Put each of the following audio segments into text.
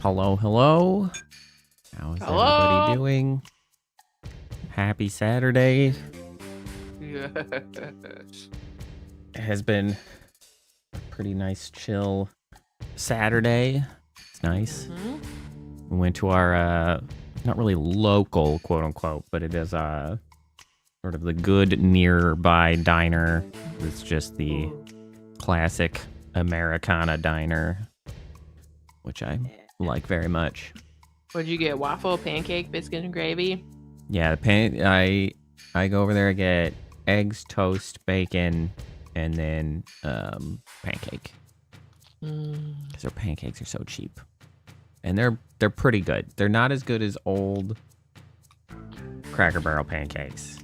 Hello, hello. How's everybody doing? Happy Saturday. Yes. It has been a pretty nice, chill Saturday. It's nice. Mm-hmm. We went to our, not really local, quote unquote, but it is sort of the good nearby diner. It's just the classic Americana diner, which I like very much. What'd you get? Waffle, pancake, biscuit, and gravy? Yeah, I go over there and get eggs, toast, bacon, and then pancake. Because their pancakes are so cheap. And they're pretty good. They're not as good as old Cracker Barrel pancakes.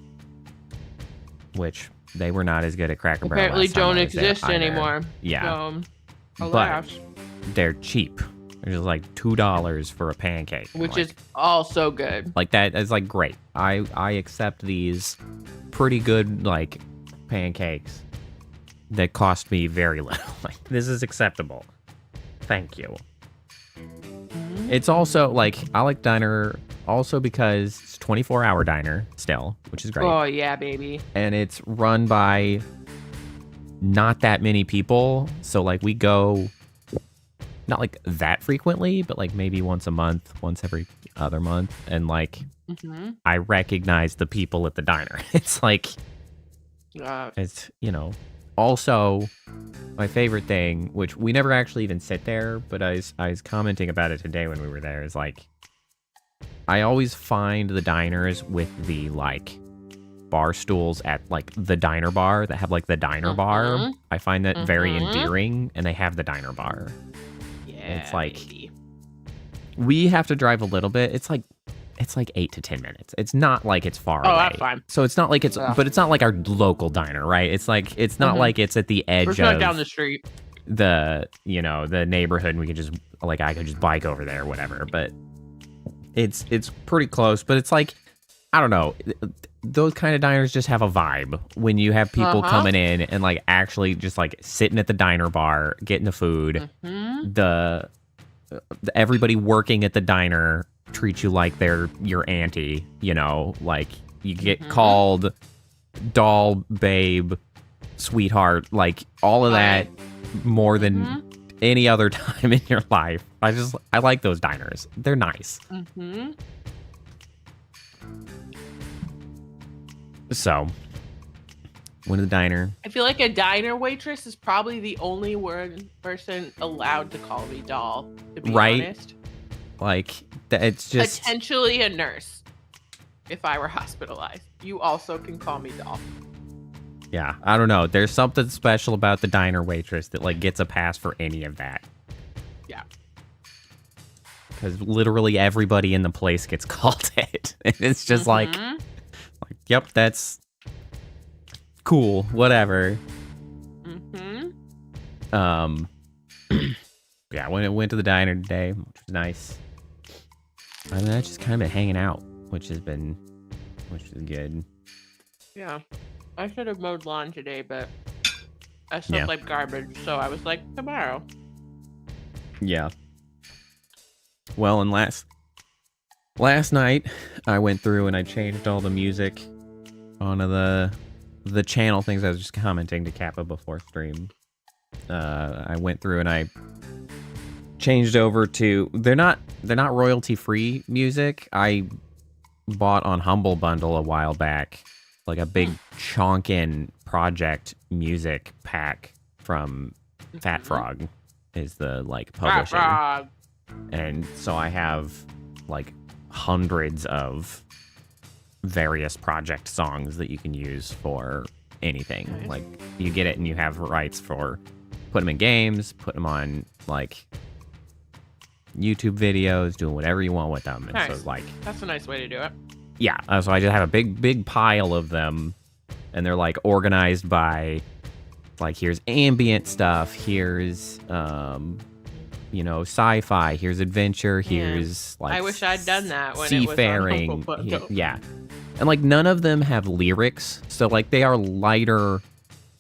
Which they were not as good at Cracker Barrel. Apparently don't exist anymore. Yeah. So, alas. But they're cheap. They're just like $2 for a pancake. Which is also good. Like that is like great. I accept these pretty good like pancakes that cost me very little. Like this is acceptable. Thank you. It's also like I like diner also because it's 24-hour diner still, which is great. Oh yeah, baby. And it's run by not that many people. So like we go not like that frequently, but like maybe once a month, once every other month. And like, I recognize the people at the diner. It's like, it's, you know, also my favorite thing, which we never actually even sit there, but I was commenting about it today when we were there, is like, I always find the diners with the like bar stools at like the diner bar that have like the diner bar. I find that very endearing, and they have the diner bar. It's like we have to drive a little bit. It's like 8 to 10 minutes. It's not like it's far away. Oh, that's fine. So it's not like it's, but it's not like our local diner, right? It's like it's not like it's at the edge of down the street. The the neighborhood, and we could just like I could just bike over there, or whatever. But it's pretty close. But it's like I don't know. Those kind of diners just have a vibe when you have people coming in and like actually just like sitting at the diner bar, getting the food. Everybody working at the diner treats you like they're your auntie, you know, like you get called doll, babe, sweetheart, like all of that more than any other time in your life. I like those diners. They're nice. So, went to the diner. I feel like a diner waitress is probably the only person allowed to call me doll, to be honest. Like, it's just... Potentially a nurse, if I were hospitalized. You also can call me doll. Yeah, I don't know. There's something special about the diner waitress that, like, gets a pass for any of that. Yeah. Because literally everybody in the place gets called it. And it's just like, yep, that's cool, whatever. Yeah, went to the diner today, which was nice. And then I just kind of been hanging out, which is good. Yeah, I should have mowed lawn today, but I smelled like garbage, so I was like, tomorrow. Yeah. Well, and last night I went through and I changed all the music on the channel things. I was just commenting to Kappa before stream. I went through and I changed over to they're not royalty free music. I bought on Humble Bundle a while back like a big chonkin project music pack from Fat Frog is the like publisher. And so I have like hundreds of various project songs that you can use for anything. Nice. Like you get it and you have rights for put them in games, put them on like YouTube videos, doing whatever you want with them. And nice. So like that's a nice way to do it. Yeah, so I just have a big pile of them, and they're like organized by like here's ambient stuff, here's sci-fi, here's adventure, here's like I wish I'd done that when seafaring. It was on Humble. Yeah. And like none of them have lyrics, so like they are lighter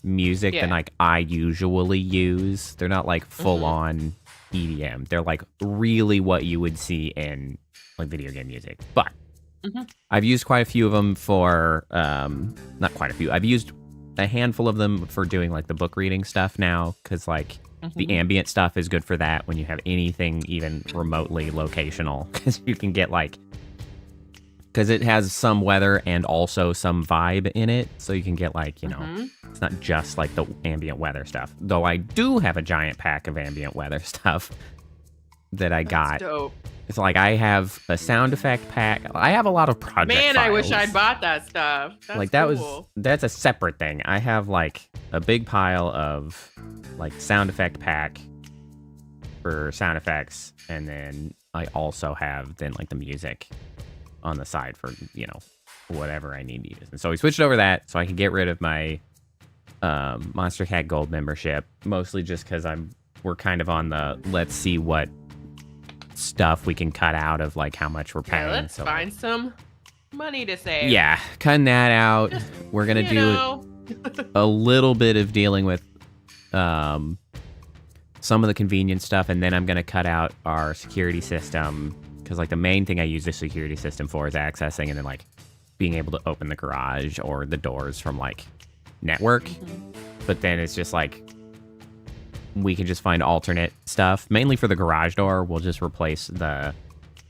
music than like I usually use. They're not like full on EDM. They're like really what you would see in like video game music. But I've used quite a few of them for not quite a few. I've used a handful of them for doing like the book reading stuff now, because like the ambient stuff is good for that when you have anything even remotely locational, because you can get like, because it has some weather and also some vibe in it, so you can get like, you know, it's not just like the ambient weather stuff. Though I do have a giant pack of ambient weather stuff that I got. Dope. It's like I have a sound effect pack. I have a lot of project Man, files. I wish I'd bought that stuff. That's like cool. that's a separate thing. I have like a big pile of like sound effect pack for sound effects, and then I also have then like the music on the side for, you know, whatever I need to use. And so we switched over that so I can get rid of my Monster Cat Gold membership, mostly just because we're kind of on the let's see what stuff we can cut out of like how much we're paying. Let's find some money to save. Yeah, cutting that out. We're gonna do a little bit of dealing with some of the convenience stuff, and then I'm gonna cut out our security system, because like the main thing I use the security system for is accessing and then like being able to open the garage or the doors from like network. But then it's just like we can just find alternate stuff. Mainly for the garage door, we'll just replace the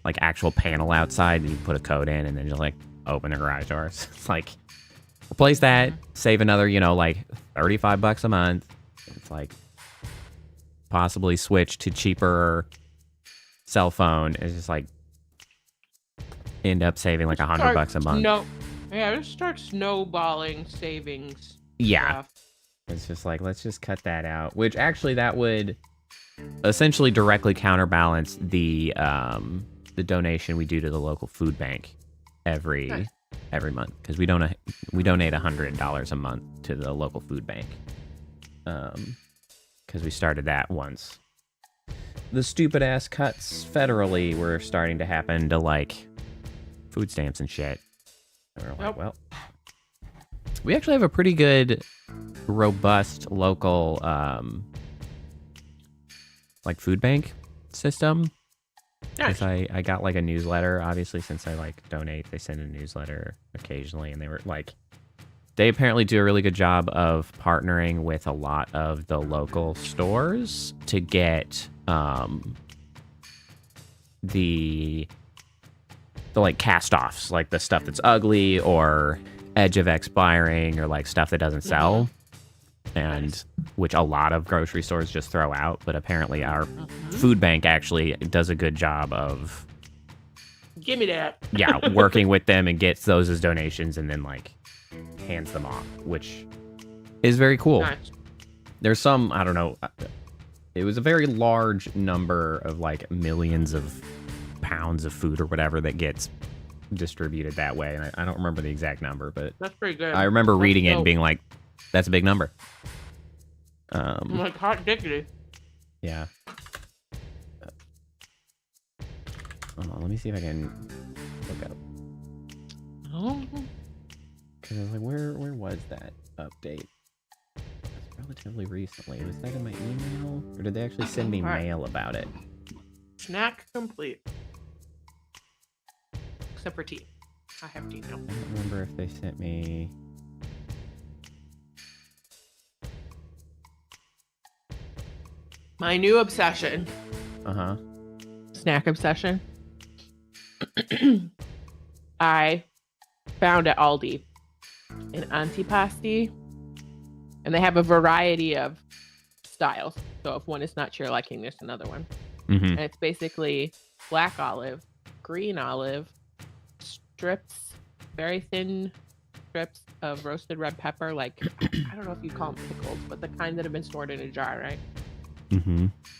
like actual panel outside, and you put a code in and then just like open the garage doors. It's like replace that, save another, you know, like $35 a month. It's like possibly switch to cheaper cell phone. It's just like end up saving like $100 a month. No, yeah, just start snowballing savings. Yeah. Stuff. It's just like, let's just cut that out, which actually that would essentially directly counterbalance the donation we do to the local food bank every month, because we donate $100 a month to the local food bank, because we started that once the stupid ass cuts federally were starting to happen to like food stamps and shit. And we're like, well, we actually have a pretty good, robust local like food bank system. Because I got like a newsletter, obviously, since I like donate, they send a newsletter occasionally, and they were like, they apparently do a really good job of partnering with a lot of the local stores to get the like cast-offs, like the stuff that's ugly or edge of expiring or like stuff that doesn't sell, and which a lot of grocery stores just throw out. But apparently our food bank actually does a good job of give me that. Yeah, working with them and gets those as donations and then like hands them off, which is very cool. Nice. There's some, I don't know, it was a very large number of like millions of pounds of food or whatever that gets distributed that way, and I don't remember the exact number, but that's pretty good. I remember reading it and being like, that's a big number. I'm like, hot diggity. Yeah. Hold on, let me see if I can look up. Oh. Because I was like, where was that update? It was relatively recently. Was that in my email? Or did they actually send me mail about it? Snack complete. Except for tea. I have tea now. I don't remember if they sent me... My new obsession. Uh-huh. Snack obsession. I found at Aldi an antipasti, and they have a variety of styles. So if one is not to your liking, there's another one. And it's basically black olive, green olive, strips, very thin strips of roasted red pepper, like I don't know if you call them pickles, but the kind that have been stored in a jar, right?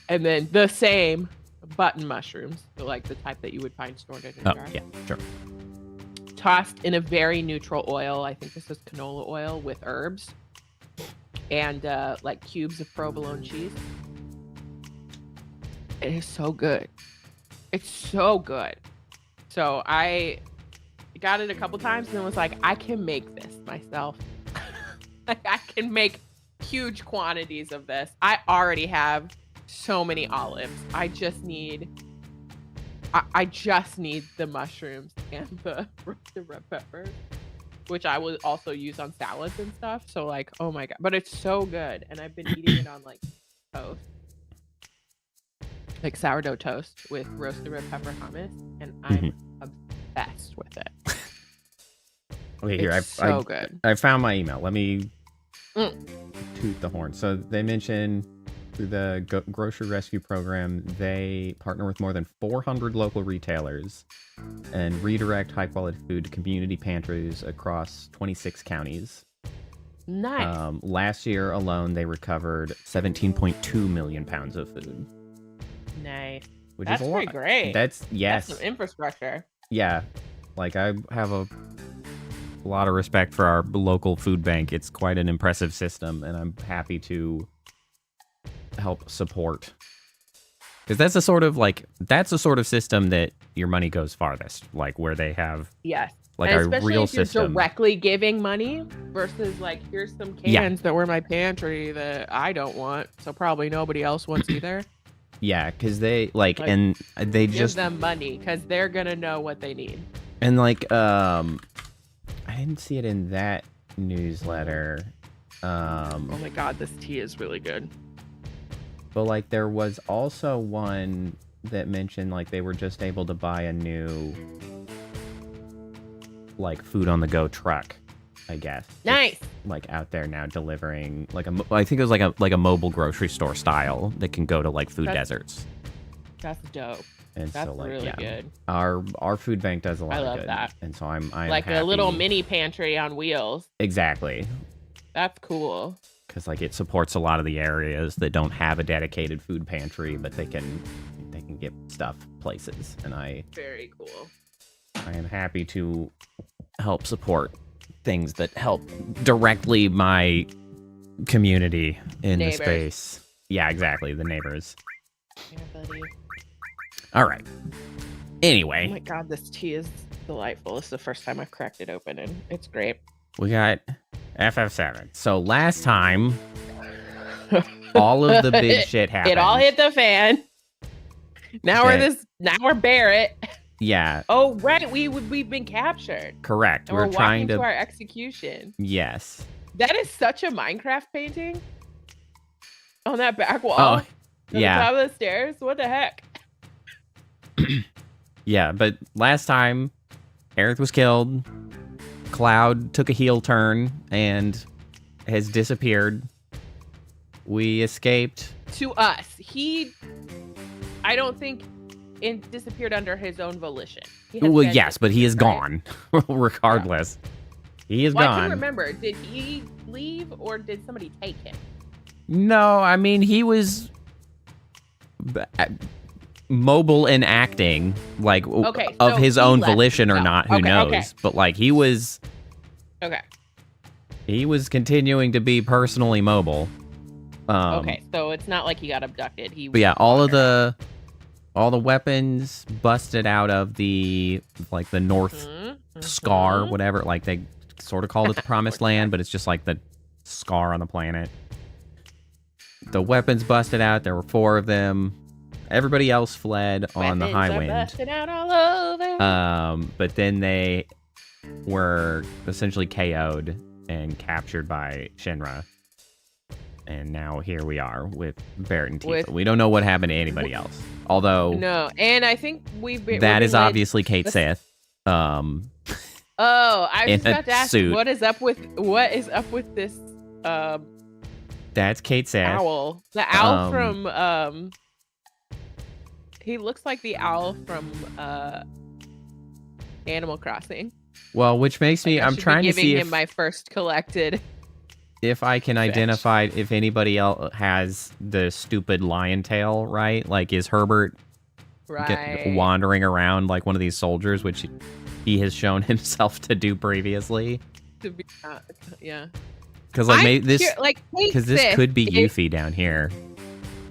And then the same button mushrooms, so like the type that you would find stored in a jar. Yeah, sure. Tossed in a very neutral oil. I think this is canola oil with herbs and like cubes of provolone cheese. It is so good. It's so good. So I got it a couple times and then was like, I can make this myself. Like I can make huge quantities of this. I already have so many olives. I just need the mushrooms and the roasted red pepper, which I will also use on salads and stuff. So like, oh my god, but it's so good, and I've been eating it on like toast, like sourdough toast with roasted red pepper hummus, and I'm obsessed with it. Okay, here It's so good. I found my email. Let me toot the horn. So they mentioned through the grocery rescue program, they partner with more than 400 local retailers and redirect high quality food to community pantries across 26 counties. Nice. Last year alone, they recovered 17.2 million pounds of food. Nice. Which That's is a lot. pretty great. That's That's some infrastructure. Yeah. Like, I have a lot of respect for our local food bank. It's quite an impressive system, and I'm happy to help support. Because that's the sort of system that your money goes farthest. Like, where they have like and a especially real if you're system. Directly giving money versus like, here's some cans that were in my pantry that I don't want, so probably nobody else wants either. Yeah, because they and they give just them money because they're gonna know what they need. And like I didn't see it in that newsletter. Oh my god, this tea is really good. But like there was also one that mentioned like they were just able to buy a new like food on the go truck, I guess. Nice. It's, like out there now delivering like I think it was like a mobile grocery store style that can go to like food deserts. That's dope. And that's so like really good. Our food bank does a lot I of love good. that. And so I'm like happy. A little mini pantry on wheels. Exactly. That's cool. Because like it supports a lot of the areas that don't have a dedicated food pantry, but they can get stuff places. And very cool. I am happy to help support things that help directly my community in neighbors. The space. Yeah, exactly. The neighbors. Yeah, buddy. All right. Anyway. Oh my god, this tea is delightful. This is the first time I've cracked it open, and it's great. We got FF7. So last time, all of the big shit happened. It all hit the fan. Now we're Barrett. Yeah. Oh right, we've been captured. Correct. And we're trying to our execution. Yes. That is such a Minecraft painting. On that back wall. Oh, yeah. On the top of the stairs. What the heck? Yeah, but last time, Aerith was killed. Cloud took a heel turn and has disappeared. We escaped. To us. I don't think disappeared under his own volition. Well, yes, but he is gone. Regardless. Yeah. He is gone. I can't remember. Did he leave or did somebody take him? No, I mean, he was mobile and acting, like, of his own volition or not, who knows. Okay. But, like, he was... Okay. He was continuing to be personally mobile. Okay, so it's not like he got abducted. But yeah, all the weapons busted out of the North Scar, whatever. Like, they sort of called it the Promised Land, but it's just like the scar on the planet. The weapons busted out. There were 4 of them. Everybody else fled on the high wind. Busted out all over. But then they were essentially KO'd and captured by Shinra. And now here we are with Barrett and Tifa. We don't know what happened to anybody else. Although... No, and I think that is obviously Kate Sith. I was just about to ask, what is up with this that's Kate Sith. Owl. The owl from he looks like the owl from Animal Crossing. Well, which makes me I'm trying to see if him my first collected if I can identify if anybody else has the stupid lion tail, right? Like, is Herbert wandering around like one of these soldiers, which he has shown himself to do previously? Yeah. Because this could be Yuffie down here.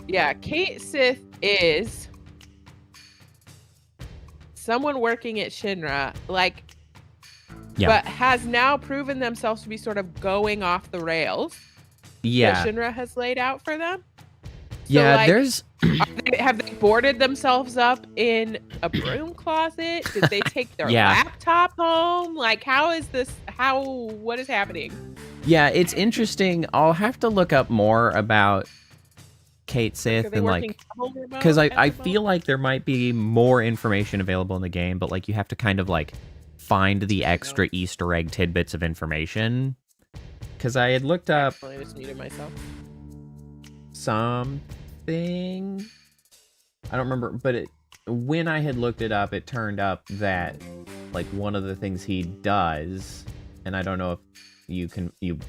Yeah, Kate Sith is someone working at Shinra, but has now proven themselves to be sort of going off the rails. Yeah, that Shinra has laid out for them. Yeah, like, there's have they boarded themselves up in a broom closet? Did they take their Yeah. laptop home? Like, what is happening? Yeah, it's interesting. I'll have to look up more about Kate Are Sith they and working like, double remote because I at the feel moment? like there might be more information available in the game, but like you have to kind of like find the extra Easter egg tidbits of information. Because I had looked up I just muted myself. something. I don't remember, but when I had looked it up, it turned up that like one of the things he does, and I don't know if you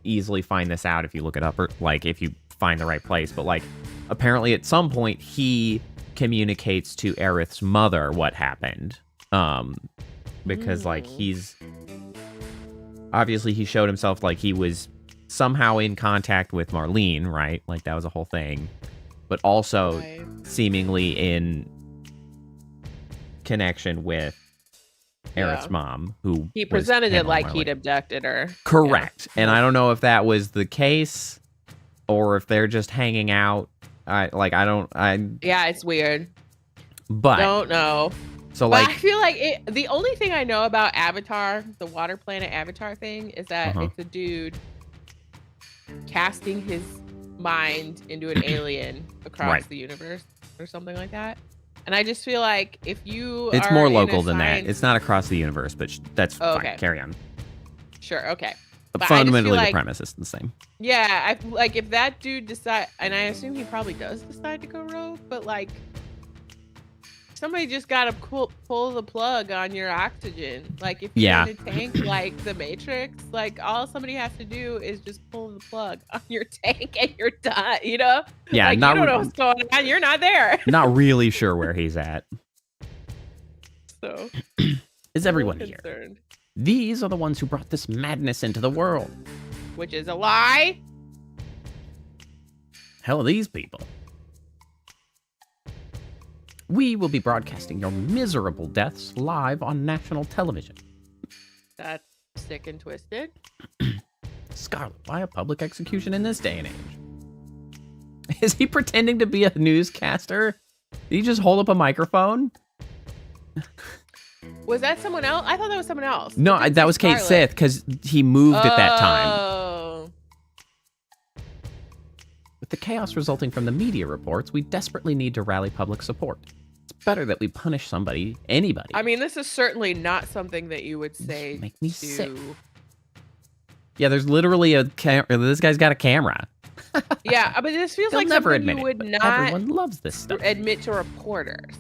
easily find this out if you look it up or like if you find the right place, but like apparently at some point he communicates to Aerith's mother what happened. Because like he's obviously he showed himself like he was somehow in contact with Marlene, right? Like that was a whole thing. But also seemingly in connection with Aerith's mom, who he presented it like he'd abducted her. Correct. Yeah. And I don't know if that was the case or if they're just hanging out. Yeah, it's weird. But don't know. So but like I feel like the only thing I know about Avatar, the water planet Avatar thing, is that it's a dude casting his mind into an alien across the universe or something like that. And I just feel like if you it's more local than that. It's not across the universe, but that's fine. Okay. Carry on. Sure. Okay. But fundamentally, the premise is the same. Yeah. Like if that dude decide, and I assume he probably does decide to go rogue, but like somebody just gotta pull the plug on your oxygen. Like if you're in a tank like the Matrix, like all somebody has to do is just pull the plug on your tank and you're done, you know? Yeah, like, you don't know what's going on. You're not there. Not really sure where he's at. So is everyone here? These are the ones who brought this madness into the world. Which is a lie. Hell are these people? We will be broadcasting your miserable deaths live on national television. That's sick and twisted. Scarlet, why a public execution in this day and age? Is he pretending to be a newscaster? Did he just hold up a microphone? Was that someone else? I thought that was someone else. No, that was Kate Sith, because he moved at that time. With the chaos resulting from the media reports, we desperately need to rally public support. It's better that we punish anybody. I mean, this is certainly not something that you would say Make me sick. Yeah, there's literally this guy's got a camera. Yeah, but this feels like never something you would not everyone loves this stuff. Admit to reporters.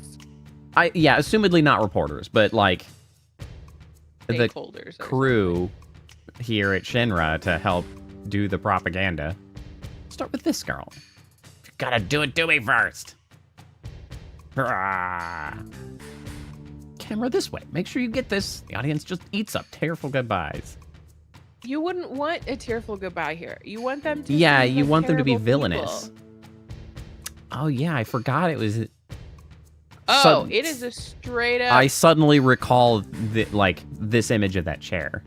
Assumedly not reporters, but like the stakeholders crew here at Shinra to help do the propaganda. Start with this girl. You gotta do it to me first. Camera this way. Make sure you get this. The audience just eats up tearful goodbyes. You wouldn't want a tearful goodbye here. You want them to you want them to be people. villainous. Oh yeah, I forgot it was. It is a straight up. I suddenly recall this image of that chair.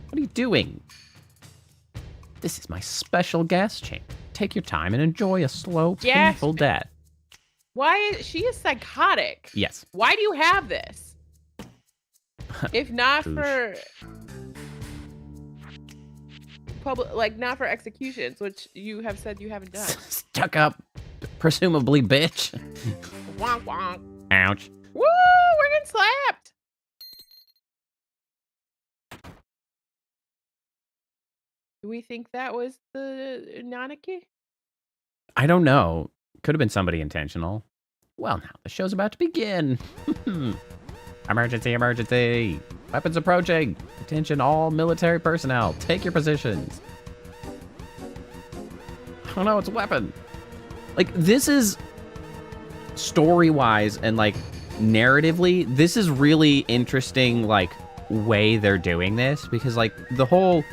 What are you doing? This is my special gas chamber. Take your time and enjoy a slow, painful death. Why she is psychotic? Yes. Why do you have this? If not for public, not for executions, which you have said you haven't done. Stuck up, presumably, bitch. Wonk wonk. Ouch. Woo! We're getting slapped. Do we think that was the Nanaki? I don't know. Could have been somebody intentional. Well, now the show's about to begin. Emergency, emergency. Weapons approaching. Attention all military personnel. Take your positions. Oh no, it's a weapon. Like, this is story-wise and like narratively, this is really interesting like way they're doing this, because like the whole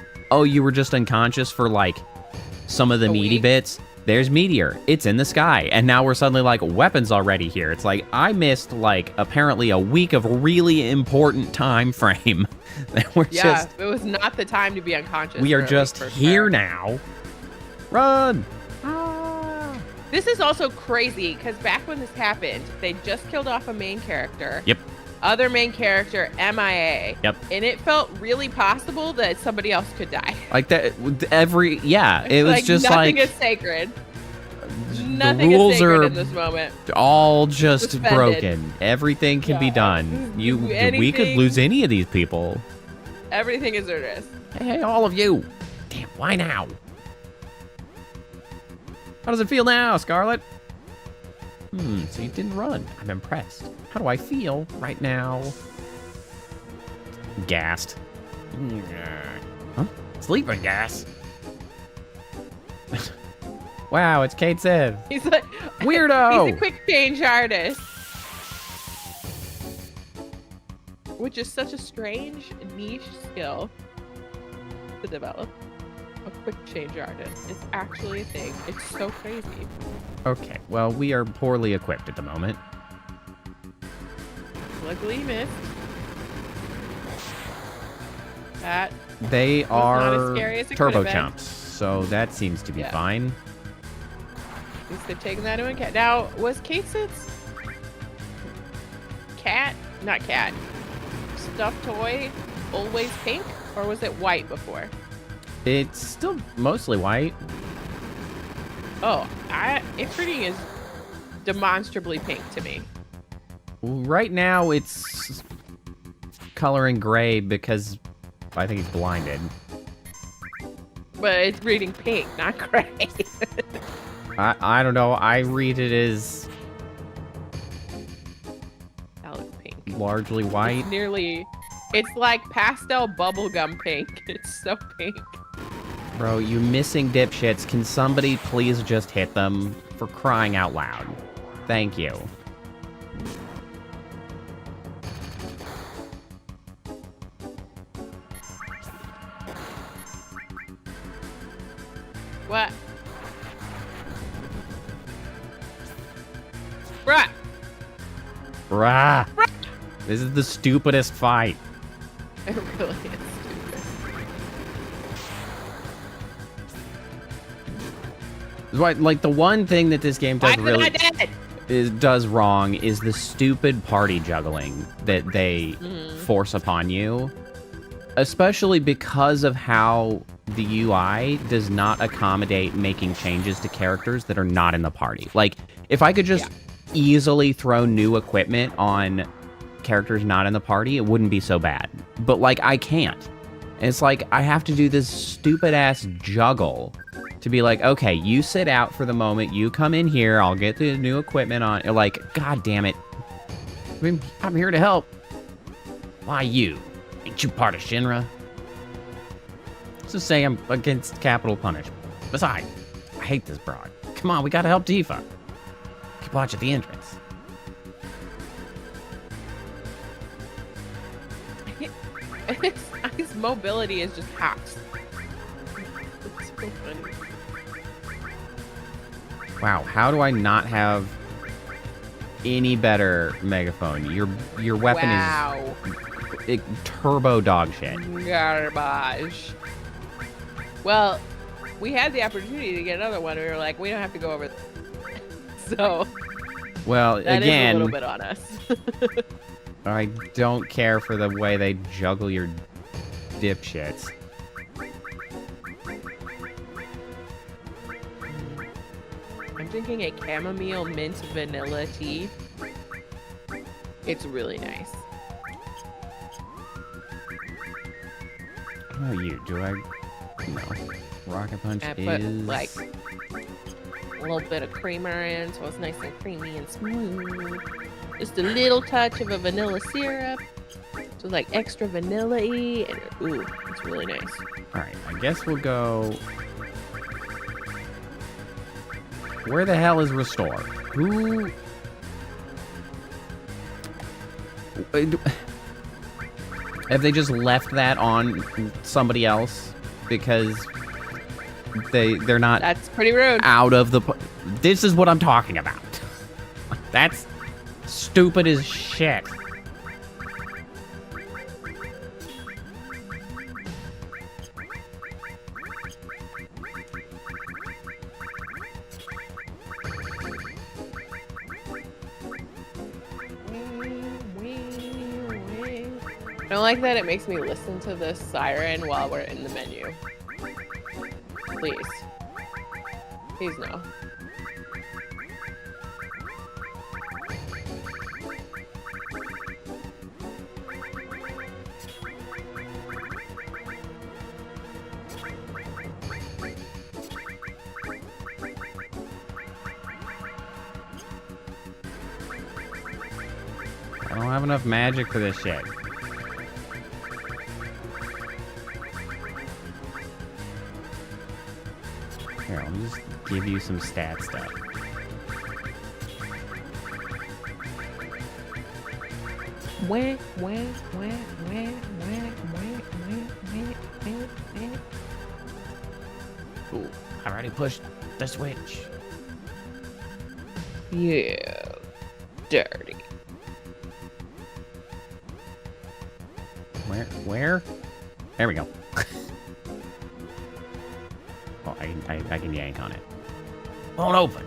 you were just unconscious for like some of the meaty bits. There's meteor. It's in the sky. And now we're suddenly like, weapons already here. It's like, I missed like apparently a week of really important time frame. It was not the time to be unconscious. We are just here now. Run. This is also crazy because back when this happened, they just killed off a main character. Yep. Other main character, MIA. Yep. And it felt really possible that somebody else could die. Like that, it was like just nothing like is sacred. the Nothing rules is sacred are in this moment. all just Suspended. broken. Everything can be Yeah. done. We could Anything- lose any of these people. Everything is at risk. Hey, all of you. Damn, why now? How does it feel now, Scarlet? So you didn't run. I'm impressed. How do I feel right now? Gassed. Huh? Sleeping gas. Wow, it's Kate Sid. He's like Weirdo. He's a quick change artist. Which is such a strange niche skill to develop. A quick change artist. It's actually a thing. It's so crazy. Okay, well, we are poorly equipped at the moment. Luckily missed. That They not as are scary as it turbo could've been. chumps, so that seems to be Yeah. fine. at least they've taken that into account. Now, was Kate Sid's stuffed toy always pink, or was it white before? It's still mostly white. Oh, Ifriting is demonstrably pink to me. Right now, it's coloring gray because I think he's blinded. But it's reading pink, not gray. I don't know. I read it as That looks pink. largely white. It's like pastel bubblegum pink. It's so pink. Bro, you missing dipshits. Can somebody please just hit them for crying out loud? Thank you. What? Bruh! Bruh. This is the stupidest fight. It really is stupid. Like, the one thing that this game does Why really am I dead? does wrong is the stupid party juggling that they force upon you. Especially because of how the UI does not accommodate making changes to characters that are not in the party. Like, if I could just easily throw new equipment on characters not in the party, it wouldn't be so bad. But, like, I can't. And it's like, I have to do this stupid-ass juggle to be like, okay, you sit out for the moment, you come in here, I'll get the new equipment on. You're like, God damn it. I mean, I'm here to help. Why you? Ain't you part of Shinra? Let's just say I'm against capital punishment. Besides, I hate this broad. Come on, we gotta help Tifa. Keep watch at the entrance. His mobility is just hacks. It's so funny. Wow, how do I not have any better megaphone? Your weapon is turbo dog shit. Garbage. Well, we had the opportunity to get another one. We were like, we don't have to go over. So Well, that again, is a little bit on us. I don't care for the way they juggle your dipshits. I'm drinking a chamomile mint vanilla tea. It's really nice. How about you? Do I? No. Rocket Punch I put is like a little bit of creamer in, so it's nice and creamy and smooth. Just a little touch of a vanilla syrup, so like extra vanilla-y, and ooh, it's really nice. All right. I guess we'll go. Where the hell is Restore? Who? Have they just left that on somebody else because they're not That's pretty rude. out of the? This is what I'm talking about. That's stupid as shit. I don't like that it makes me listen to the siren while we're in the menu. Please. Please no. I don't have enough magic for this shit. Here, let me just give you some stat stuff. Ooh, I already pushed the switch. Yeah. Dirty. Where? There we go. Oh, I can yank on it. Won't open.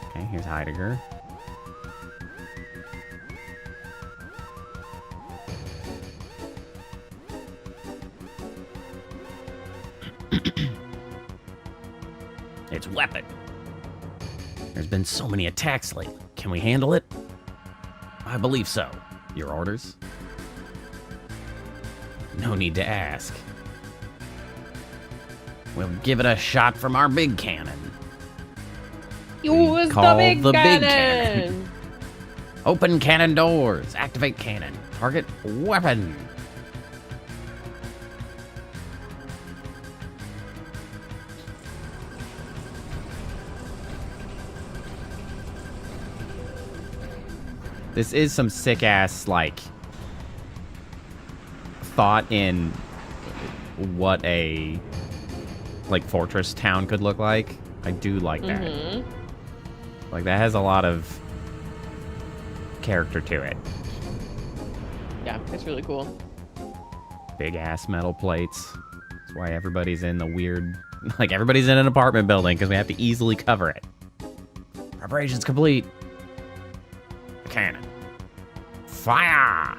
Okay, here's Heidegger. It's weapon. There's been so many attacks lately. Can we handle it? I believe so. Your orders? No need to ask. We'll give it a shot from our big cannon. Use the big cannon. Open cannon doors. Activate cannon. Target weapon. This is some sick ass, like, thought in what a, like, fortress town could look like. I do like that. Mm-hmm. Like, that has a lot of character to it. Yeah, it's really cool. Big ass metal plates. That's why everybody's in the weird, like, everybody's in an apartment building because we have to easily cover it. Preparations complete. Cannon. Fire!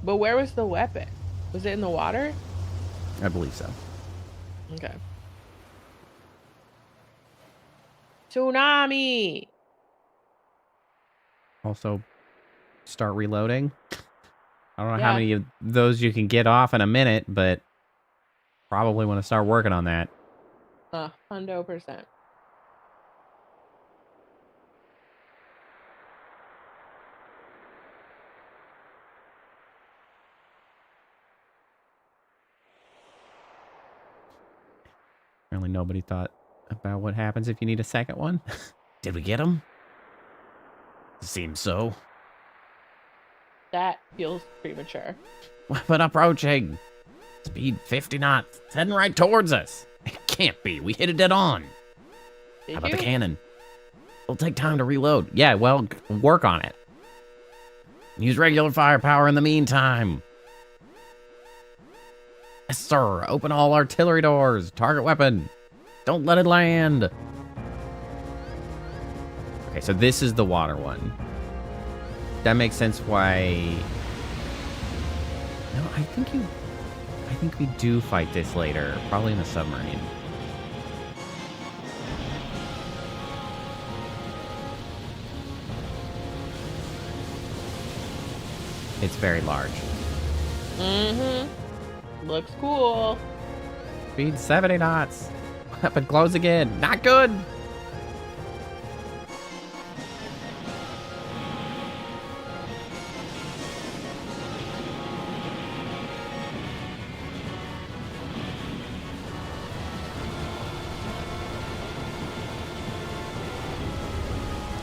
But where was the weapon? Was it in the water? I believe so. Okay. Tsunami! Also, start reloading. I don't know how many of those you can get off in a minute, but probably want to start working on that. 100%. Apparently nobody thought about what happens if you need a second one. Did we get him? Seems so. That feels premature. Weapon approaching. Speed 50 knots. It's heading right towards us. It can't be. We hit it dead on. Did How about you? the cannon? It'll take time to reload. Yeah, well, work on it. Use regular firepower in the meantime. Yes, sir. Open all artillery doors. Target weapon. Don't let it land. Okay, so this is the water one. That makes sense why... No, I think we do fight this later. Probably in the submarine. It's very large. Mm-hmm. Looks cool. Speed 70 knots. Weapon close again. Not good.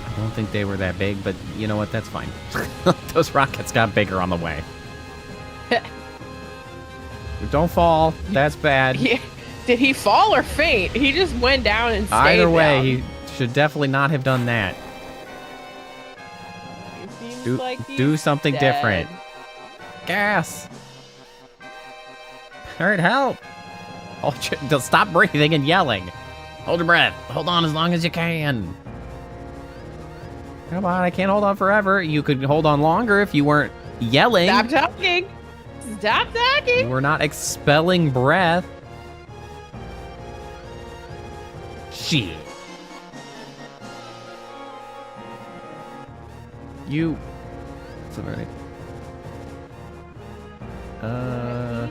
I don't think they were that big, but you know what? That's fine. Those rockets got bigger on the way. Don't fall. That's bad. Yeah. Did he fall or faint? He just went down and stayed Either way, down. he should definitely not have done that. It seems Do, like he's do something dead. different. Gas. All right, help. Stop breathing and yelling. Hold your breath. Hold on as long as you can. Come on, I can't hold on forever. You could hold on longer if you weren't yelling. Stop talking. Stop talking. You were not expelling breath. Shit. You. Sorry. Is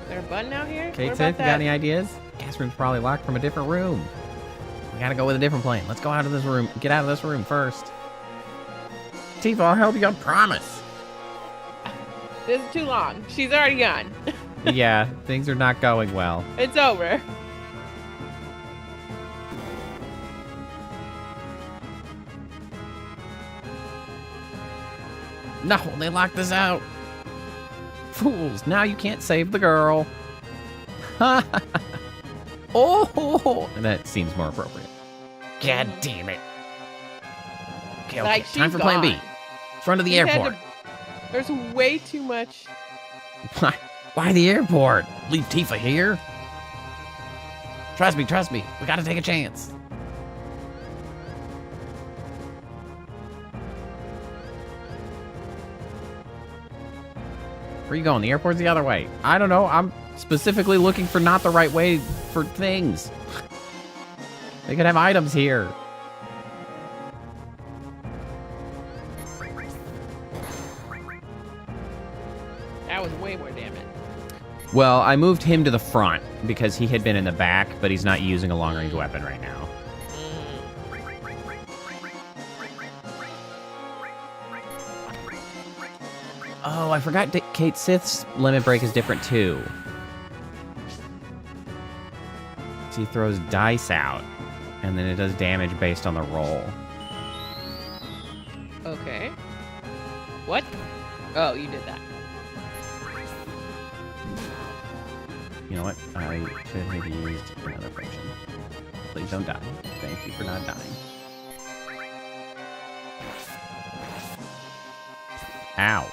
there a button out here? Kate said, you got any ideas? Gas room's probably locked from a different room. We gotta go with a different plan. Let's go out of this room. Get out of this room first. Tifa, I'll help you, I promise. This is too long. She's already gone. Yeah, things are not going well. It's over. No, they locked us out. Fools, now you can't save the girl. Oh, that seems more appropriate. God damn it. Okay, Like, time she's for plan B. gone. Front of the She's had airport. There's way too much. Why the airport? Leave Tifa here? Trust me. We gotta take a chance. Where you going? The airport's the other way. I don't know. I'm specifically looking for not the right way for things. They could have items here. That was way more damage. Well, I moved him to the front because he had been in the back, but he's not using a long-range weapon right now. Oh, I forgot Kate Sith's limit break is different too. So he throws dice out, and then it does damage based on the roll. Okay. What? Oh, you did that. You know what? I should have used another potion. Please don't die. Thank you for not dying. Ow.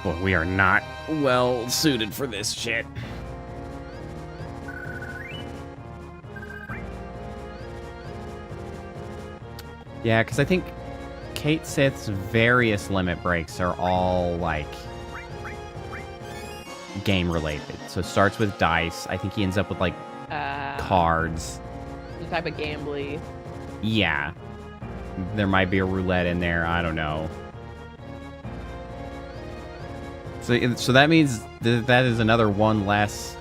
Well, we are not well suited for this shit. Yeah, because I think Kate Sith's various limit breaks are all, like, game-related. So it starts with dice. I think he ends up with, like, cards. Some type of gambly. Yeah. There might be a roulette in there. I don't know. So that means that is another one less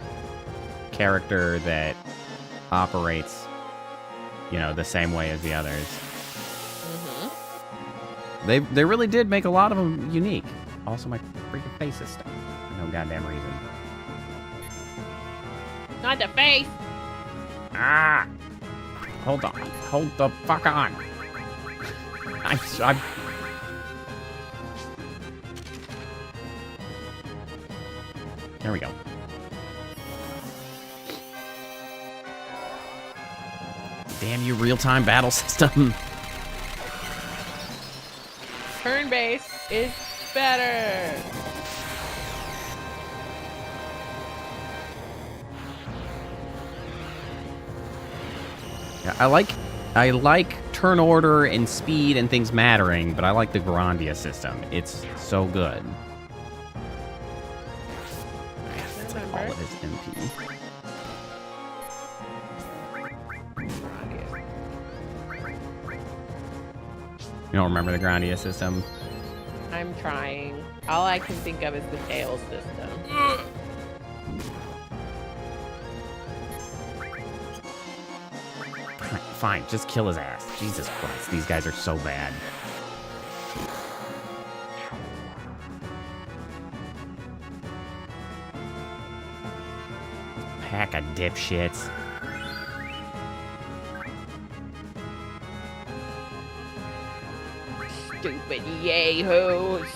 character that operates, you know, the same way as the others. They really did make a lot of them unique. Also, my freaking face is stuck for no goddamn reason. Not the face. Ah! Hold on. Hold the fuck on. I'm... There we go. Damn you, real-time battle system. Turn-based is better. Yeah, I like turn order and speed and things mattering, but I like the Grandia system. It's so good. That's like all of his MP. You don't remember the Grandia system? I'm trying. All I can think of is the tail system. Fine, just kill his ass. Jesus Christ, these guys are so bad. Pack of dipshits. Stupid yay-hoos.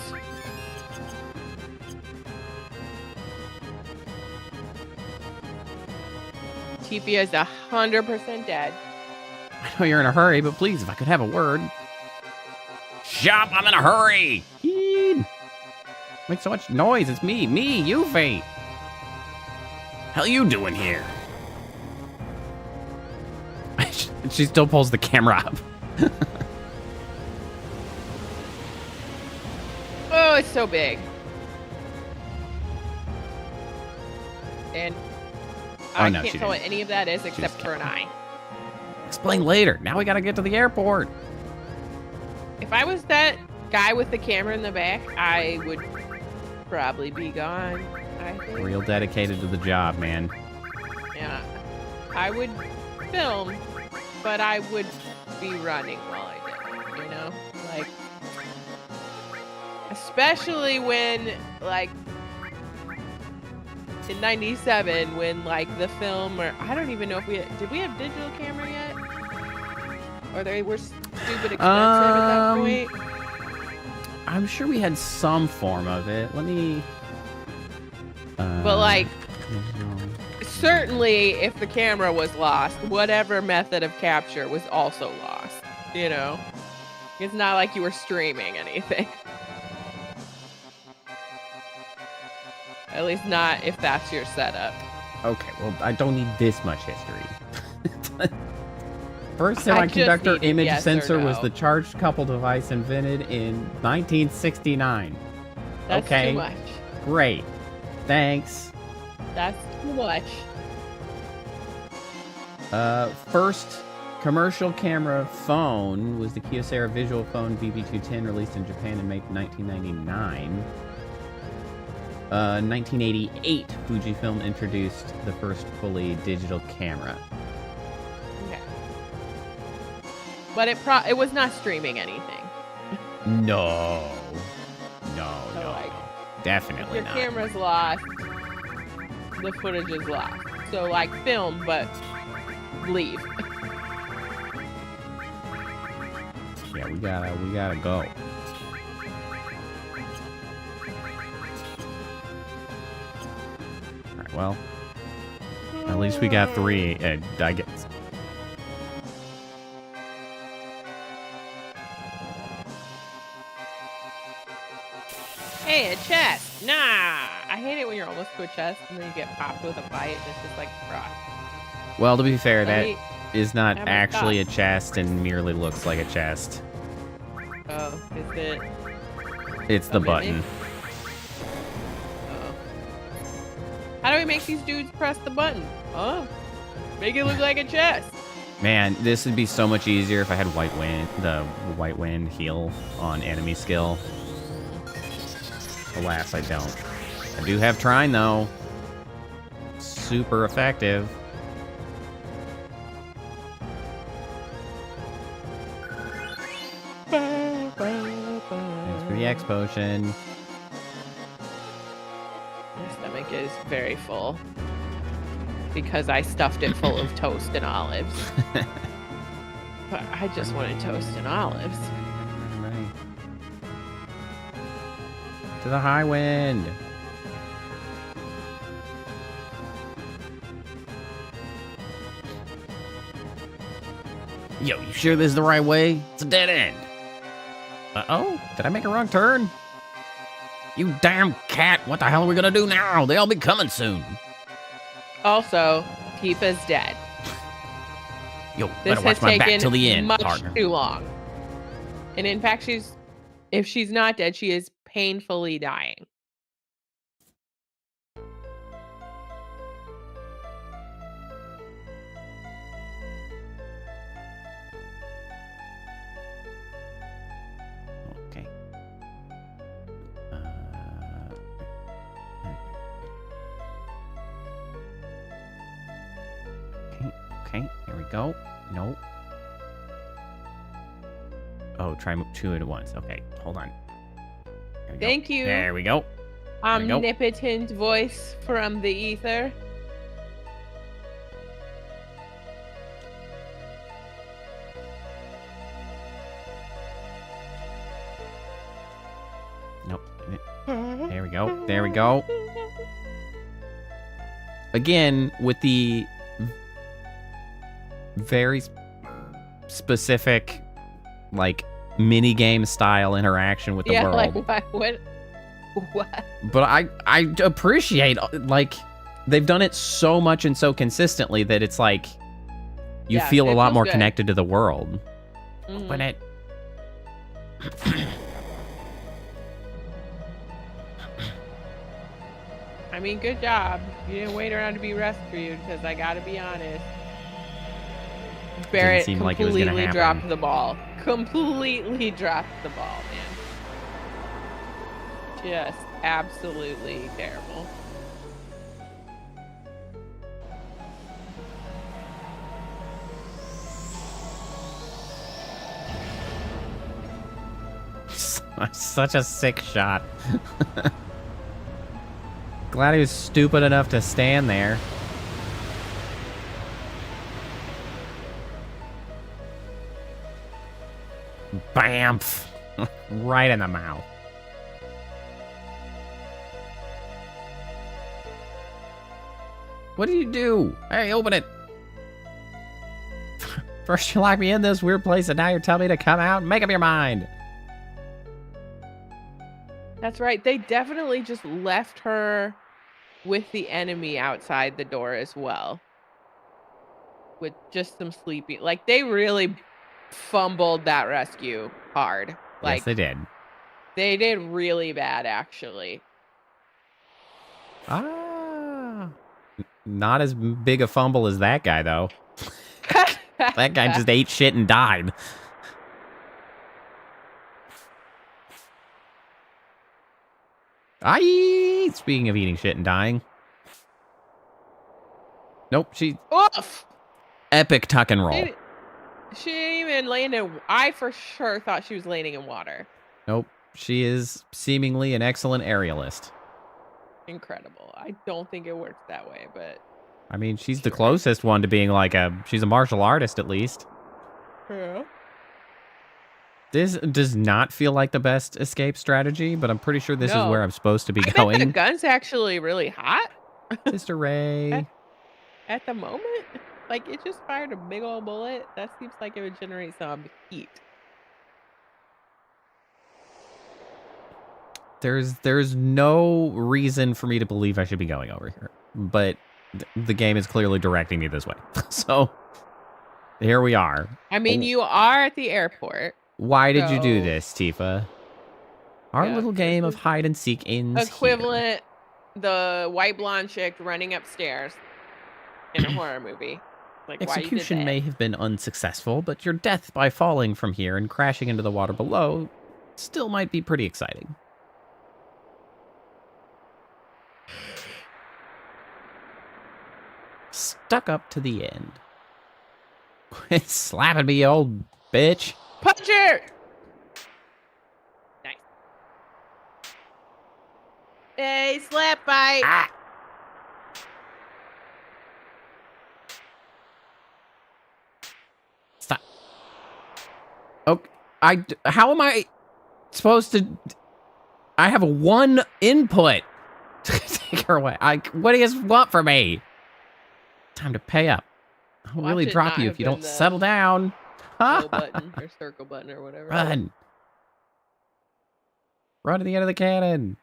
Tifa is 100% dead. I know you're in a hurry, but please, if I could have a word. Shop, I'm in a hurry! Eed. Make so much noise, it's me, Yuffie! Hell you doing here? She still pulls the camera up. Oh, it's so big. And I can't tell what any of that is except for an eye. Explain later. Now we gotta get to the airport. If I was that guy with the camera in the back, I would probably be gone, I think. Real dedicated to the job, man. Yeah. I would film, but I would be running while I did it, you know? Like, especially when, like, in 97, when, like, the film, or I don't even know if did we have digital camera yet? Or they were stupid expensive at that point? I'm sure we had some form of it. Let me... but, like, certainly if the camera was lost, whatever method of capture was also lost, you know? It's not like you were streaming anything. At least not if that's your setup. Okay, well, I don't need this much history. First semiconductor image yes sensor no. was the charged couple device invented in 1969. That's okay. too much. Great. Thanks. That's too much. First commercial camera phone was the Kyocera Visual Phone VB210, released in Japan in May 1999. 1988, Fujifilm introduced the first fully digital camera. Okay. But it was not streaming anything. No. Like, Definitely your not. camera's lost. The footage is lost. So, like, film, but leave. Yeah, we gotta go. Alright, well. At least we got 3, I guess. Hey, a chest! Nah! I hate it when you're almost to a chest and then you get popped with a bite and it's just like, rock. Well, to be fair, that is not actually a chest and merely looks like a chest. Oh, is it? It's the button. Oh. How do we make these dudes press the button? Oh, make it look like a chest. Man, this would be so much easier if I had the white wind heal on enemy skill. Alas, I don't. I do have Trine, though. Super effective. Thanks for the X potion. My stomach is very full because I stuffed it full of toast and olives. But I just wanted toast and olives. Right. To the high wind. Yo, you sure this is the right way? It's a dead end. Uh-oh, did I make a wrong turn? You damn cat, what the hell are we gonna do now? They'll be coming soon. Also, Tifa's dead. Yo, This better watch has my back taken till the end, much partner. too long. And in fact, if she's not dead, she is painfully dying. Okay. Okay, here we go. Nope. Oh, try 2 at once. Okay, hold on. There we go. Thank you. There we go. There we go. Omnipotent voice from the ether. Nope. There we go. There we go. Again, with the very specific, like, mini game style interaction with the world. Like what? But I appreciate, like, they've done it so much and so consistently that it's like you feel a lot more connected to the world. Open it. I mean, good job. You didn't wait around to be rescued, because I gotta be honest. Barrett completely dropped the ball. Completely dropped the ball, man. Just absolutely terrible. Such a sick shot. Glad he was stupid enough to stand there. Bam! Right in the mouth. What do you do? Hey, open it. First you lock me in this weird place and now you're telling me to come out and make up your mind. That's right. They definitely just left her with the enemy outside the door as well. With just some sleeping. Like, they really fumbled that rescue hard. Like, yes, they did. They did really bad, actually. Not as big a fumble as that guy, though. That guy just ate shit and died. Speaking of eating shit and dying. Nope, she... Oof! Epic tuck and roll. She didn't even land in... I for sure thought she was landing in water. Nope, she is seemingly an excellent aerialist. Incredible. I don't think it works that way, but... I mean, she's the closest one to being like she's a martial artist, at least. Yeah. This does not feel like the best escape strategy, but I'm pretty sure this is where I'm supposed to be going. Bet the gun's actually really hot. Sister Ray. At the moment, like, it just fired a big old bullet. That seems like it would generate some heat. There's no reason for me to believe I should be going over here, but the game is clearly directing me this way. So here we are. I mean, you are at the airport. Why did you do this, Tifa? Our little game of hide and seek ends equivalent here. The white blonde chick running upstairs in a horror movie. Like, execution may have been unsuccessful, but your death by falling from here and crashing into the water below still might be pretty exciting. Stuck up to the end. Quit slapping me, you old bitch. Punch her! Nice. Hey, slap fight! Ah. Stop. Okay, how am I supposed to... I have one input. Take her away. What do you guys want from me? Time to pay up. I'll really drop you if you don't settle down. Button or circle button or whatever. Run. Run to the end of the cannon.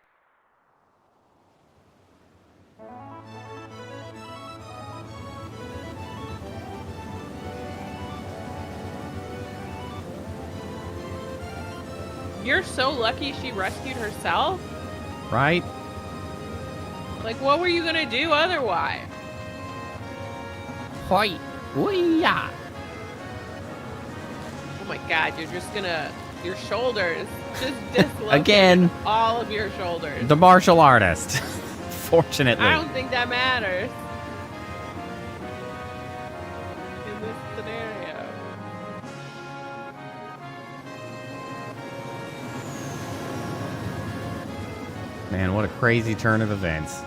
You're so lucky she rescued herself. Right? Like, what were you gonna do otherwise? Hoi. Ooh-yah. Oh my god, you're just gonna... Your shoulders. Just dislocate again. All of your shoulders. The martial artist. Fortunately. I don't think that matters. In this scenario. Man, what a crazy turn of events.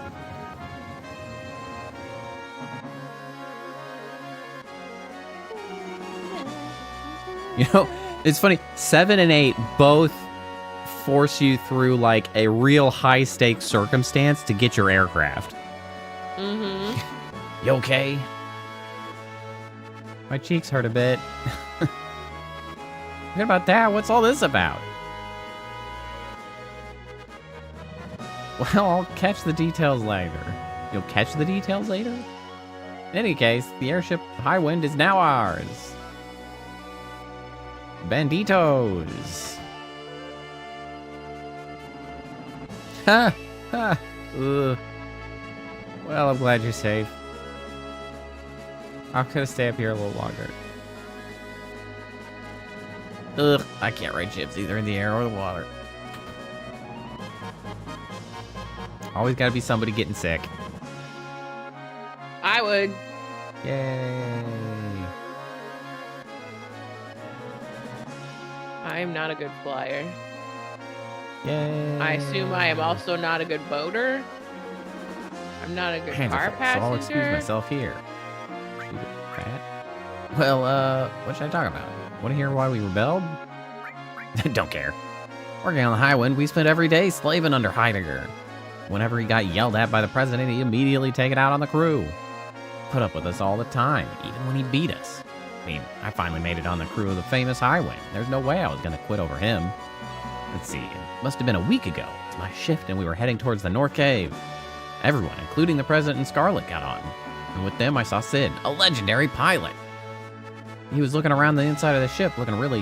You know, it's funny, 7 and 8 both force you through, like, a real high-stakes circumstance to get your aircraft. Mm-hmm. You okay? My cheeks hurt a bit. Forget about that. What's all this about? Well, I'll catch the details later. You'll catch the details later? In any case, the airship Highwind is now ours. Banditos. Ha! Ha! Ugh. Well, I'm glad you're safe. I'm gonna stay up here a little longer. Ugh, I can't ride ships either in the air or the water. Always gotta be somebody getting sick. I would. Yay. I am not a good flyer. Yay. I assume I am also not a good boater. I'm not a good Hands car are full, so I'll excuse passenger. myself here. Fat. Well, what should I talk about? Want to hear why we rebelled? Don't care. Working on the Highwind, we spent every day slaving under Heidegger. Whenever he got yelled at by the president, he immediately take it out on the crew. Put up with us all the time, even when he beat us. I mean, I finally made it on the crew of the famous Highwind. There's no way I was gonna quit over him. Let's see, it must have been a week ago. It's my shift and we were heading towards the North Cave. Everyone, including the president and Scarlet, got on. And with them, I saw Sid, a legendary pilot. He was looking around the inside of the ship, looking really,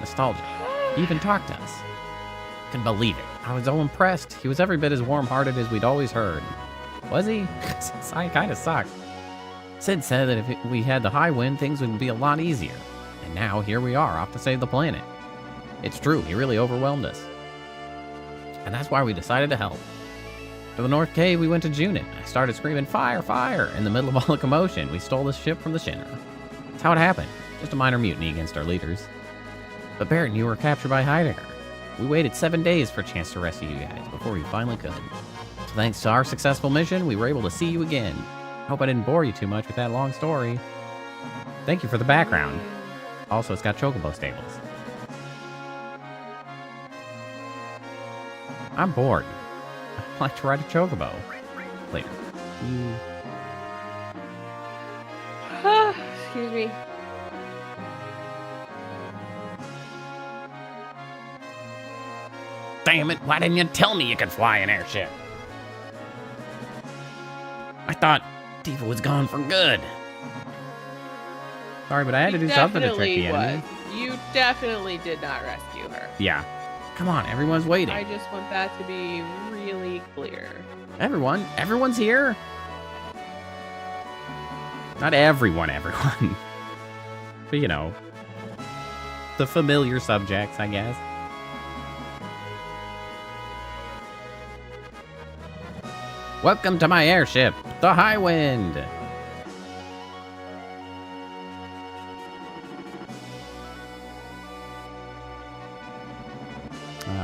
nostalgic. He even talked to us. Couldn't believe it. I was so impressed. He was every bit as warm-hearted as we'd always heard. Was he? I kind of sucked. Sid said that if we had the Highwind, things would be a lot easier. And now, here we are, off to save the planet. It's true, he really overwhelmed us. And that's why we decided to help. To the North Cave, we went to Junin. I started screaming, "Fire, fire!" in the middle of all the commotion. We stole the ship from the Shinra. That's how it happened. Just a minor mutiny against our leaders. But Barrett and you were captured by Heidegger. We waited 7 days for a chance to rescue you guys before we finally could. So thanks to our successful mission, we were able to see you again. Hope I didn't bore you too much with that long story. Thank you for the background. Also, it's got chocobo stables. I'm bored. I'd like to ride a chocobo. Later. Excuse me. Damn it, why didn't you tell me you could fly an airship? I thought Tifa was gone for good. Sorry, but I had to do something to trick the enemy. You definitely did not rescue her. Yeah. Come on, everyone's waiting. I just want that to be really clear. Everyone's here? Not everyone. But the familiar subjects, I guess. Welcome to my airship, the Highwind.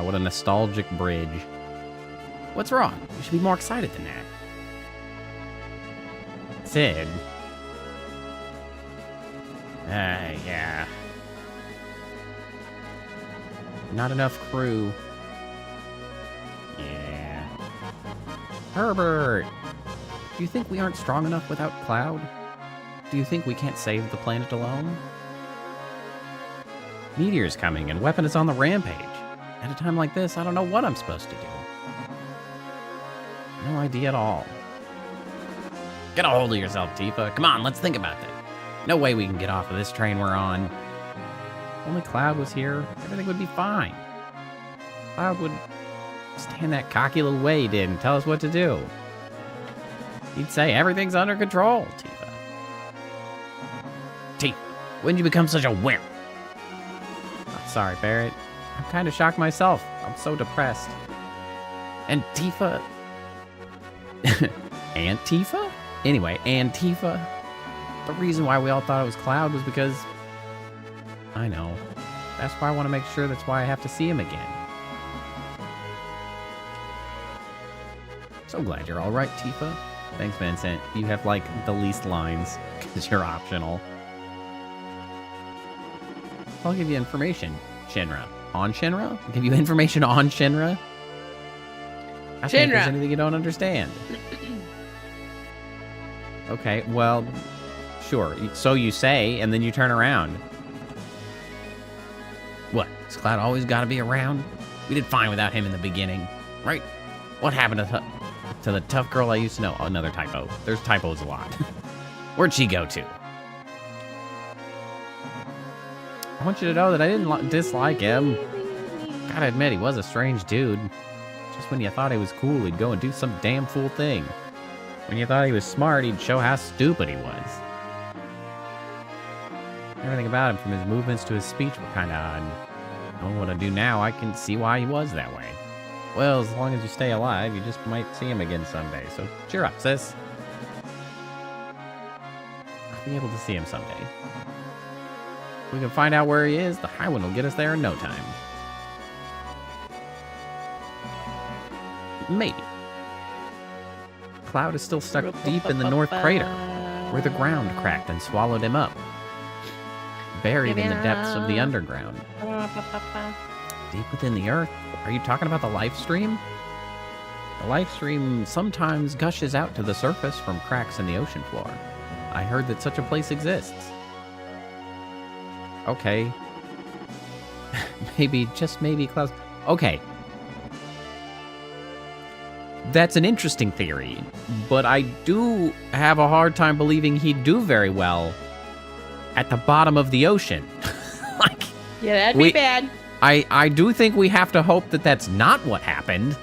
What a nostalgic bridge. What's wrong? You should be more excited than that. Sid. Yeah. Not enough crew. Yeah. Herbert! Do you think we aren't strong enough without Cloud? Do you think we can't save the planet alone? Meteor's coming and Weapon is on the rampage. At a time like this, I don't know what I'm supposed to do. No idea at all. Get a hold of yourself, Tifa. Come on, let's think about that. No way we can get off of this train we're on. If only Cloud was here, everything would be fine. Cloud would stand that cocky little way he did and tell us what to do. He'd say everything's under control, Tifa. Tifa, when did you become such a wimp? I'm sorry, Barrett. I'm kind of shocked myself. I'm so depressed. And Tifa... Aunt Tifa? Anyway, Aunt Tifa. The reason why we all thought it was Cloud was because... I know. That's why I want to make sure that's why I have to see him again. So glad you're all right, Tifa. Thanks, Vincent. You have, the least lines, because you're optional. I'll give you information, Shinra. On Shinra? I'll give you information on Shinra? I think there's anything you don't understand. Okay, well, sure. So you say, and then you turn around. What? Has Cloud always got to be around? We did fine without him in the beginning, right? What happened to the tough girl I used to know? Oh, another typo. There's typos a lot. Where'd she go to? I want you to know that I didn't dislike him. Gotta admit, he was a strange dude. Just when you thought he was cool, he'd go and do some damn fool thing. When you thought he was smart, he'd show how stupid he was. Everything about him, from his movements to his speech, were kind of odd. Knowing what I do now, I can see why he was that way. Well, as long as you stay alive, you just might see him again someday, so cheer up, sis. I'll be able to see him someday. If we can find out where he is, the High One will get us there in no time. Maybe. Cloud is still stuck deep in the North Crater, where the ground cracked and swallowed him up. Buried in the depths of the underground. Deep within the earth? Are you talking about the life stream? The life stream sometimes gushes out to the surface from cracks in the ocean floor. I heard that such a place exists. Okay. Maybe, just maybe, Cloud. Okay. That's an interesting theory, but I do have a hard time believing he'd do very well at the bottom of the ocean. Like, yeah, that'd be bad. I do think we have to hope that that's not what happened.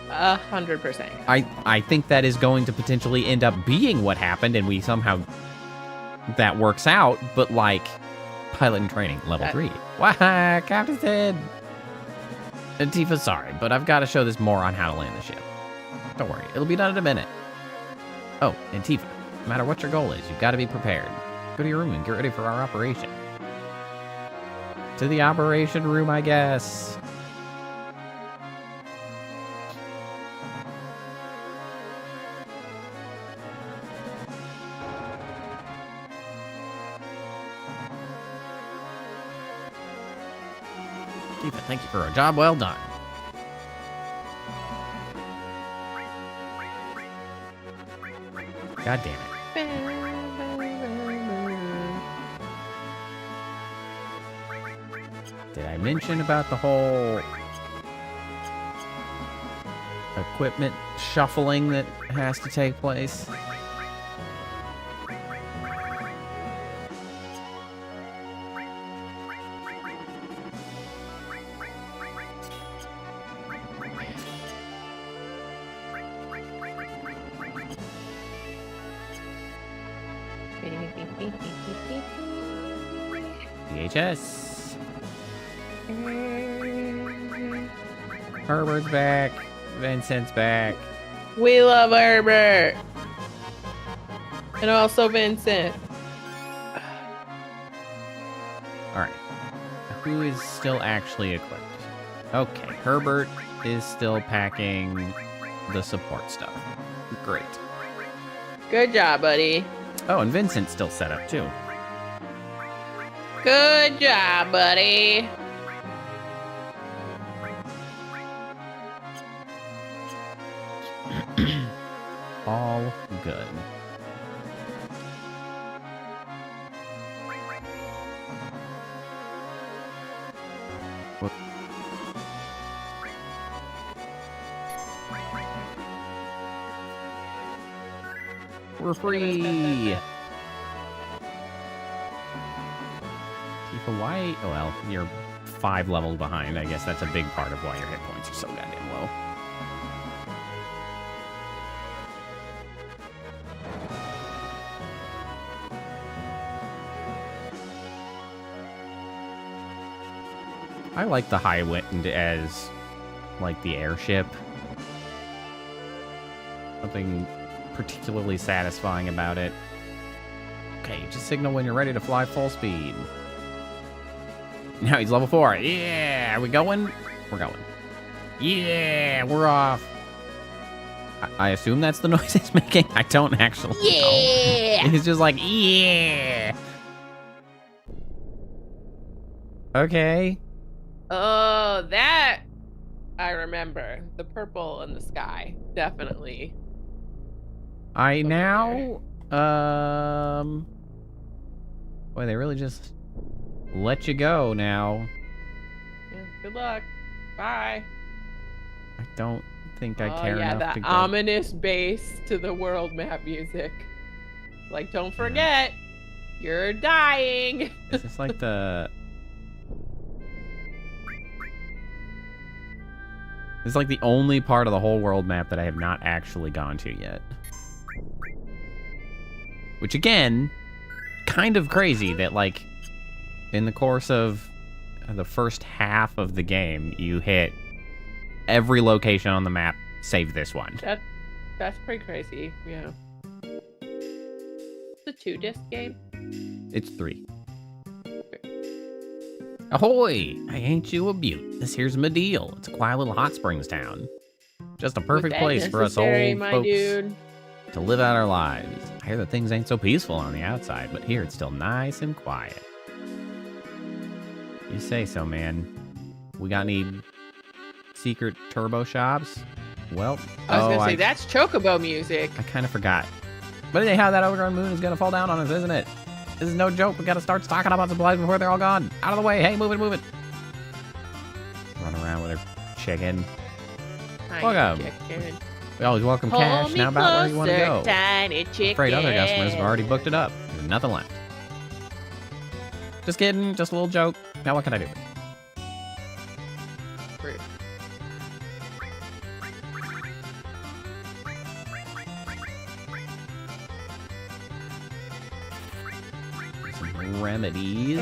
100%. I think that is going to potentially end up being what happened, and we somehow that works out. But like, pilot and training level 3. Wow, Captain said. Tifa, sorry, but I've got to show this more on how to land the ship. Don't worry, it'll be done in a minute. Oh, and Tifa, no matter what your goal is, you've got to be prepared. Go to your room and get ready for our operation. To the operation room, I guess. Tifa, thank you for a job well done. God damn it. Did I mention about the whole equipment shuffling that has to take place? VHS. Herbert's back. Vincent's back. We love Herbert. And also Vincent. Alright. Who is still actually equipped? Okay, Herbert is still packing the support stuff. Great. Good job, buddy. Oh, and Vincent's still set up too. Good job, buddy. All good. What? We're free. Tifa, why? Oh, well, you're 5 levels behind. I guess that's a big part of why your hit points are so goddamn low. I like the High Wind as, like, the airship. Something particularly satisfying about it. Okay, just signal when you're ready to fly full speed. Now he's level 4. Yeah, are we going? We're going. Yeah, we're off. I assume that's the noise he's making. I don't actually know. He's just like, yeah. Okay. Oh, that I remember. The purple in the sky. Definitely. I now, boy, they really just let you go now. Good luck. Bye. I don't think I Oh care yeah, enough the to go. ominous bass to the world map music. Like, don't forget, you're dying. Is this like the... This is like the only part of the whole world map that I have not actually gone to yet. Which again, kind of crazy that like in the course of the first half of the game, you hit every location on the map save this one. That's pretty crazy. Yeah. It's a 2-disc game. It's 3. Ahoy! I ain't you a beaut. This here's my deal. It's a quiet little hot springs town. Just a perfect place for us old folks to live out our lives. I hear that things ain't so peaceful on the outside, but here it's still nice and quiet. You say so, man. We got any secret turbo shops? Well, I was gonna say, that's Chocobo music. I kind of forgot. But anyhow, that overgrown moon is gonna fall down on us, isn't it? This is no joke. We gotta start stocking up on supplies before they're all gone. Out of the way. Hey, move it, move it. Run around with her chicken. Welcome. Chicken. We always welcome cash. Now about where you want to go. Tiny chicken. I'm afraid other customers have already booked it up. There's nothing left. Just kidding. Just a little joke. Now what can I do? Rude. Some remedies.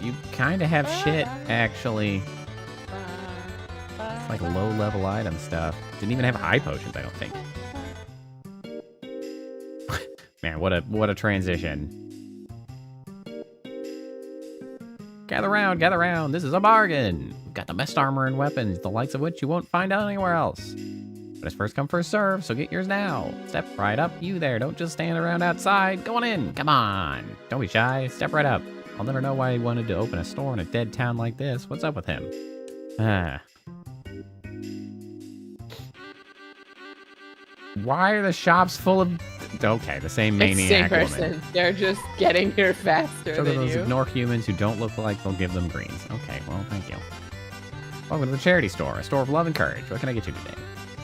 You kind of have shit, actually. It's like low-level item stuff. Didn't even have high potions, I don't think. Man, what a transition. Gather round, gather round. This is a bargain. We've got the best armor and weapons, the likes of which you won't find out anywhere else. But it's first come, first serve, so get yours now. Step right up, you there. Don't just stand around outside. Go on in. Come on. Don't be shy. Step right up. I'll never know why he wanted to open a store in a dead town like this. What's up with him? Why are the shops full of... Okay, the same maniac it's the same person. They're just getting here faster than you. Ignore humans who don't look like they'll give them greens. Okay, well, thank you. Welcome to the charity store, a store of love and courage. What can I get you today?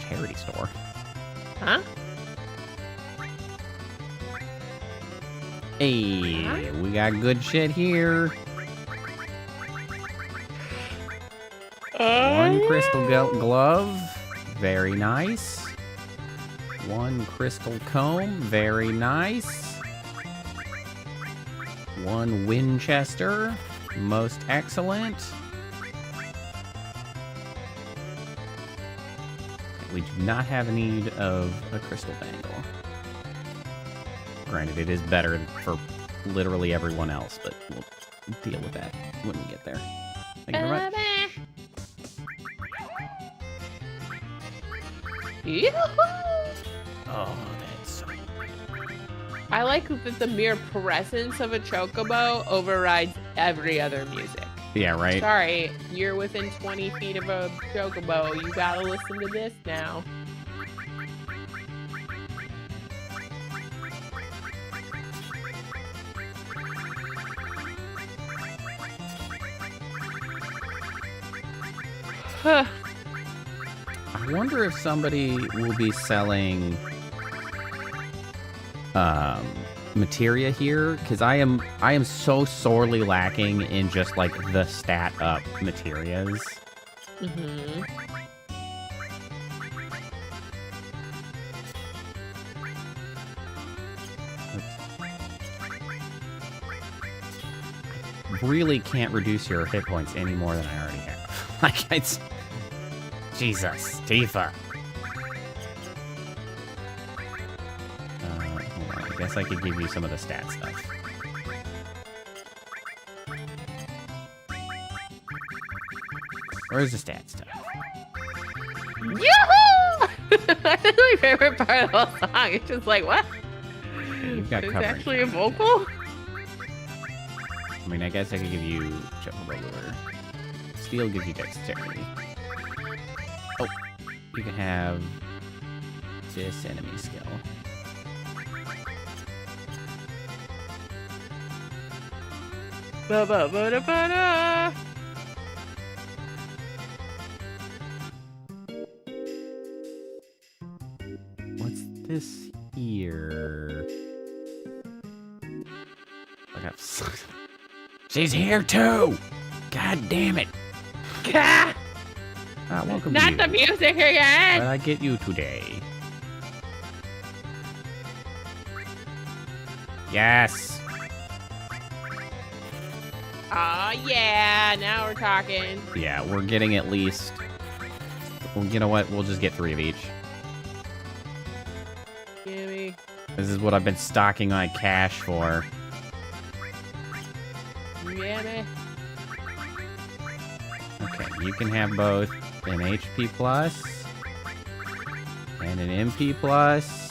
Charity store? Huh? Hey, we got good shit here. One crystal glove. Very nice. One crystal comb. Very nice. One Winchester. Most excellent. We do not have need of a crystal bangle. Granted, it is better for literally everyone else, but we'll deal with that when we get there. Thank you very much. Oh, that's so... I like that the mere presence of a chocobo overrides every other music. Yeah, right? Sorry, you're within 20 feet of a chocobo. You gotta listen to this now. I wonder if somebody will be selling materia here, because I am so sorely lacking in just like the stat up materias. Mm-hmm. I really can't reduce your hit points any more than I already have. Like, it's... Jesus, Tifa. Hold on. I guess I could give you some of the stat stuff. Where's the stat stuff? Yoo-hoo! That's my favorite part of the whole song. It's just like, what? You've got It's covering. actually a vocal? I mean, I guess I could give you Chocobo Lure. Steel gives you dexterity. Oh, you can have this enemy skill. Ba-ba-ba-da-ba-da. What's this here? I got. She's here too. God damn it. Gah! Welcome Not you. the music again. What I get you today? Yes. Oh yeah, now we're talking. Yeah, we're getting at least. Well, you know what? We'll just get 3 of each. Gimme. This is what I've been stocking my cash for. Gimme. Okay, you can have both an HP plus and an MP plus.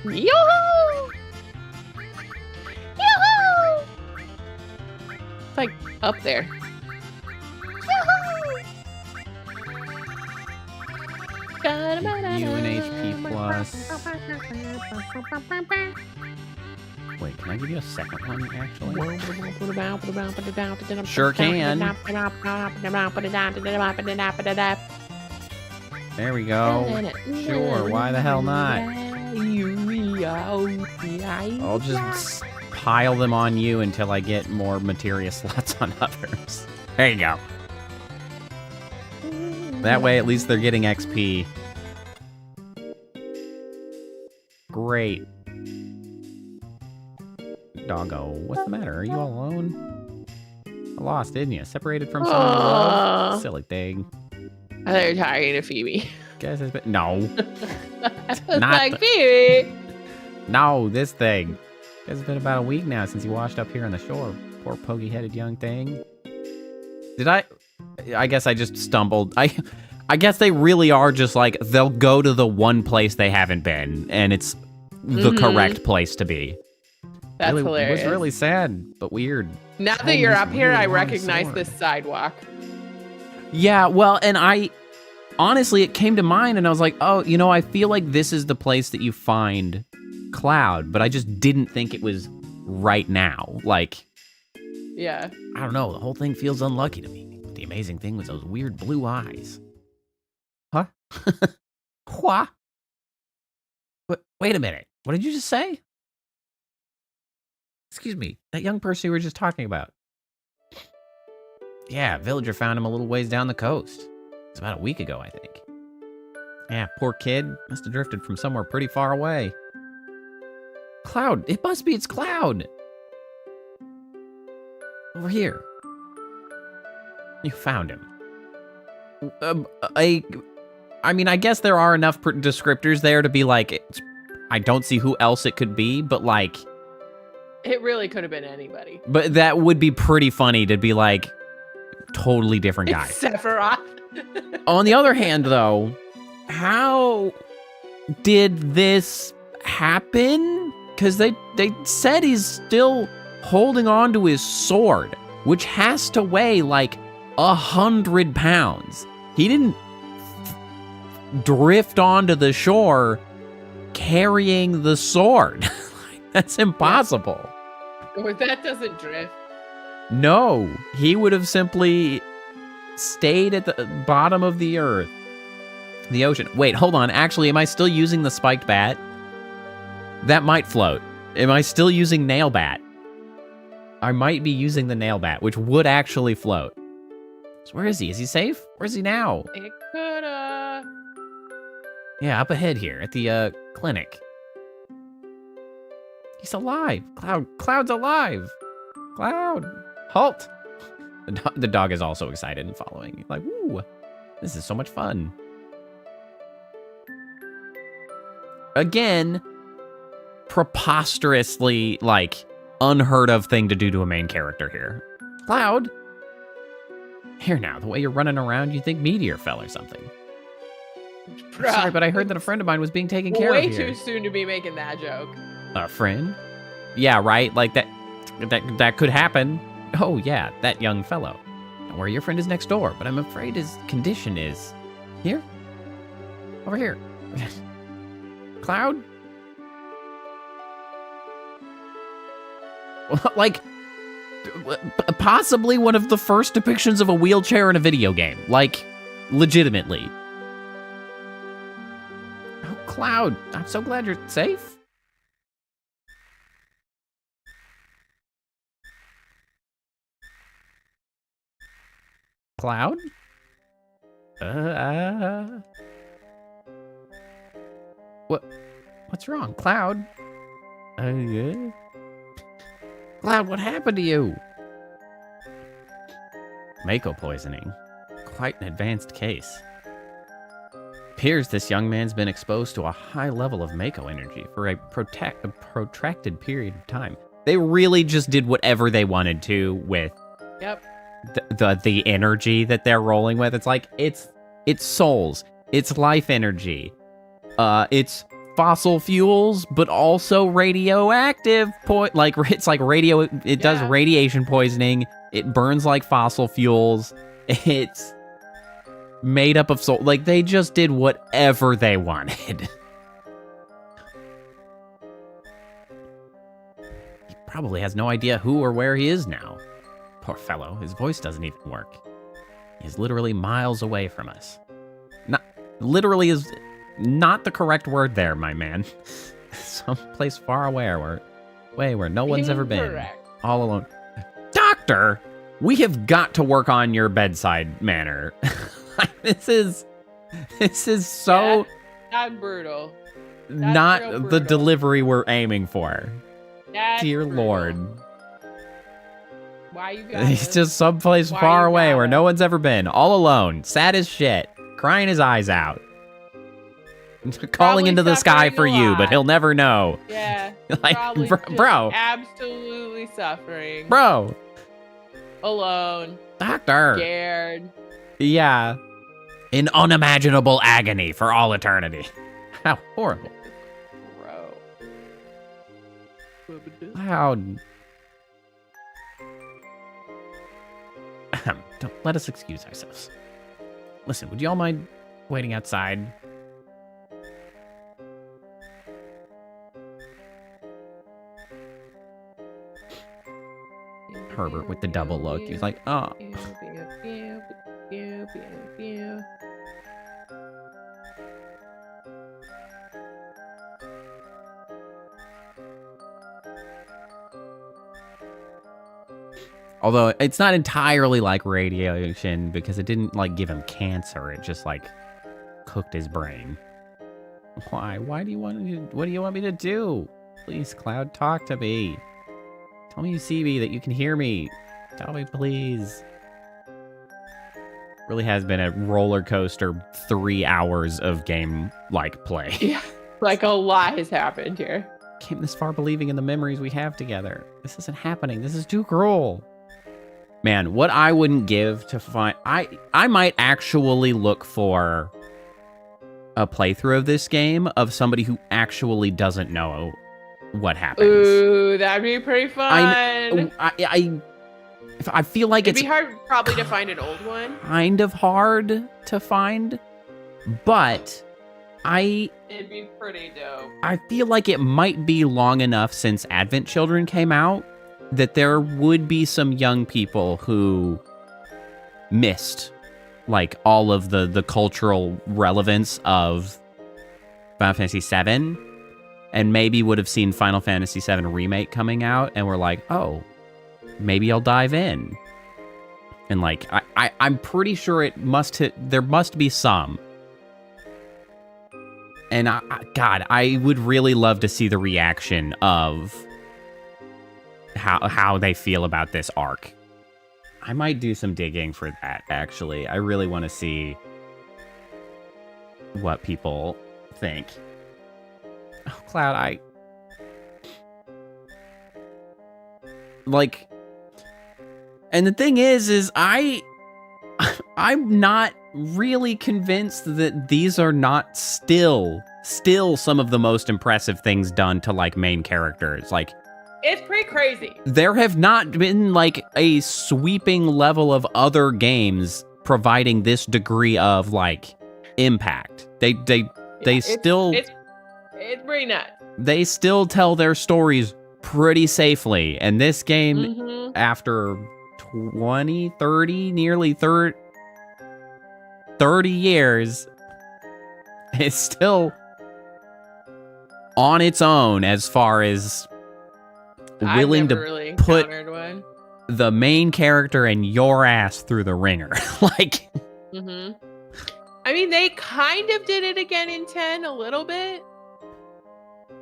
Yoo-hoo! Yoo-hoo! It's like up there. Yoo-hoo! Give you an HP plus. Wait, can I give you a second one, actually? Sure can. There we go. Sure, why the hell not? I'll just pile them on you until I get more materia slots on others. There you go. That way, at least they're getting XP. Great. Doggo, what's the matter? Are you all alone? I lost, didn't you? Separated from someone you love? Silly thing. I thought you were talking to Phoebe. Guess it's been... No. I was Not like, Phoebe! No, this thing. It's been about a week now since you washed up here on the shore. Poor pokey-headed young thing. Did I guess I just stumbled. I guess they really are just like, they'll go to the one place they haven't been, and it's the correct place to be. That's really, hilarious. It was really sad, but weird. Now that you're up here, I recognize this sidewalk. Yeah, well, and honestly, it came to mind, and I was like, oh, you know, I feel like this is the place that you find Cloud, but I just didn't think it was right now. Like, yeah. I don't know, the whole thing feels unlucky to me. But the amazing thing was those weird blue eyes. Huh? What? Wait a minute. What did you just say? Excuse me, that young person we were just talking about. Yeah, villager found him a little ways down the coast. It's about a week ago, I think. Yeah, poor kid. Must have drifted from somewhere pretty far away. Cloud. It's Cloud. Over here. You found him. I mean, I guess there are enough descriptors there to be like, I don't see who else it could be, but like... It really could have been anybody. But that would be pretty funny to be like, totally different guy. Sephiroth. On the other hand, though, how did this happen? Because they said he's still holding on to his sword, which has to weigh like 100 pounds. He didn't drift onto the shore carrying the sword. That's impossible. Or that doesn't drift. No, he would have simply stayed at the bottom of the earth. The ocean. Wait, hold on. Actually, am I still using the spiked bat? That might float. Am I still using nail bat? I might be using the nail bat, which would actually float. So where is he? Is he safe? Where's he now? It coulda. Yeah, up ahead here at the clinic. He's alive. Cloud's alive. Cloud, halt. The dog is also excited and following. He's like, woo, this is so much fun. Again, preposterously, like, unheard of thing to do to a main character here. Cloud. Here now, the way you're running around, you'd think Meteor fell or something. Sorry, but I heard that a friend of mine was being taken care of here. Way too soon to be making that joke. A friend? Yeah, right? Like that. that could happen. Oh, yeah, that young fellow. Don't worry, your friend is next door, but I'm afraid his condition is... Here? Over here. Cloud? Like, possibly one of the first depictions of a wheelchair in a video game. Like, legitimately. Oh, Cloud, I'm so glad you're safe. Cloud? What's wrong, Cloud? Yeah? Cloud, what happened to you? Mako poisoning. Quite an advanced case. Appears this young man's been exposed to a high level of Mako energy for a protracted period of time. They really just did whatever they wanted to with the energy that they're rolling with. It's like, it's souls, it's life energy, it's fossil fuels, but also radioactive it's like radio. It does radiation poisoning. It burns like fossil fuels. It's made up of soul. Like, they just did whatever they wanted. He probably has no idea who or where he is now. Poor fellow, his voice doesn't even work. He is literally miles away from us. Not literally is not the correct word there, my man. Someplace far away where no one's ever been. All alone. Doctor, we have got to work on your bedside manner. This is so not brutal. Not the delivery we're aiming for. That's Dear brutal. Lord. Why you got He's just someplace far away where no one's ever been. All alone. Sad as shit. Crying his eyes out. Calling into the sky for you, but he'll never know. Yeah. Like, bro. Absolutely suffering. Bro. Alone. Doctor. Scared. Yeah. In unimaginable agony for all eternity. How horrible. Bro. Loud. Don't let us excuse ourselves. Listen, would you all mind waiting outside? Herbert with the double look. He's like, oh. Although it's not entirely like radiation because it didn't like give him cancer. It just like cooked his brain. Why? Why do you want me to, what do you want me to do? Please, Cloud, talk to me. Tell me you see me, that you can hear me. Tell me, please. Really has been a roller coaster 3 hours of game-like play. Yeah, like a lot has happened here. Came this far believing in the memories we have together. This isn't happening. This is too cruel. Man, what I wouldn't give to find... I might actually look for a playthrough of this game of somebody who actually doesn't know what happens. Ooh, that'd be pretty fun. I feel like it'd be hard probably to find an old one. Kind of hard to find, but it'd be pretty dope. I feel like it might be long enough since Advent Children came out that there would be some young people who missed like all of the cultural relevance of Final Fantasy VII, and maybe would have seen Final Fantasy VII Remake coming out and were like, oh, maybe I'll dive in. And like, I'm pretty sure there must be some. And God, I would really love to see the reaction of how they feel about this arc. I might do some digging for that, actually. I really want to see what people think. Oh, Cloud, like, and the thing is I'm not really convinced that these are not still some of the most impressive things done to like main characters. Like, It's pretty crazy. There have not been like a sweeping level of other games providing this degree of like impact. They still it's pretty nuts. They still tell their stories pretty safely. And this game, Mhm. after 20, 30, nearly 30 years, is still on its own as far as willing to really put one. the main character and your ass through the ringer. Like, Mhm. I mean, they kind of did it again in 10 a little bit.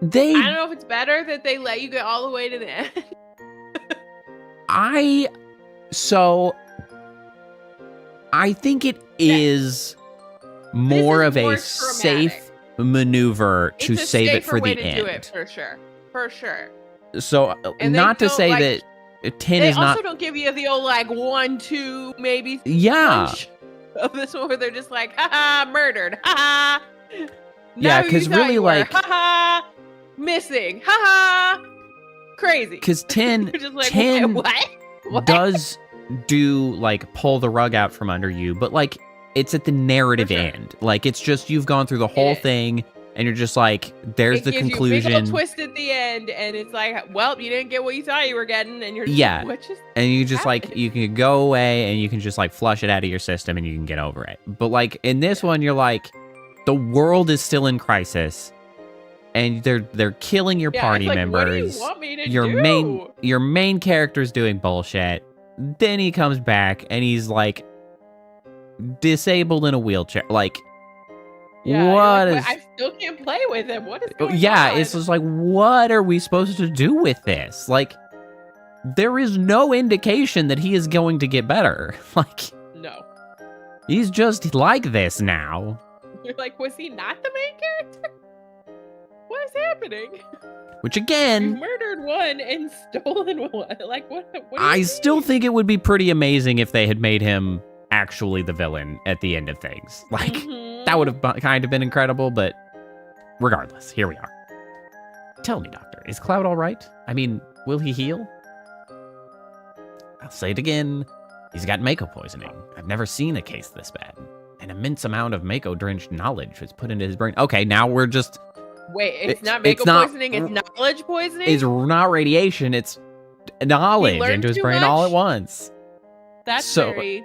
I don't know if it's better that they let you get all the way to the end. I think it is more of a safe maneuver to save it for the end. Do it, for sure. So, and not to say like, that 10 is not. They also don't give you the old like 1, 2, maybe. Yeah. Of this one where they're just like, haha, murdered, haha. Yeah, because really like, haha, missing, haha, crazy. Because 10, like, 10 what? does do like pull the rug out from under you, but like it's at the narrative end. Like it's just you've gone through the whole thing. And you're just like, there's the conclusion. You a big old twist at the end, and it's like, well, you didn't get what you thought you were getting, and you're just like, what just and you just happened? Like you can go away, and you can just like flush it out of your system, and you can get over it. But like in this one, you're like, the world is still in crisis, and they're killing your party members. What do you want me to do? Your main character's doing bullshit. Then he comes back, and he's like disabled in a wheelchair, like. Yeah, what like, is? I still can't play with him. What is going yeah, on? It's just like, what are we supposed to do with this? Like, there is no indication that he is going to get better. Like, no, he's just like this now. You're like, was he not the main character? What is happening? Which again, you murdered one and stolen one. Like, what I still think it would be pretty amazing if they had made him actually the villain at the end of things. Like. That would have kind of been incredible, but regardless, here we are. Tell me, Doctor, is Cloud all right? I mean, will he heal? I'll say it again. He's got Mako poisoning. I've never seen a case this bad. An immense amount of Mako-drenched knowledge was put into his brain. Okay, now we're just... Wait, it's not Mako poisoning, it's knowledge poisoning? It's not radiation, it's knowledge into his brain all at once. That's very...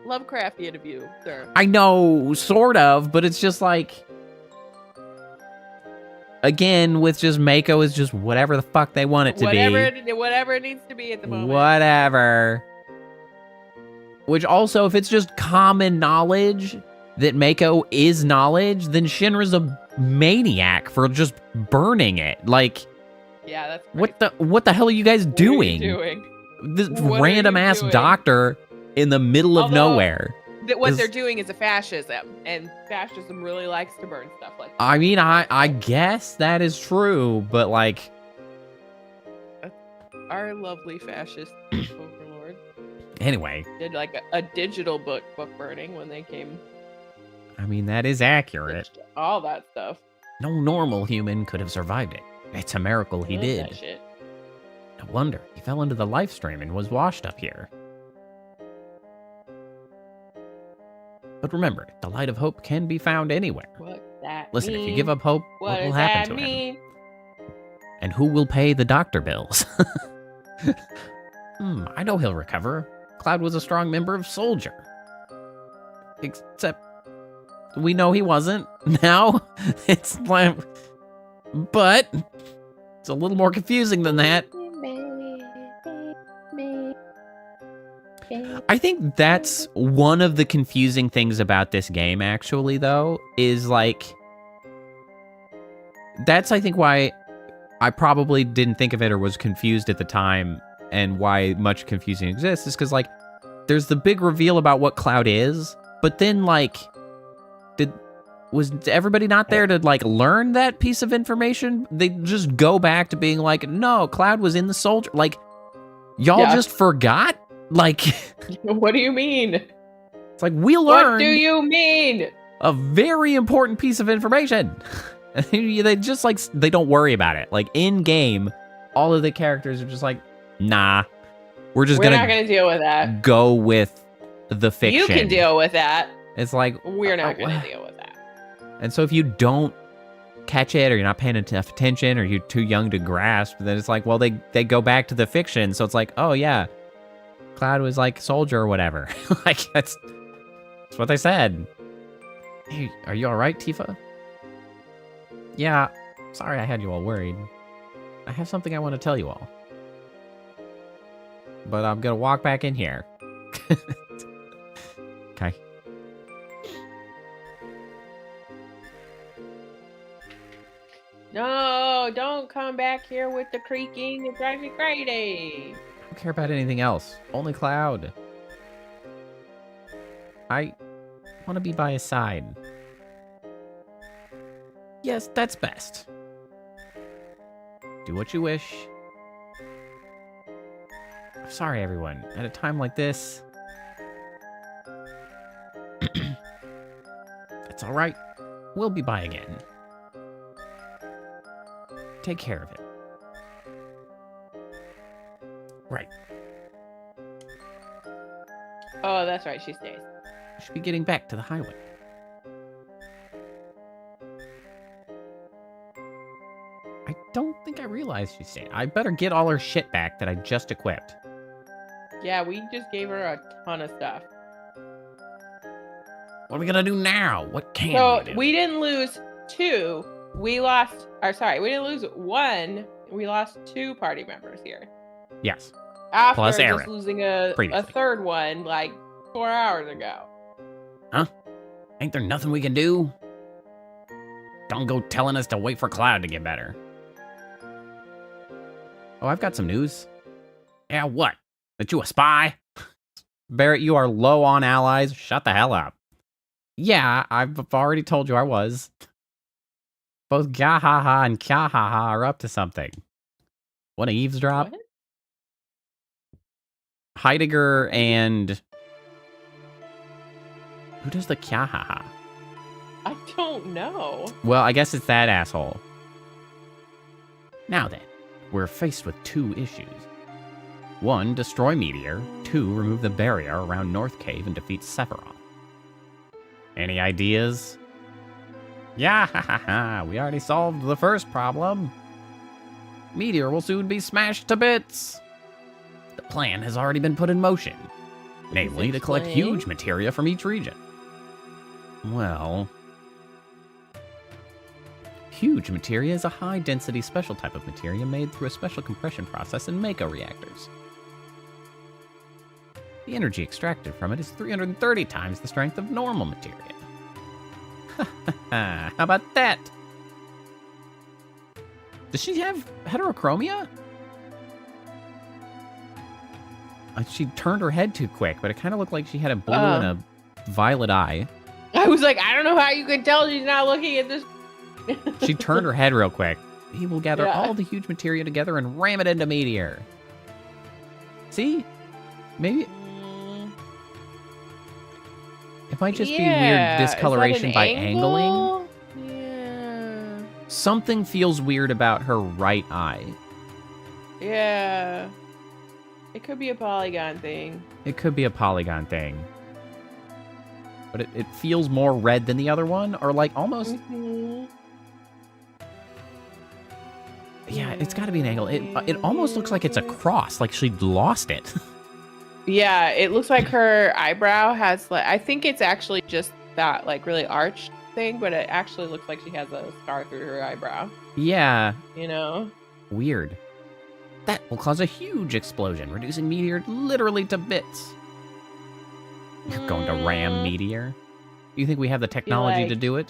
Lovecraftian of you, sir. I know, sort of, but it's just like... Again, with just Mako is just whatever the fuck they want it to be. Whatever it needs to be at the moment. Whatever. Which also, if it's just common knowledge that Mako is knowledge, then Shinra's a maniac for just burning it. Like... Yeah, that's crazy. What the hell are you guys doing? What are you doing? This random ass doctor in the middle of nowhere. What they're doing is a fascism, and fascism really likes to burn stuff like that. I mean, I guess that is true, but like... Our lovely fascist overlord. Anyway. Did like a digital book burning when they came. I mean, that is accurate. All that stuff. No normal human could have survived it. It's a miracle he did. That shit. No wonder he fell into the live stream and was washed up here. But remember, the light of hope can be found anywhere. What's that Listen, mean? if you give up hope, what will happen to him? And who will pay the doctor bills? I know he'll recover. Cloud was a strong member of Soldier. Except, we know he wasn't. Now, it's like... But, it's a little more confusing than that. I think that's one of the confusing things about this game, actually, though, is like... That's, I think, why I probably didn't think of it or was confused at the time, and why much confusing exists, is because, like, there's the big reveal about what Cloud is, but then, like, was everybody not there to, like, learn that piece of information? They just go back to being like, no, Cloud was in the Soldier. Like, y'all just forgot? Like... What do you mean? It's like, we learned... What do you mean? A very important piece of information. They just, like, they don't worry about it. Like, in-game, all of the characters are just like, nah, we're not gonna deal with that. Go with the fiction. You can deal with that. It's like, we're not gonna deal with that. And so if you don't catch it, or you're not paying enough attention, or you're too young to grasp, then it's like, well, they go back to the fiction. So it's like, oh yeah, Cloud was like soldier or whatever. Like that's what they said. Hey, are you all right, Tifa? Yeah, sorry I had you all worried. I have something I want to tell you all. But I'm gonna walk back in here. Okay. No, don't come back here with the creaking. It drives me crazy. I don't care about anything else. Only Cloud. I want to be by his side. Yes, that's best. Do what you wish. I'm sorry, everyone. At a time like this... It's alright. We'll be by again. Take care of it. Right. Oh, that's right. She stays. We should be getting back to the highway. I don't think I realized she stayed. I better get all her shit back that I just equipped. Yeah, we just gave her a ton of stuff. What are we gonna do now? What can we do? We didn't lose 2. We lost, or sorry, we didn't lose 1. We lost 2 party members here. Yes. After Plus just Aaron, losing a third one like 4 hours ago. Huh? Ain't there nothing we can do? Don't go telling us to wait for Cloud to get better. Oh, I've got some news. Yeah, what? That you a spy? Barrett, you are low on allies. Shut the hell up. Yeah, I've already told you I was. Both Gahaha and Kahaha are up to something. Want to eavesdrop? What? Heidegger and... Who does the Kahaha? I don't know. Well, I guess it's that asshole. Now then, we're faced with 2 issues. 1, destroy Meteor. 2, remove the barrier around North Cave and defeat Sephiroth. Any ideas? Yeah, we already solved the first problem. Meteor will soon be smashed to bits. The plan has already been put in motion. Namely, to collect huge materia from each region. Well... Huge materia is a high-density special type of materia made through a special compression process in Mako reactors. The energy extracted from it is 330 times the strength of normal materia. How about that? Does she have heterochromia? She turned her head too quick, but it kind of looked like she had a blue and a violet eye. I was like, I don't know how you can tell she's not looking at this. She turned her head real quick. He will gather all the huge materia together and ram it into Meteor. See? Maybe... It might just be weird discoloration by angling. Yeah. Something feels weird about her right eye. Yeah. It could be a polygon thing. It could be a polygon thing. But it feels more red than the other one, or like almost... Mm-hmm. Yeah, it's got to be an angle. It almost looks like it's a cross, like she'd lost it. Yeah, it looks like her eyebrow has like, I think it's actually just that like really arched thing, but it actually looks like she has a scar through her eyebrow. Yeah. You know? Weird. That will cause a huge explosion, reducing Meteor literally to bits. You're going to ram Meteor? You think we have the technology to do it?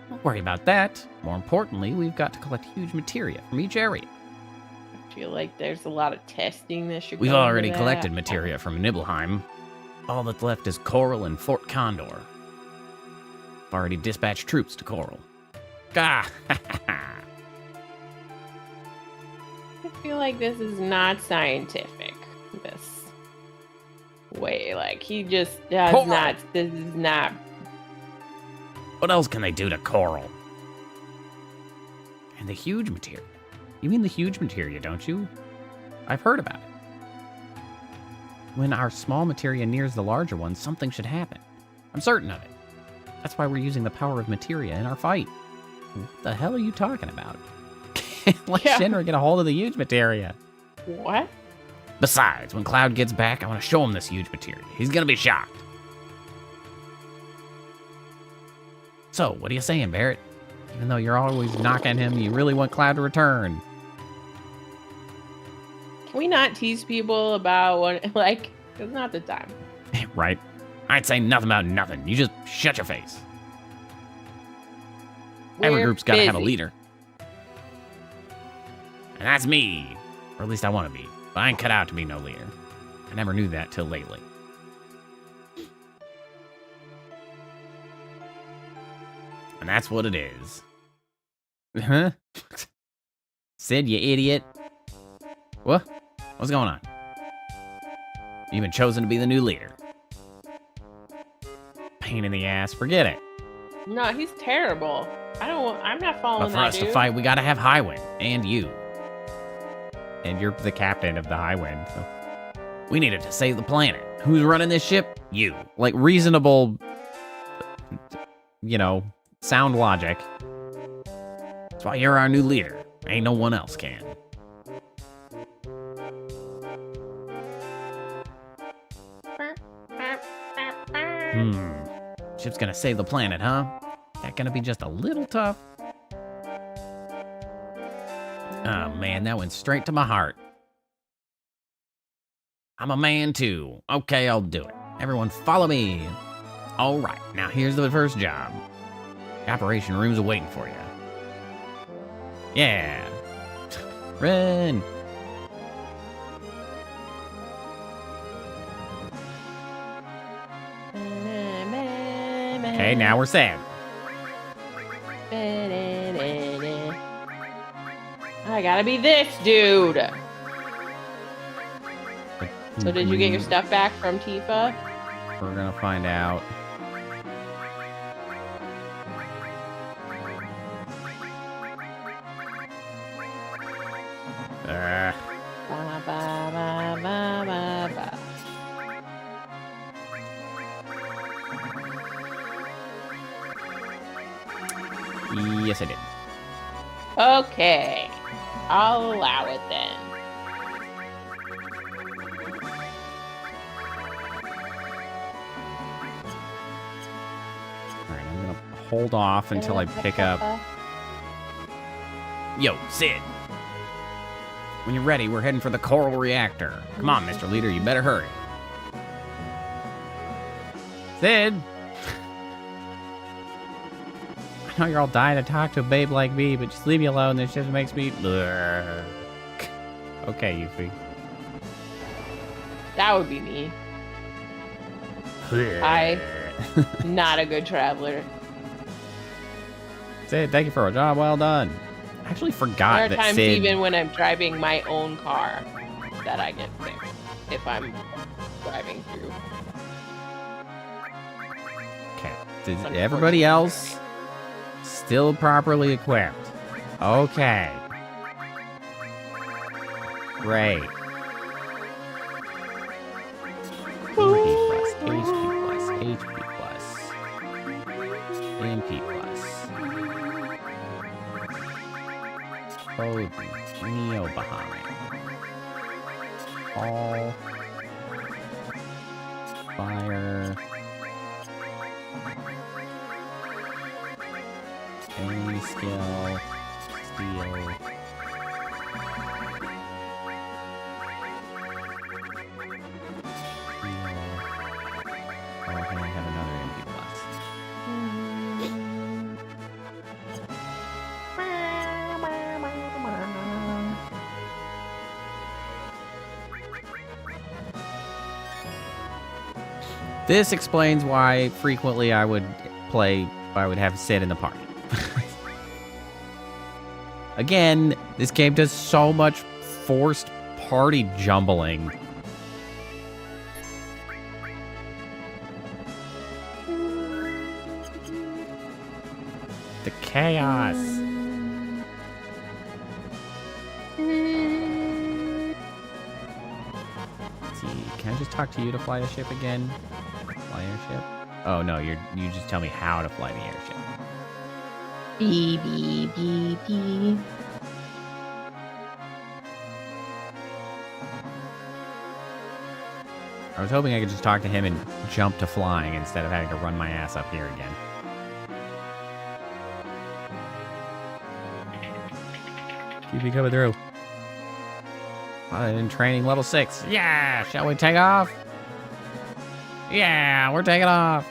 Don't worry about that. More importantly, we've got to collect huge materia from each area. I feel like there's a lot of testing that should We've already collected materia from Nibelheim. All that's left is Coral and Fort Condor. I've already dispatched troops to Coral. Gah! I feel like this is not scientific. This way, like he just does Coral. not. This is not. What else can they do to Coral? And the huge materia. You mean the huge materia, don't you? I've heard about it. When our small materia nears the larger one, something should happen. I'm certain of it. That's why we're using the power of materia in our fight. What the hell are you talking about? Let Shinra get a hold of the huge materia. What? Besides, when Cloud gets back, I want to show him this huge materia. He's gonna be shocked. So, what are you saying, Barrett? Even though you're always knocking him, you really want Cloud to return. Can we not tease people about what, like, it's not the time. Right. I'd say nothing about nothing. You just shut your face. Every group's got to have a leader. And that's me. Or at least I want to be. But I ain't cut out to be no leader. I never knew that till lately. And that's what it is. Huh? Sid, you idiot. What? What's going on? You've been chosen to be the new leader. Pain in the ass. Forget it. No, he's terrible. I'm not following that. But for us to fight, we gotta have Highwind. And you. And you're the captain of the Highwind. So we needed to save the planet. Who's running this ship? You. Like reasonable, you know, sound logic. That's why you're our new leader. Ain't no one else can. Ship's gonna save the planet, huh? That gonna be just a little tough? Oh man, that went straight to my heart. I'm a man too. Okay, I'll do it. Everyone follow me. All right, now here's the first job. The operation room's waiting for you. Yeah. Run. Okay, now we're sad. I gotta be this dude. So did you get your stuff back from Tifa? We're gonna find out. Ba, ba, ba, ba, ba, ba. Yes, I did. Okay, I'll allow it then. Alright, I'm gonna hold off until I pick up... Yo, Sid! When you're ready, we're heading for the coral reactor. Come on, Mr. Leader, you better hurry. Sid! I know you're all dying to talk to a babe like me, but just leave me alone. This just makes me... Okay, Yuffie. That would be me. I'm not a good traveler. Sid, thank you for a job well done. I actually forgot There are that times Sid... even when I'm driving my own car that I get sick if I'm driving through. Okay, is everybody else still properly equipped? Okay. Great. HP plus, MP plus. Odin, Neo Bahamut. All. Fire. Any skill. Steel. Oh, okay, I have another MP plus. This explains why frequently I would have Sid in the party. Again, this game does so much forced party jumbling. The chaos. Can I just talk to you to fly the ship again? Fly airship? Oh no, you just tell me how to fly the airship. Beep, beep, beep, beep. I was hoping I could just talk to him and jump to flying instead of having to run my ass up here again. Keep me coming through. In training level 6. Yeah! Shall we take off? Yeah, we're taking off.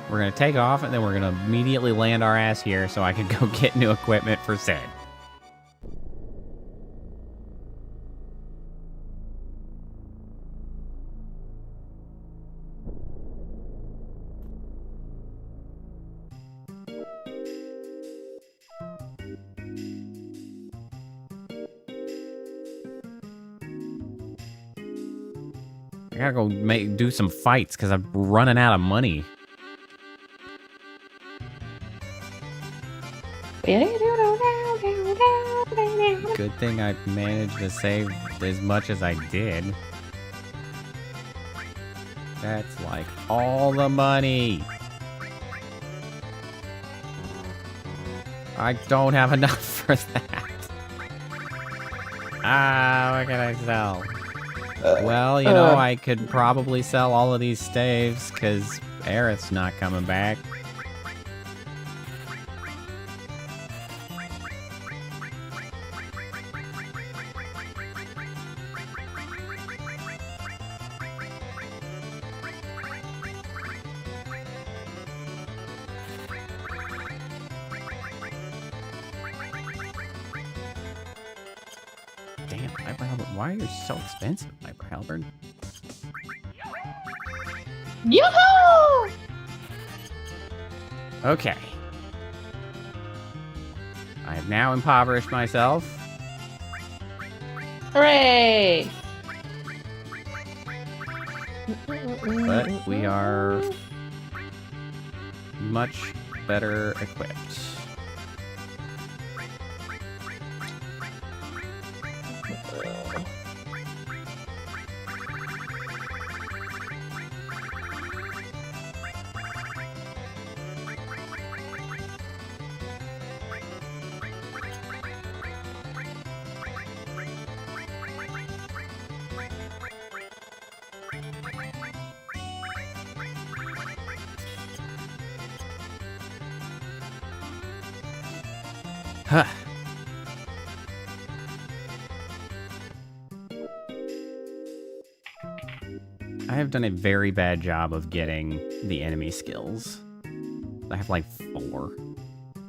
We're going to take off, and then we're going to immediately land our ass here so I can go get new equipment for Sid. I gotta go do some fights because I'm running out of money. Good thing I managed to save as much as I did. That's like all the money. I don't have enough for that. What can I sell? Well, you know, I could probably sell all of these staves because Aerith's not coming back. Damn, Viper Halberd. Why are you so expensive, Viper Halberd? Yoo-hoo! Okay. I have now impoverished myself. Hooray! But we are much better equipped. Huh. I have done a very bad job of getting the enemy skills. I have like 4.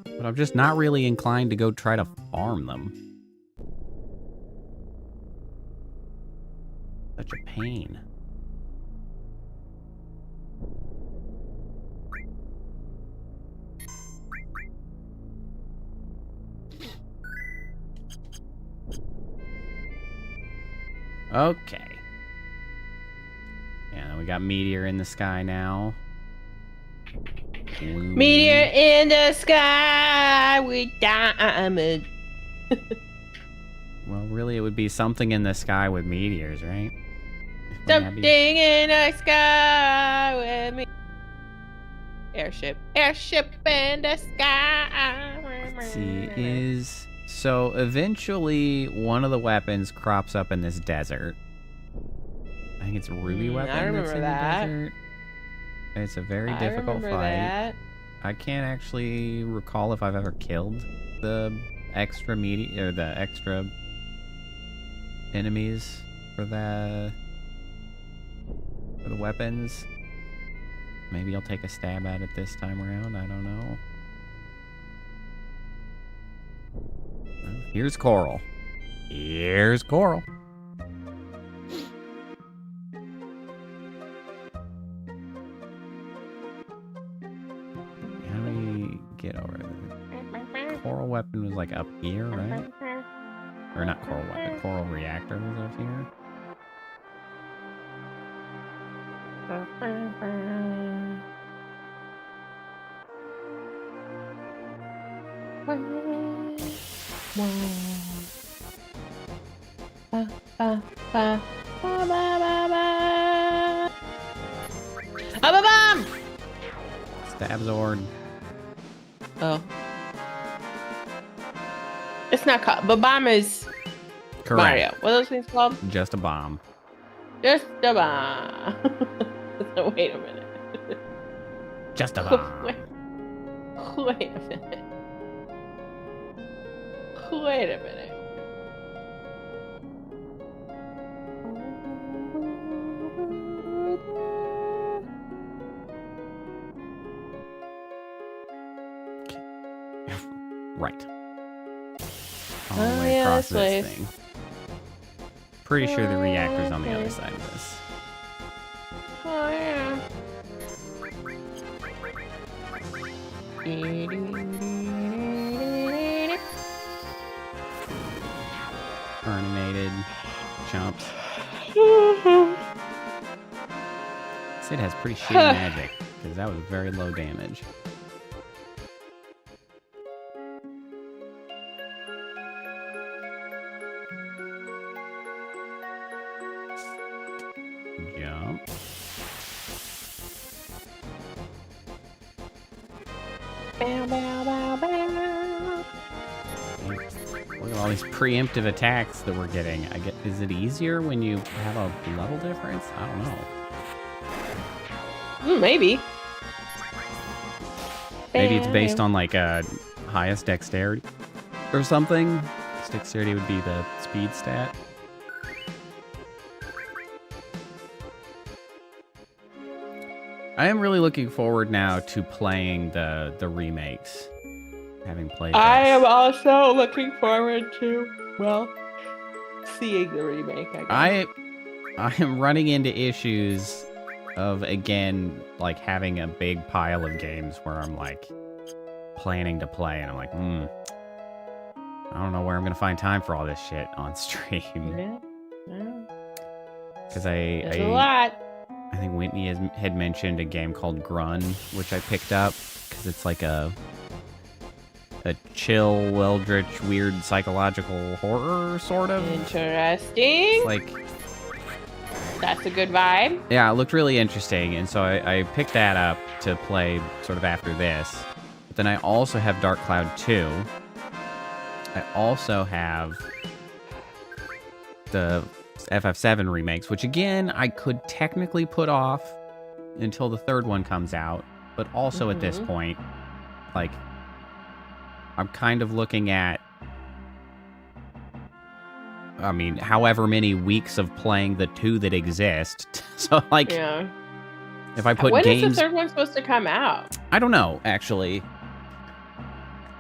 But I'm just not really inclined to go try to farm them. Such a pain. Okay. Yeah, we got meteor in the sky now. Ooh. Meteor in the sky with diamond. Well, really, it would be something in the sky with meteors, right? Something in the sky with me. Airship. Airship in the sky. Let's see, so eventually one of the weapons crops up in this desert. I think it's a ruby weapon that's in the desert. It's a very difficult fight. That. I can't actually recall if I've ever killed the extra meteor or the extra enemies for the weapons. Maybe I'll take a stab at it this time around. I don't know. Well, here's Coral. Here's Coral. How do we get over there? Coral weapon was like up here, right? Or not coral weapon. Coral reactor was up here. Bomb! Stab Zord. Oh. It's not called. Bomb is Correct. Mario. What are those things called? Just a bomb. Just a bomb. Wait a minute. Just a bomb. Wait a minute. Wait a minute. Right. All the way across this thing. Pretty sure the reactor's on the other side of this. Oh, yeah. Animated jumps. Sid has pretty shitty magic, because that was very low damage. Jump. Bow, bow, bow, bow. Look at all these preemptive attacks that we're getting. Is it easier when you have a level difference? I don't know. Maybe. Maybe it's based on like a highest dexterity or something. Dexterity would be the speed stat. I am really looking forward now to playing the remakes. Having played this. I am also looking forward to, well, seeing the remake, I guess. I am running into issues of, again, like having a big pile of games where I'm like planning to play and I'm like, I don't know where I'm gonna find time for all this shit on stream. Yeah. Because There's a lot. I think Whitney had mentioned a game called Grun, which I picked up because it's like a chill, Eldritch, weird psychological horror sort of. Interesting. It's like, that's a good vibe. yeah, it looked really interesting, and so I picked that up to play sort of after this. But then I also have Dark Cloud 2. I also have the FF7 remakes, which again, I could technically put off until the third one comes out. But also at this point, like, I'm kind of looking at, I mean, however many weeks of playing the two that exist. So, like, yeah. If I put when games... is the third one supposed to come out? I don't know, actually.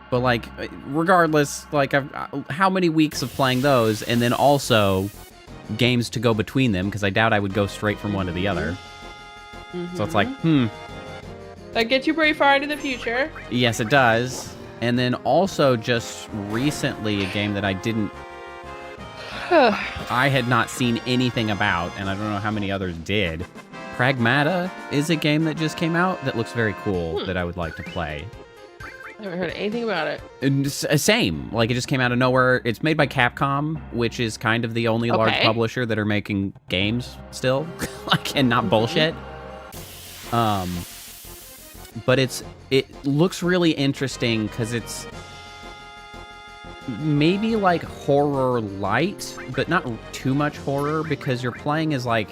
But, like, regardless, like, how many weeks of playing those, and then also games to go between them, because I doubt I would go straight from one to the other. So it's like, That gets you pretty far into the future. Yes, it does. And then also just recently, a game that I had not seen anything about, and I don't know how many others did. Pragmata is a game that just came out that looks very cool that I would like to play. I haven't heard anything about it. And same. Like, it just came out of nowhere. It's made by Capcom, which is kind of the only large publisher that are making games still. Like, and not bullshit. But it looks really interesting because it's maybe like horror light, but not too much horror, because you're playing as, like,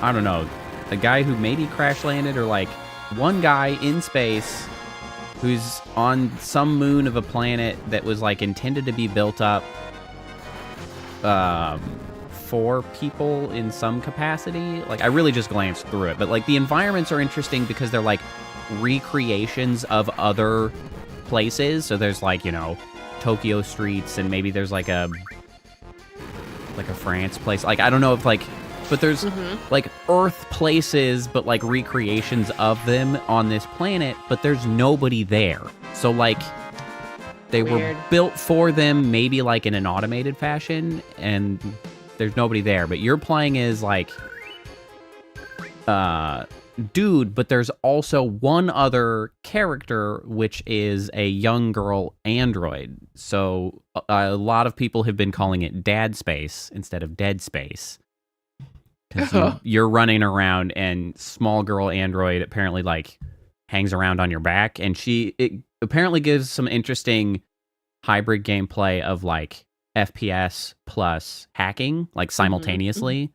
I don't know, a guy who maybe crash landed, or like one guy in space who's on some moon of a planet that was like intended to be built up for people in some capacity. Like, I really just glanced through it, but like the environments are interesting because they're like recreations of other places. So there's like, you know, Tokyo streets, and maybe there's like a France place. Like, I don't know if like, but there's like Earth places, but like recreations of them on this planet, but there's nobody there. So like they were built for them, maybe like in an automated fashion, and there's nobody there. But you're playing as like dude, but there's also one other character, which is a young girl android. So a lot of people have been calling it Dad Space instead of Dead Space. because you're running around and small girl android apparently like hangs around on your back, and it apparently gives some interesting hybrid gameplay of like FPS plus hacking like simultaneously.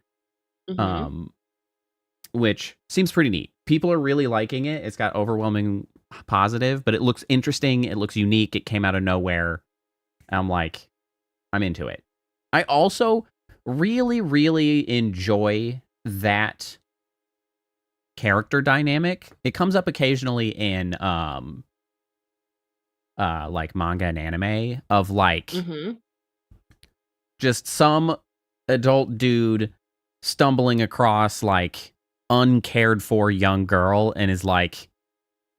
Which seems pretty neat. People are really liking it. It's got overwhelming positive, but it looks interesting. It looks unique. It came out of nowhere. I'm into it. I also really, really enjoy that character dynamic. It comes up occasionally in like manga and anime of like just some adult dude stumbling across like uncared for young girl and is like,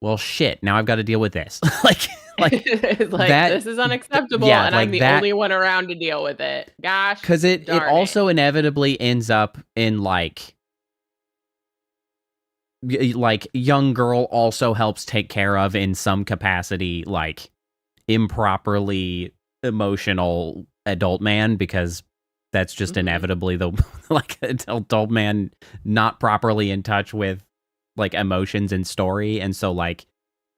well shit, now I've got to deal with this. like that, this is unacceptable, and like I'm the only one around to deal with it. Gosh, because it also inevitably ends up in like young girl also helps take care of in some capacity like improperly emotional adult man, because that's just inevitably the like adult man not properly in touch with like emotions and story. And so like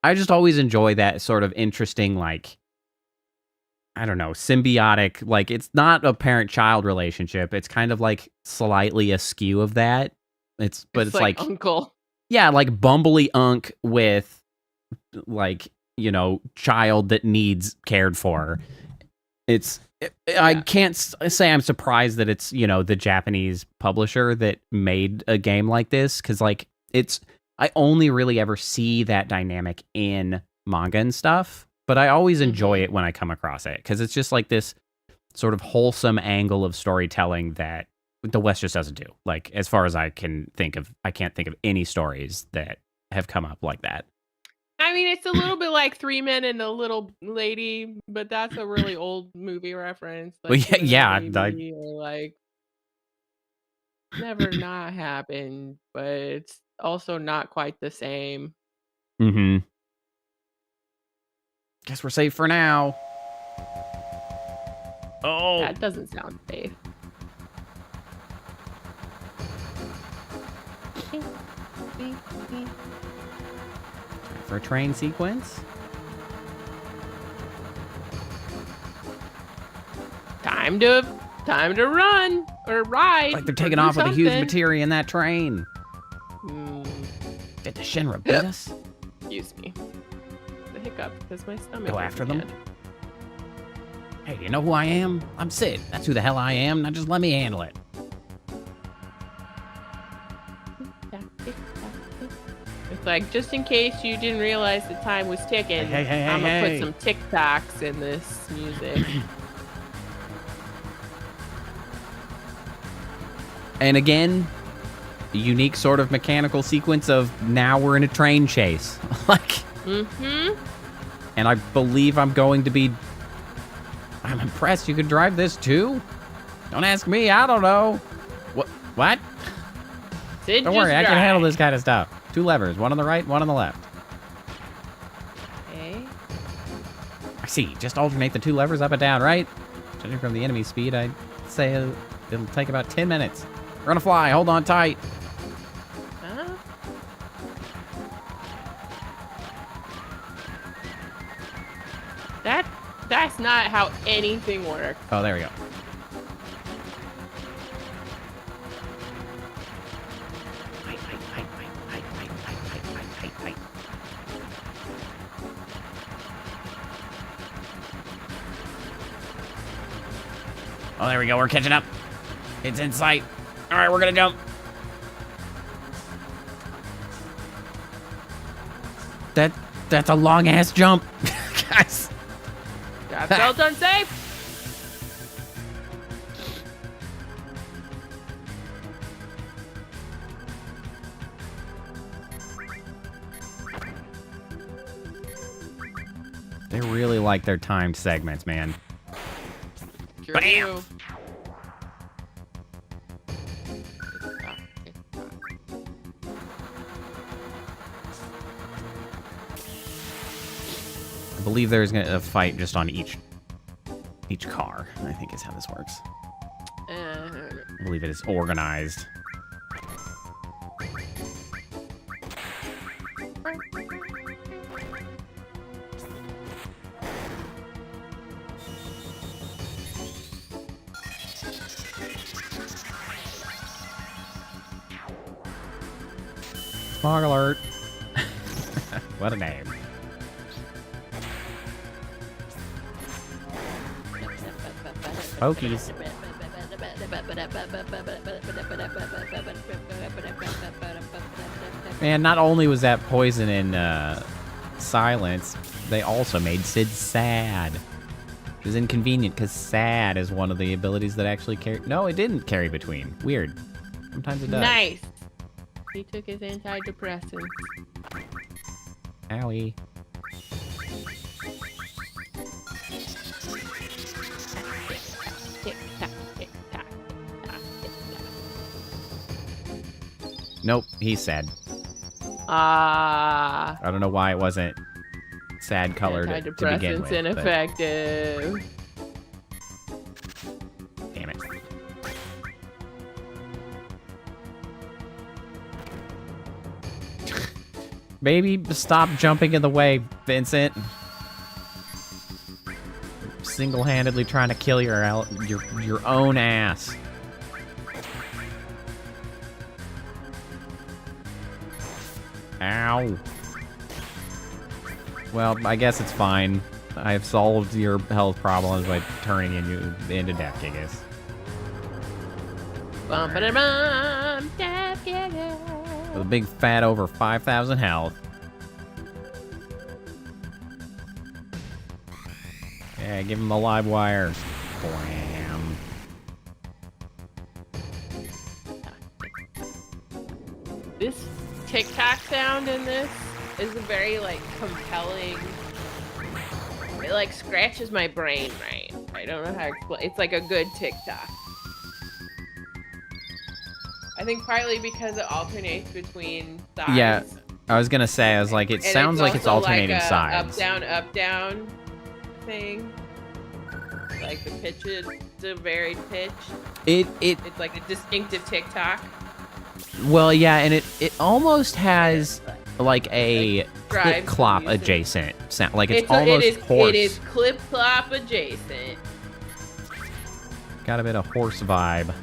I just always enjoy that sort of interesting, like, I don't know, symbiotic, like it's not a parent-child relationship. It's kind of like slightly askew of that. It's like uncle. Yeah, like bumbly unk with like, child that needs cared for. I can't say I'm surprised that it's, the Japanese publisher that made a game like this, because like I only really ever see that dynamic in manga and stuff, but I always enjoy it when I come across it, because it's just like this sort of wholesome angle of storytelling that the West just doesn't do. Like, as far as I can think of, I can't think of any stories that have come up like that. I mean, it's a little bit like Three Men and a Little Lady, but that's a really old movie reference. Like, well, yeah, or like Never Not Happened, but it's also not quite the same. Guess we're safe for now. Oh, that doesn't sound safe. For a train sequence. Time to run or ride. Like they're taking off with a huge materia in that train. Did the Shinra beat us? Excuse me. The hiccup because my stomach. Go after them. Hey, you know who I am? I'm Sid. That's who the hell I am. Now just let me handle it. It's like, just in case you didn't realize the time was ticking, I'm gonna put some tic-tacs in this music. And again, a unique sort of mechanical sequence of now we're in a train chase. Like, and I believe I'm impressed you could drive this too. Don't ask me, I don't know. What? Don't worry, I can handle this kind of stuff. 2 levers, one on the right, one on the left. Okay. I see, just alternate the 2 levers up and down, right? Judging from the enemy speed, I'd say it'll take about 10 minutes. We're gonna fly, hold on tight. That's not how anything works. Oh, there we go. Oh, there we go. We're catching up. It's in sight. All right, we're going to jump. That's a long-ass jump. Guys. That felt unsafe. They really like their timed segments, man. Sure do. I believe there's a fight just on each car, I think is how this works. I believe it is organized. Smog alert. What a name. Pokies. Man, not only was that poison in silence, they also made Sid sad. It was inconvenient because sad is one of the abilities that actually carry. No, it didn't carry between. Weird. Sometimes it does. Nice. He took his antidepressants. Owie. Tick tock, tick tock, tick tock, tick tock. Nope, he's sad. Ah. I don't know why it wasn't sad colored to begin Antidepressants with. ineffective. Damn it. Baby, stop jumping in the way, Vincent. Single-handedly trying to kill your own ass. Ow. Well, I guess it's fine. I've solved your health problems by turning you into Death Gigas. Bum, ba, bum, Death Gigas. With a big fat over 5,000 health. Yeah, give him the live wire. Blam. This TikTok sound in this is a very like compelling. It like scratches my brain, right? I don't know how to explain. It's like a good TikTok. I think partly because it alternates between sides. Yeah, I was gonna say, I was like, it sounds like it's also alternating like a sides. up down thing. Like the pitch is a varied pitch. It's like a distinctive TikTok. Well, yeah, and it almost has like a Drives clip-clop the music. adjacent sound. Like it's almost horse. It is clip-clop adjacent. Got a bit of horse vibe.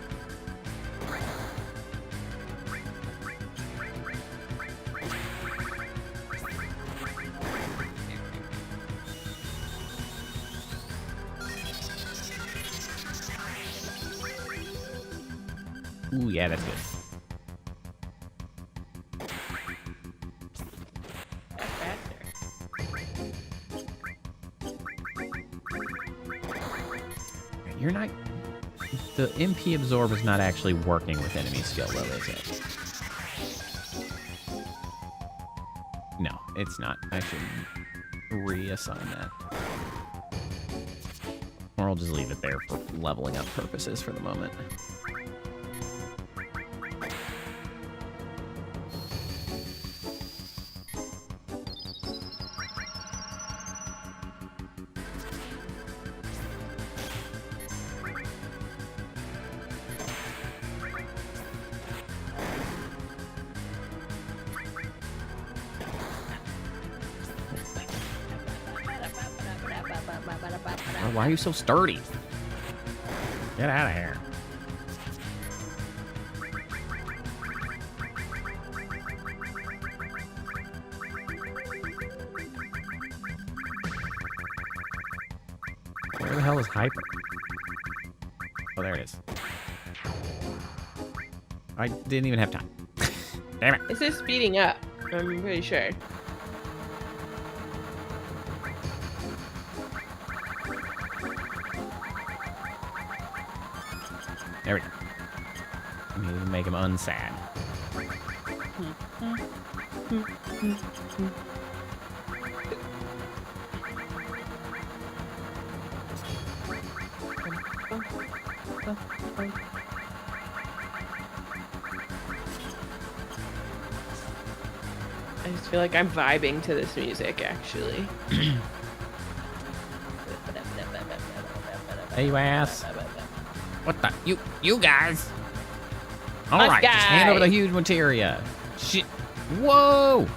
Ooh, yeah, that's good. You're not... The MP Absorb is not actually working with enemy skill, though, is it? No, it's not. I should reassign that. Or I'll just leave it there for leveling up purposes for the moment. Oh, why are you so sturdy? Get out of here. Where the hell is Hyper? Oh, there it is. I didn't even have time. Damn it. This is speeding up. I'm pretty sure. There we go. I need to make him unsad. I just feel like I'm vibing to this music, actually. Hey, you ass. What the? You guys. All right, just hand over the huge materia. Shit. Whoa.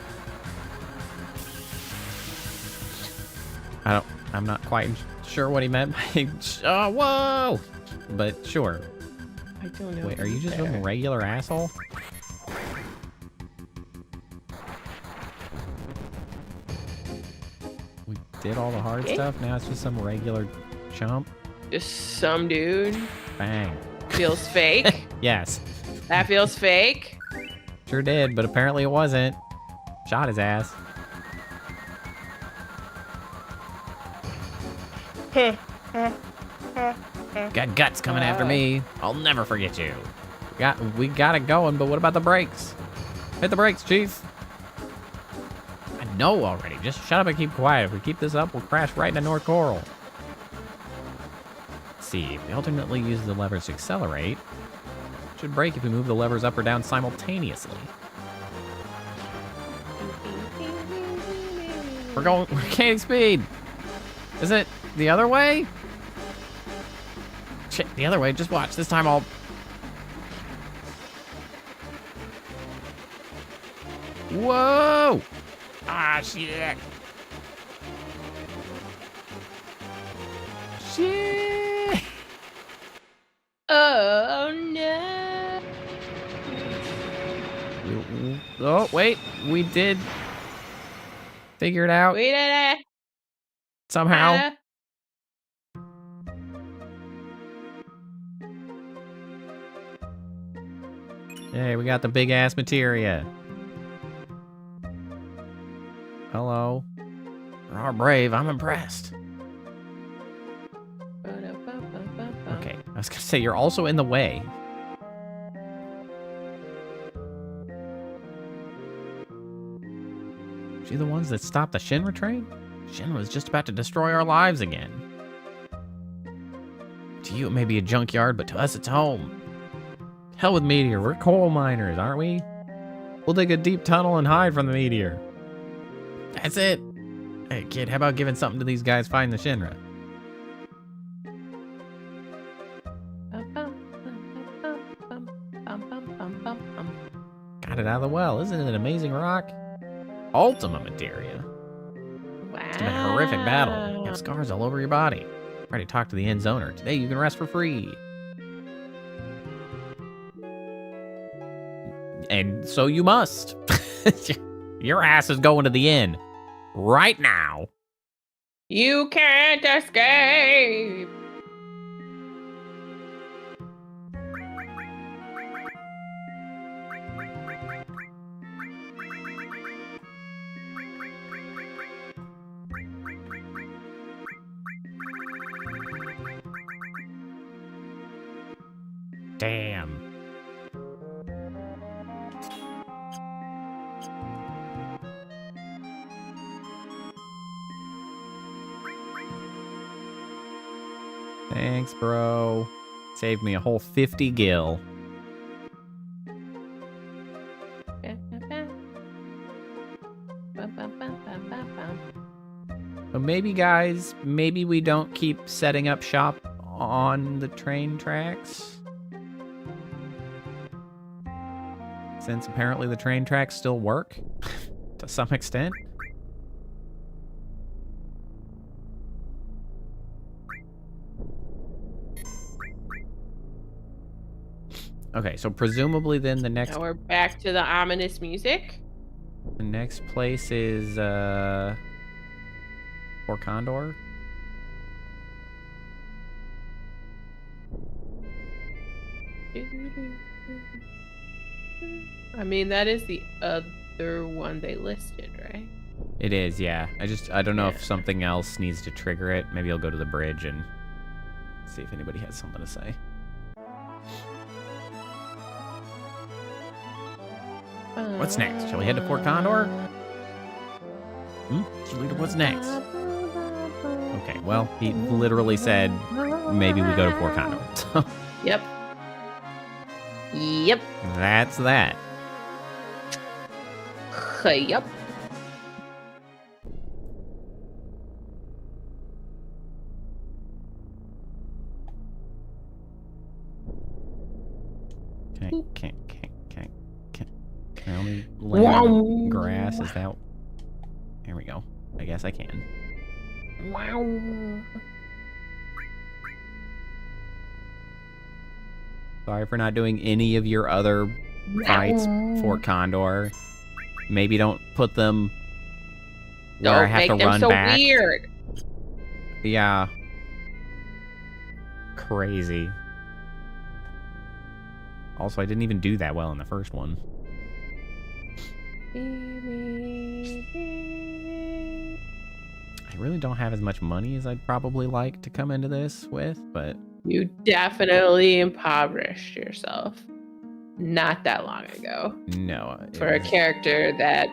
I'm not quite sure what he meant by, whoa. But sure. I don't know. Wait, are you just a regular asshole? did all the hard Okay. stuff. Now it's just some regular chump. Just some dude. Bang. Feels fake. Yes. That feels fake. Sure did, but apparently it wasn't. Shot his ass. Got guts coming after me. I'll never forget you. We got it going, but what about the brakes? Hit the brakes, Chief. I know already. Just shut up and keep quiet. If we keep this up, we'll crash right into North Coral. Let's see. If we alternately use the levers to accelerate, it should brake if we move the levers up or down simultaneously. We're gaining speed. Is it the other way? Shit, the other way. Just watch. This time I'll... Whoa! Ah, shit. Shit! Oh, no. Oh, wait. We did figure it out We did it. somehow. Hey, we got the big ass materia. Hello. You're brave. I'm impressed. Okay, I was gonna say you're also in the way. She the ones that stopped the Shinra train? Shinra was just about to destroy our lives again. To you it may be a junkyard, but to us it's home. Hell with Meteor, we're coal miners, aren't we? We'll dig a deep tunnel and hide from the Meteor. That's it. Hey kid, how about giving something to these guys fighting the Shinra? Got it out of the well. Isn't it an amazing rock? Ultima Materia. Wow. It's been a horrific battle. You have scars all over your body. Ready to talk to the inn's owner. Today you can rest for free. And so you must. Your ass is going to the inn. Right now. You can't escape. Damn. Thanks, bro. Saved me a whole 50 gil. So maybe, guys, maybe we don't keep setting up shop on the train tracks. Since apparently the train tracks still work to some extent. Okay, so presumably then the next... Now we're back to the ominous music. The next place is, Fort Condor? I mean, that is the other one they listed, right? It is, yeah. I don't know Yeah. if something else needs to trigger it. Maybe I'll go to the bridge and see if anybody has something to say. What's next? Shall we head to Fort Condor? Cheerleader, what's next? Okay, well, he literally said maybe we go to Fort Condor. So Yep. Yep. that's that. Yep. Can I only land on grass? Is that... Here we go. I guess I can. Wow. Sorry for not doing any of your other fights, Fort Condor. Maybe don't put them where I Don't have make to them run so back. weird. Yeah. Crazy. Also, I didn't even do that well in the first one. I really don't have as much money as I'd probably like to come into this with, but... You definitely impoverished yourself not that long ago. No. For a character that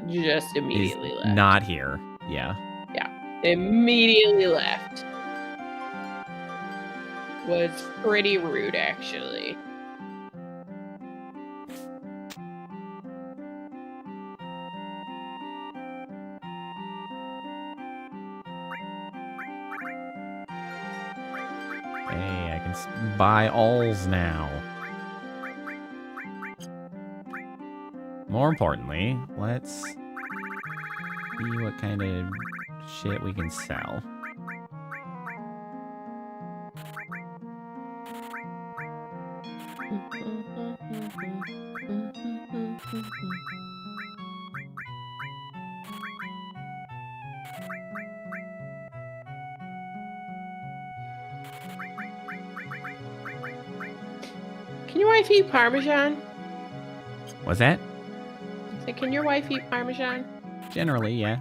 just immediately left. Not here. Yeah. Yeah. Immediately left. Was pretty rude, actually. Hey, I can buy alls now. More importantly, let's see what kind of shit we can sell. Can your wife eat Parmesan? What's that? So can your wife eat Parmesan? Generally, yeah.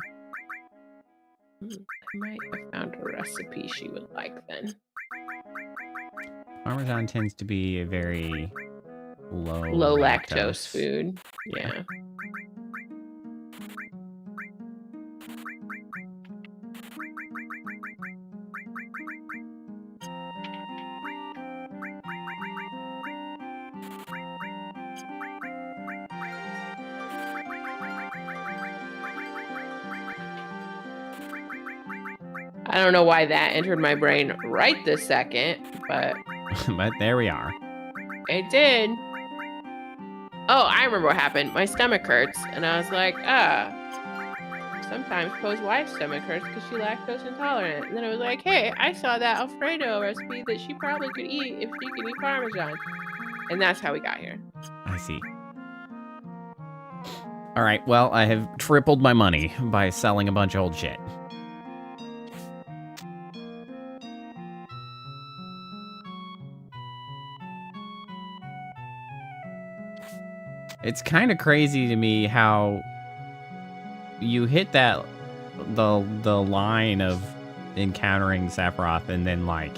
I might have found a recipe she would like then. Parmesan tends to be a very low lactose food. Yeah. I don't know why that entered my brain right this second, but but there we are. It did. Oh, I remember what happened. My stomach hurts, and I was like, sometimes Poe's wife's stomach hurts because she's lactose intolerant. And then I was like, hey, I saw that Alfredo recipe that she probably could eat if she can eat Parmesan. And that's how we got here. I see. All right, well, I have tripled my money by selling a bunch of old shit. It's kind of crazy to me how you hit that the line of encountering Sephiroth and then like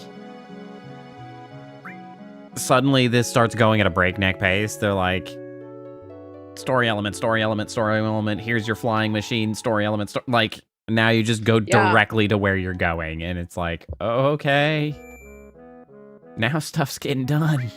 suddenly this starts going at a breakneck pace. They're like story element, story element, story element. Here's your flying machine, story element. Like now you just go directly to where you're going, and it's like, oh, okay, now stuff's getting done.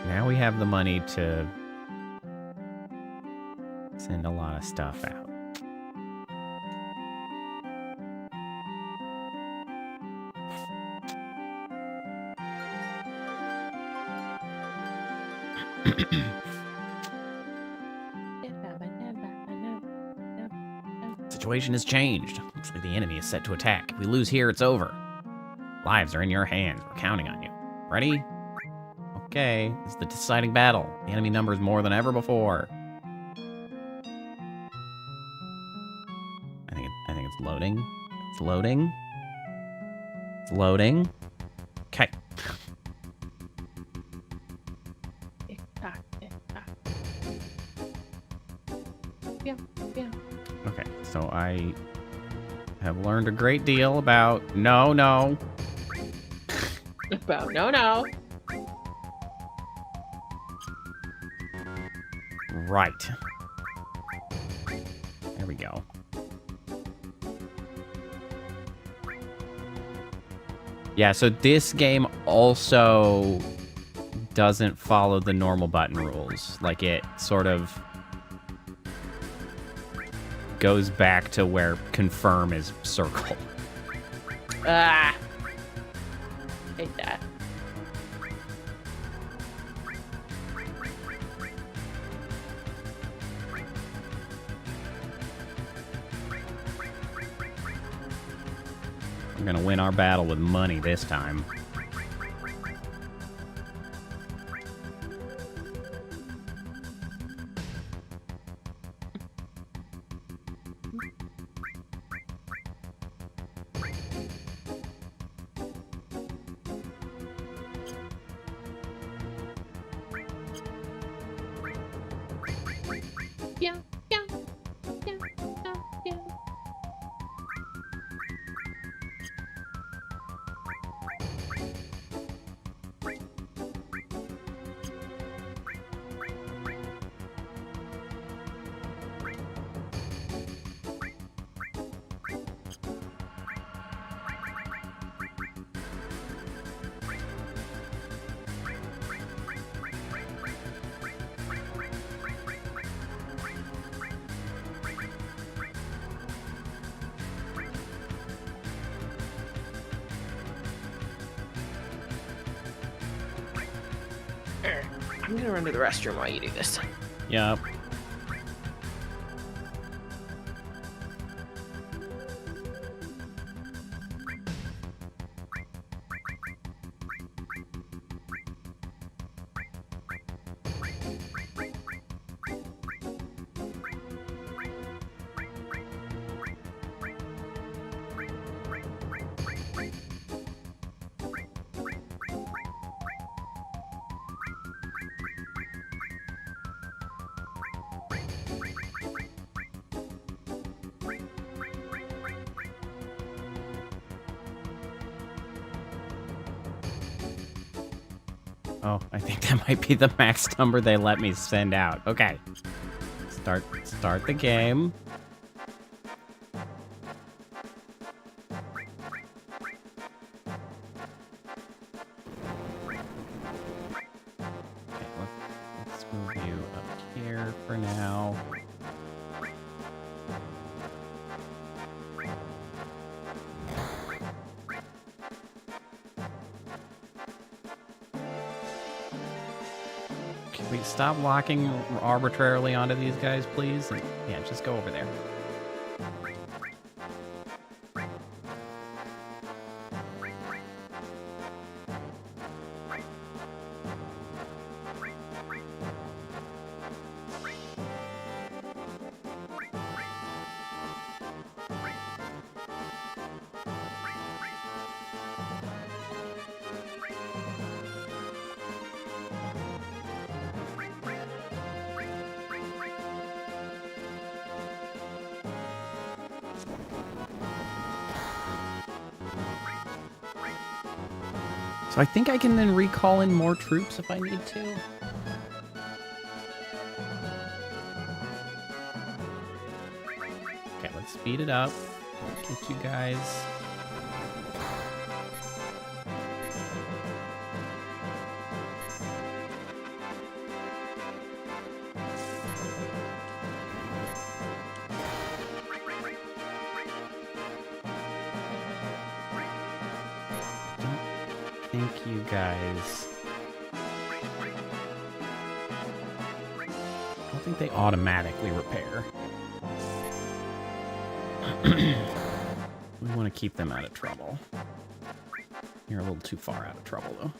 Now we have the money to send a lot of stuff out. Situation has changed. Looks like the enemy is set to attack. If we lose here, it's over. Lives are in your hands. We're counting on you. Ready? Okay, this is the deciding battle. The enemy numbers more than ever before. I think it's loading. It's loading. It's loading. Okay. Okay, so I have learned a great deal about no. About no. Right. There we go. Yeah, so this game also doesn't follow the normal button rules. Like, it sort of goes back to where confirm is circle. Hate that. We're gonna win our battle with money this time. Yeah, yeah, yeah, yeah, yeah. I'm gonna run to the restroom while you do this. Yep. Oh, I think that might be the max number they let me send out. Okay. Start the game. Okay, let's move you up here for now. Can we stop walking arbitrarily onto these guys, please? And, yeah, just go over there. So I think I can then recall in more troops if I need to. Okay, let's speed it up. Get you guys. Thank you guys. I don't think they automatically repair. We want to keep them out of trouble. You're a little too far out of trouble, though.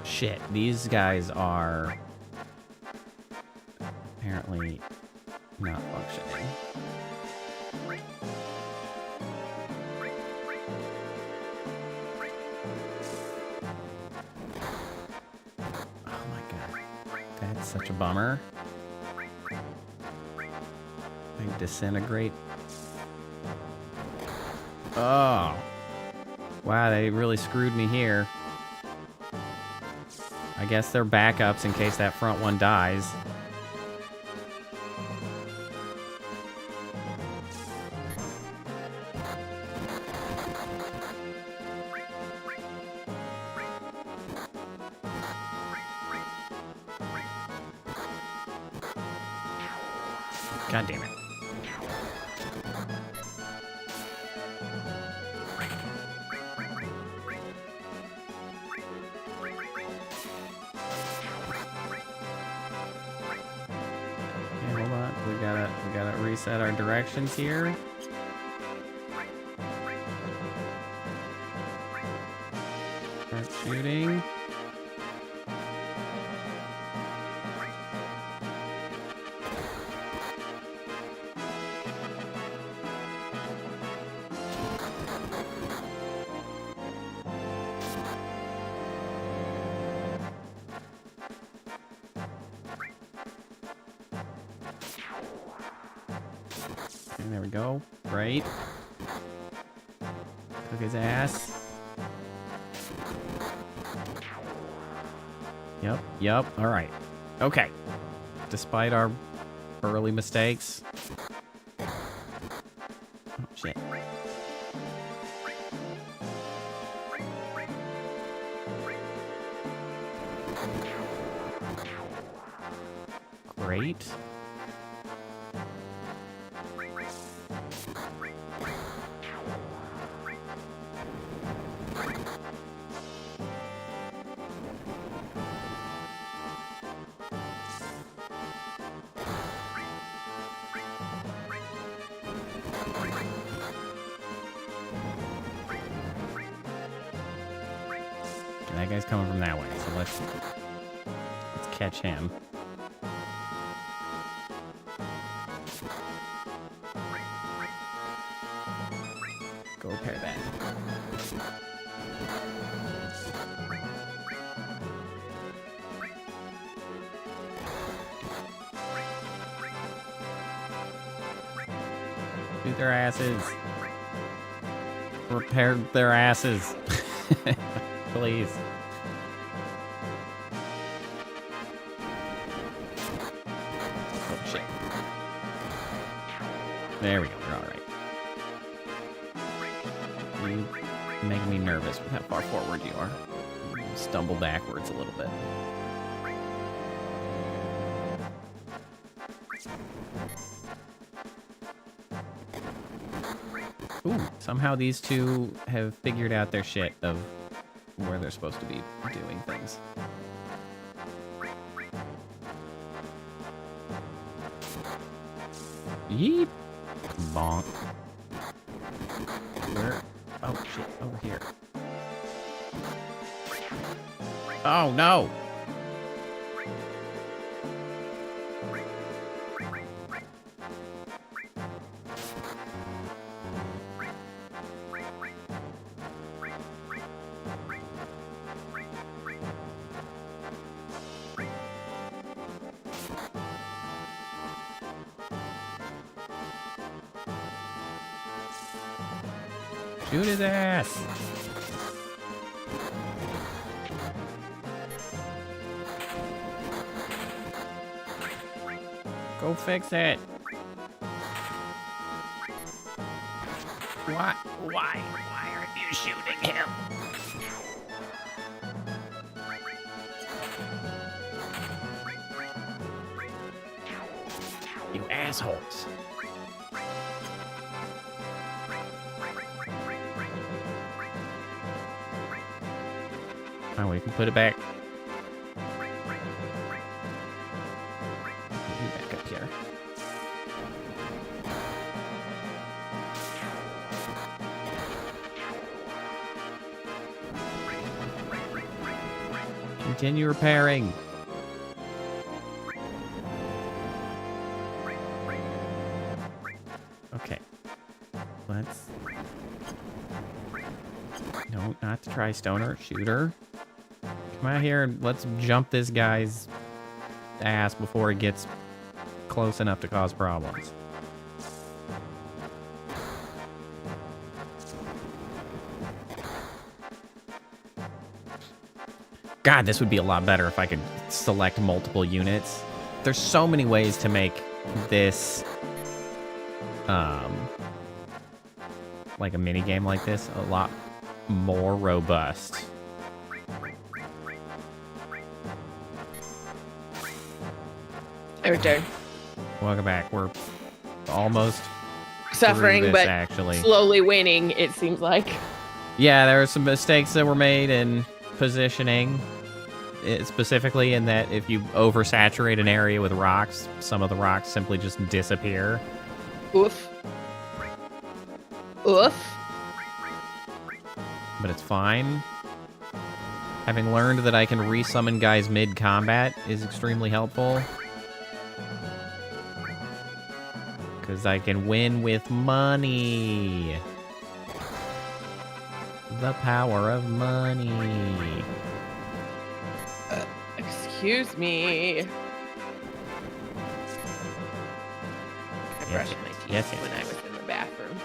Shit, these guys are apparently not functioning. Oh my god, that's such a bummer. They disintegrate. Oh, wow, they really screwed me here. I guess they're backups in case that front one dies. God damn it. reset our directions here. Start shooting. And there we go. Right. Took his ass. Yep. All right. Okay. Despite our early mistakes. Oh, shit. Great. That guy's coming from that way, so let's catch him. Go repair that. Shoot their asses. Repair their asses. Please. Oh, shit. There we go. We're all right. You make me nervous with how far forward you are. You stumble backwards a little bit. Ooh, somehow these two have figured out their shit of where they're supposed to be doing things. Yeep. Bonk. Where? Oh, shit. Over here. Oh, no! Shoot his ass! Go fix it! Why aren't you shooting him? You assholes! Oh, we can put it back. Put you back up here. Continue repairing. Okay. Let's... No, not the tri-stoner. Shooter. Come out here and let's jump this guy's ass before he gets close enough to cause problems. God, this would be a lot better if I could select multiple units. There's so many ways to make this, like a mini game like this, a lot more robust. Return. Welcome back. We're almost Suffering, this, but actually slowly winning, it seems like. Yeah, there are some mistakes that were made in positioning, specifically in that if you oversaturate an area with rocks, some of the rocks simply just disappear. Oof. Oof. But it's fine. Having learned that I can resummon guys mid-combat is extremely helpful. Because I can win with money. The power of money. Excuse me. I brushed my teeth when I was in the bathroom.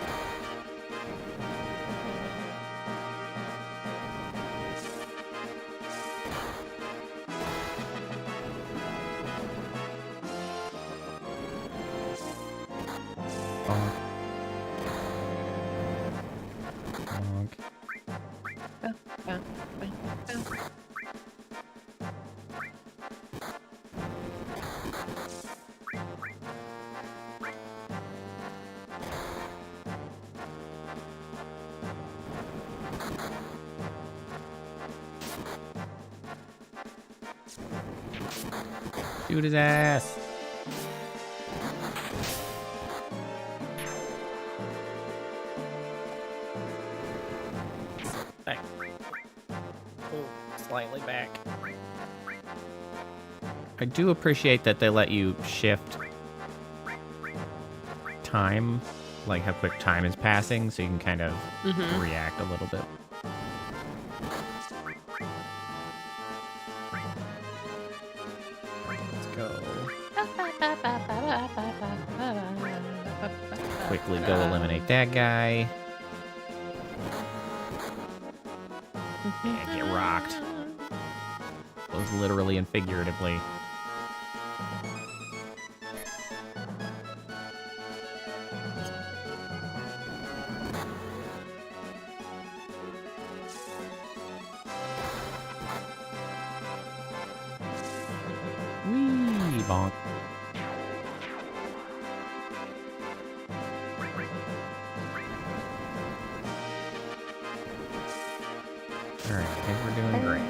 Shoot his ass. Back. Oh, slightly back. I do appreciate that they let you shift time, like how quick time is passing, so you can kind of react a little bit. Quickly go eliminate that guy. Yeah, get rocked. Both literally and figuratively. Whee! Bonk. Alright, I think we're doing great.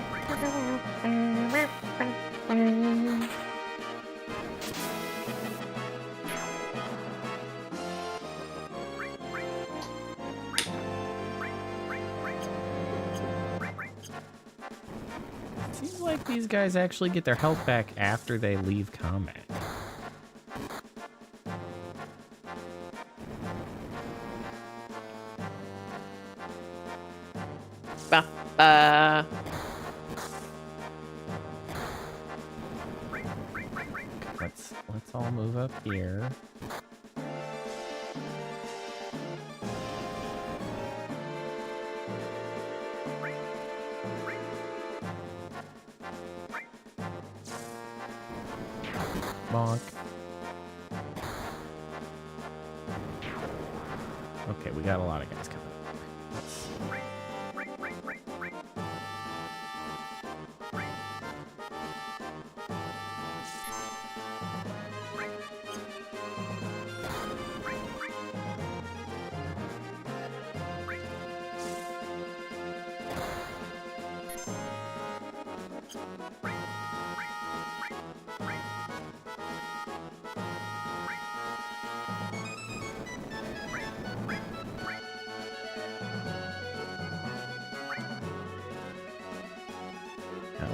Seems like these guys actually get their health back after they leave combat. Let's all move up here. Bonk. Okay, we got a lot of guys coming.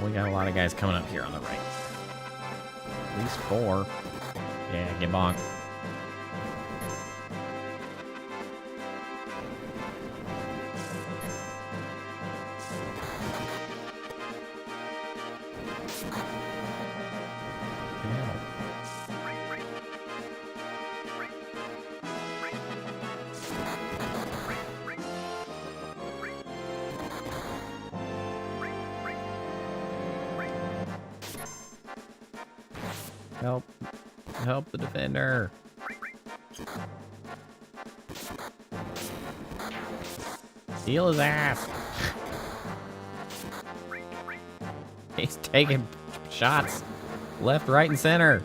We got a lot of guys coming up here on the right. At least 4. Yeah, get bonked. Help. Help the defender. Heal his ass. He's taking shots left, right, and center.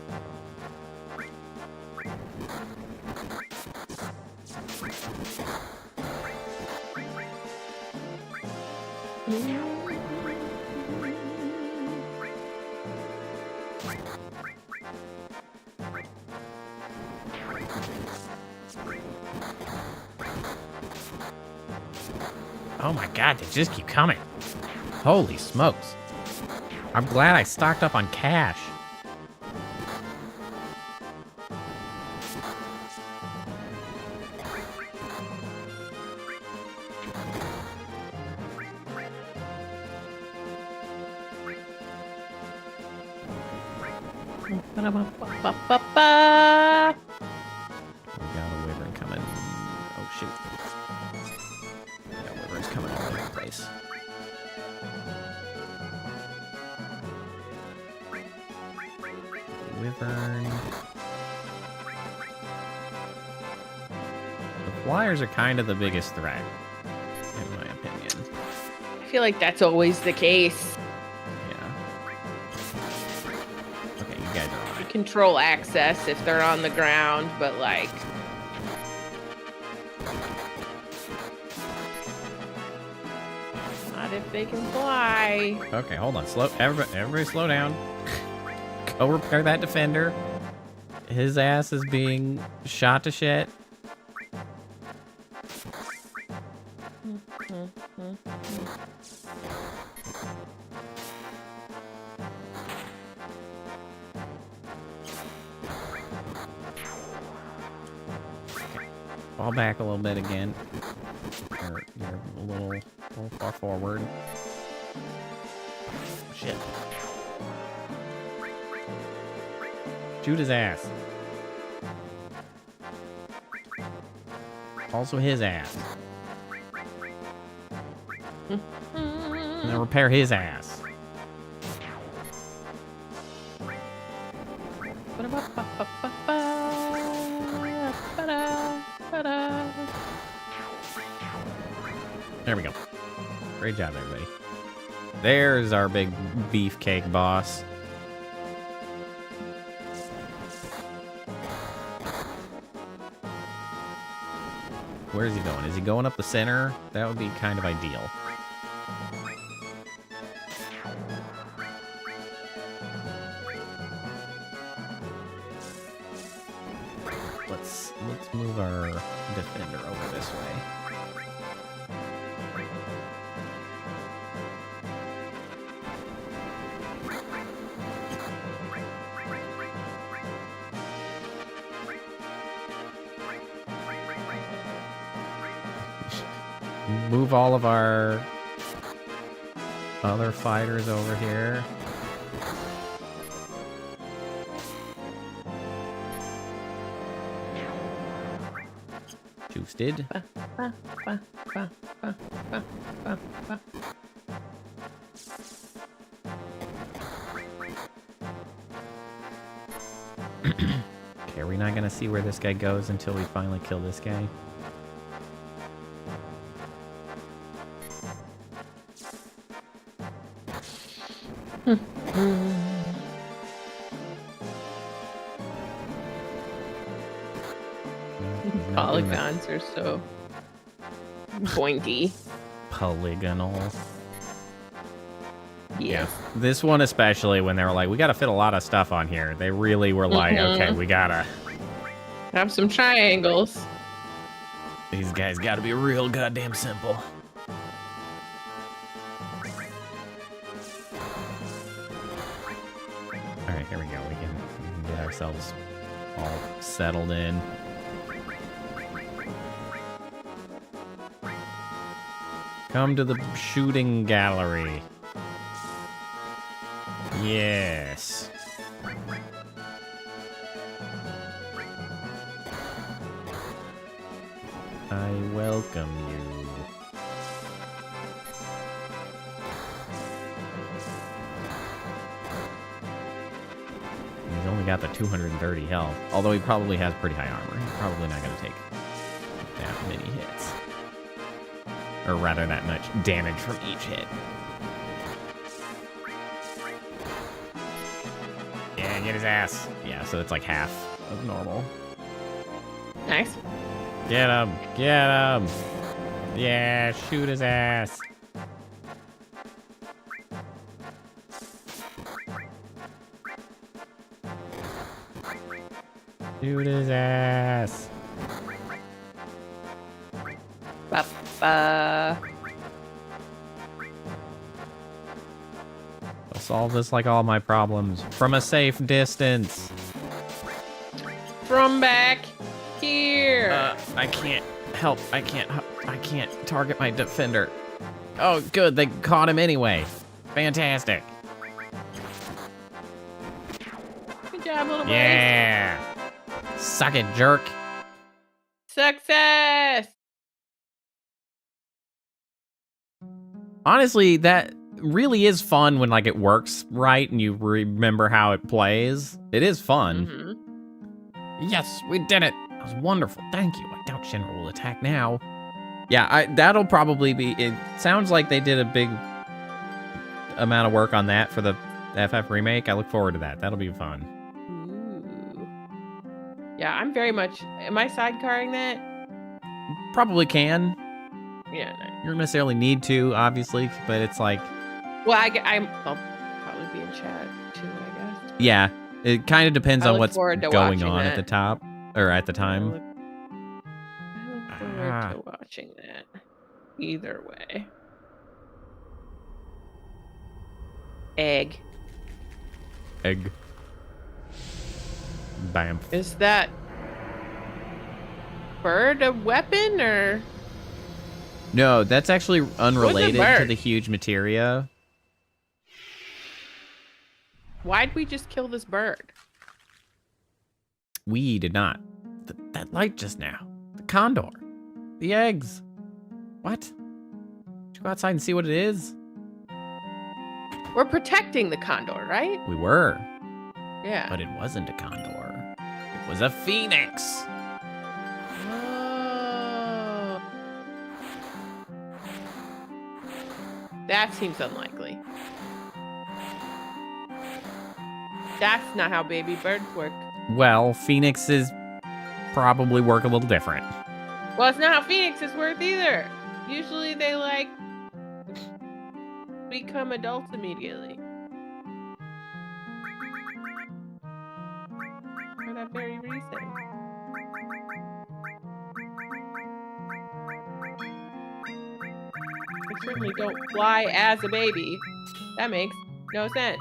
Oh my god, they just keep coming. Holy smokes. I'm glad I stocked up on cash. Ba-da-ba-ba-ba-ba. We got a wyvern coming. Oh shoot. We got wyverns coming all over the place. Wyvern. The flyers are kind of the biggest threat, in my opinion. I feel like that's always the case. Yeah. Okay, you guys are on You it. control access if they're on the ground, but like not if they can fly. Okay, hold on. Slow. Everybody slow down. Go repair that defender. His ass is being shot to shit. Fall back a little bit again. You're a little far forward. Shit. Shoot his ass. Also his ass. And then repair his ass. There we go. Great job, everybody. There's our big beefcake boss. Where is he going? Is he going up the center? That would be kind of ideal. Let's move our defender over this way. Move all of our other fighters over here. Boosted. Okay, are we not gonna see where this guy goes until we finally kill this guy? Polygons are so pointy. Polygonal. Yes. Yeah. This one especially, when they were like, we gotta fit a lot of stuff on here. They really were like, okay, we gotta... Have some triangles. These guys gotta be real goddamn simple. Alright, here we go. We can get ourselves all settled in. Come to the shooting gallery. Yes. I welcome you. He's only got the 230 health, although he probably has pretty high armor. He's probably not going to take that many hits. Or rather, that much damage from each hit. Yeah, get his ass. Yeah, so it's like half of normal. Nice. Get him! Get him! Yeah, shoot his ass. Shoot his ass. Ba-ba. solve this like all my problems from a safe distance. From back here. I can't help. I can't target my defender. Oh, good. They caught him anyway. Fantastic. Good job, little boy. Yeah. Suck it, jerk. Success. Honestly, that really is fun when like it works right and you remember how it plays. It is fun. Mm-hmm. Yes, we did it. That was wonderful. Thank you. I doubt Shinra will attack now. Yeah, that'll probably be... It sounds like they did a big amount of work on that for the FF remake. I look forward to that. That'll be fun. Ooh. Yeah, I'm very much... Am I sidecarring that? Probably can. Yeah, no. You don't necessarily need to, obviously, but it's like... Well, I'll probably be in chat, too, I guess. Yeah, it kind of depends on what's going on that. at the top, or at the time. I look forward to watching that. Either way. Egg. Bam. Is that bird a weapon, or? No, that's actually unrelated to the huge materia. Why'd we just kill this bird? We did not. That light just now. The condor. The eggs. What? Did you go outside and see what it is? We're protecting the condor, right? We were. Yeah. But it wasn't a condor. It was a phoenix. Oh. That seems unlikely. That's not how baby birds work. Well, phoenixes probably work a little different. Well, it's not how phoenixes work either. Usually they, like, become adults immediately. For that very reason. They certainly don't fly as a baby. That makes no sense.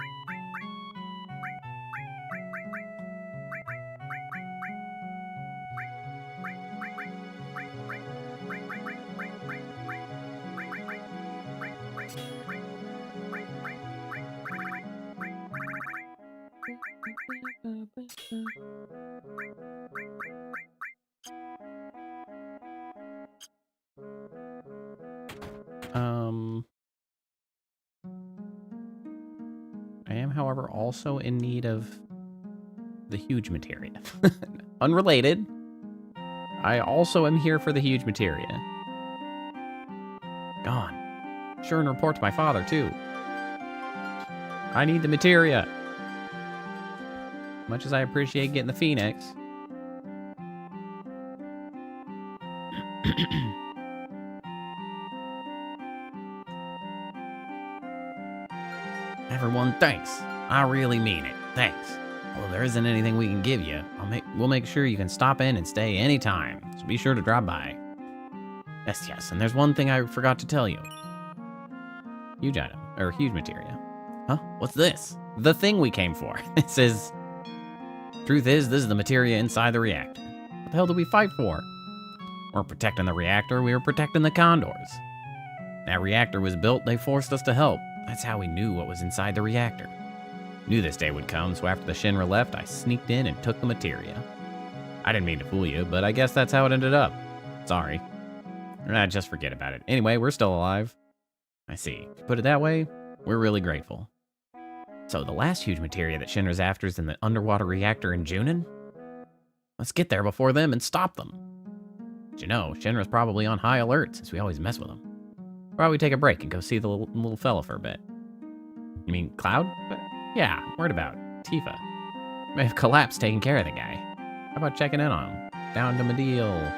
I am, however, also in need of the huge materia. Unrelated. I also am here for the huge materia. Gone. Sure, and report to my father, too. I need the materia. Much as I appreciate getting the phoenix. Everyone, thanks. I really mean it. Thanks. Well, if there isn't anything we can give you, we'll make sure you can stop in and stay anytime. So be sure to drop by. Yes, and there's one thing I forgot to tell you. Huge item, or huge materia. Huh? What's this? The thing we came for. It says, truth is, this is the materia inside the reactor. What the hell did we fight for? We weren't protecting the reactor, we were protecting the condors. That reactor was built, they forced us to help. That's how we knew what was inside the reactor. Knew this day would come, so after the Shinra left, I sneaked in and took the materia. I didn't mean to fool you, but I guess that's how it ended up. Sorry. Just forget about it. Anyway, we're still alive. I see. If you put it that way, we're really grateful. So the last huge materia that Shinra's after is in the underwater reactor in Junin? Let's get there before them and stop them. But you know, Shinra's probably on high alert since we always mess with them. Probably take a break and go see the little fella for a bit. You mean Cloud? Yeah, worried about Tifa. May have collapsed taking care of the guy. How about checking in on him? Down to Medeal.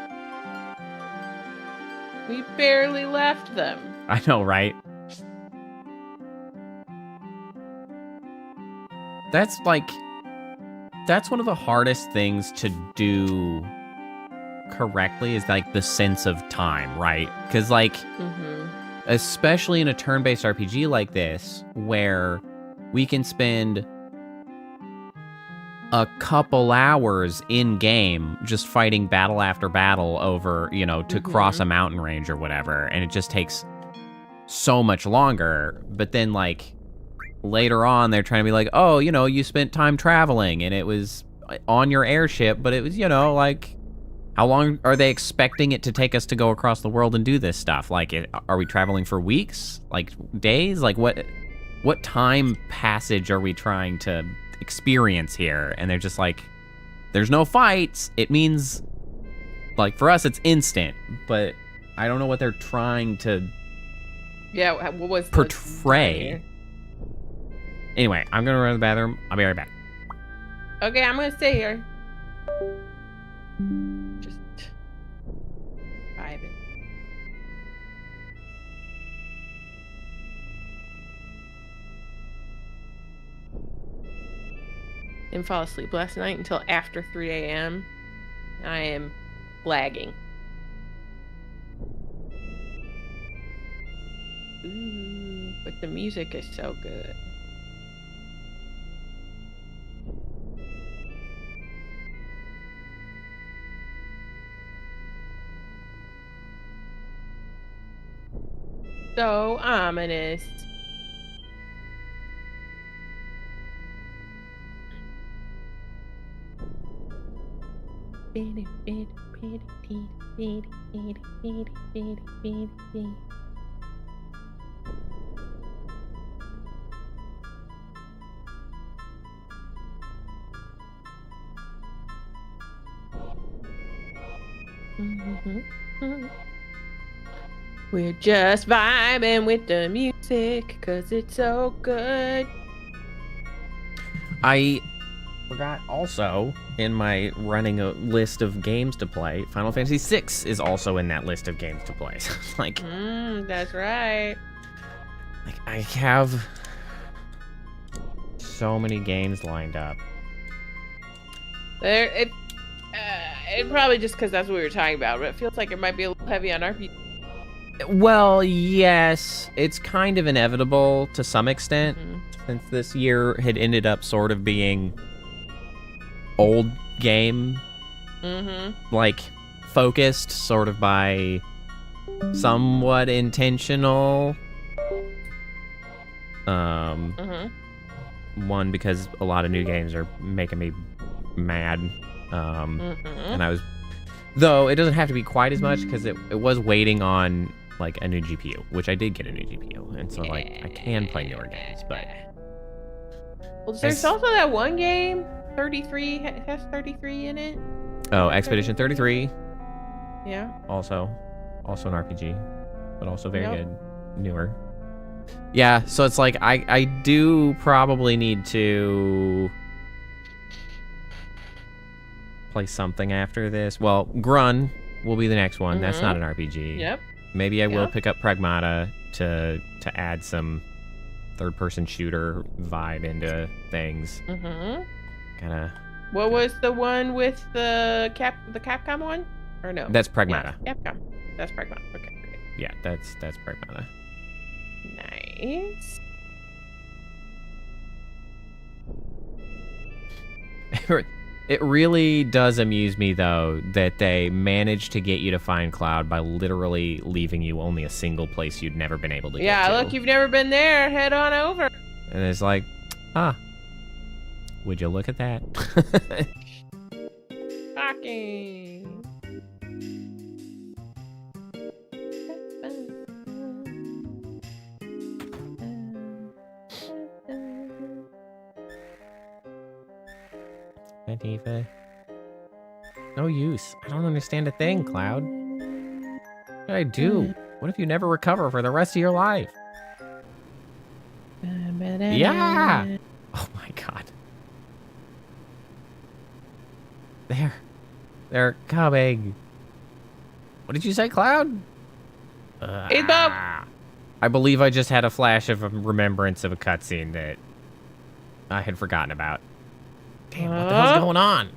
We barely left them. I know, right? That's one of the hardest things to do correctly is like the sense of time, right? Because especially in a turn-based RPG like this, where we can spend a couple hours in game just fighting battle after battle over, you know, to cross a mountain range or whatever, and it just takes so much longer. But then, like, later on, they're trying to be like, oh, you know, you spent time traveling, and it was on your airship, but it was, you know, like, how long are they expecting it to take us to go across the world and do this stuff? Like, are we traveling for weeks? Like, days? Like, what time passage are we trying to experience here? And they're just like, there's no fights. It means, like, for us, it's instant, but I don't know what they're trying to what was portray. Anyway, I'm gonna run to the bathroom. I'll be right back. Okay, I'm gonna stay here. Just vibing. Didn't fall asleep last night until after 3 a.m. I am lagging. Ooh, but the music is so good. So ominous. We're just vibing with the music because it's so good. I forgot also, in my running a list of games to play, Final Fantasy VI is also in that list of games to play. Like, that's right. Like, I have so many games lined up. It probably just because that's what we were talking about, but it feels like it might be a little heavy on RPG. Well, yes, it's kind of inevitable to some extent, since this year had ended up sort of being old game, like, focused, sort of by somewhat intentional. One, because a lot of new games are making me mad, and I was, though it doesn't have to be quite as much, because it was waiting on, like, a new GPU, which I did get a new GPU, and so, like, I can play newer games, but... Well, there's also that one game, 33, has 33 in it. Oh, Expedition 33. Yeah. Also an RPG, but also very good, newer. Yeah, so it's like, I do probably need to play something after this. Well, Grun will be the next one. That's not an RPG. Yep. Maybe I will pick up Pragmata to add some third-person shooter vibe into things. Kinda. What was the one with the Capcom one? Or no? That's Pragmata. Yeah, Capcom. That's Pragmata. Okay. Yeah, that's Pragmata. Nice. It really does amuse me, though, that they managed to get you to find Cloud by literally leaving you only a single place you'd never been able to get to. Yeah, look, you've never been there. Head on over. And it's like, would you look at that? Shocking. Antifa. No use. I don't understand a thing, Cloud. What did I do? What if you never recover for the rest of your life? Yeah! Oh my god. They're coming. What did you say, Cloud? It's up. I believe I just had a flash of a remembrance of a cutscene that I had forgotten about. Damn, what the hell's going on?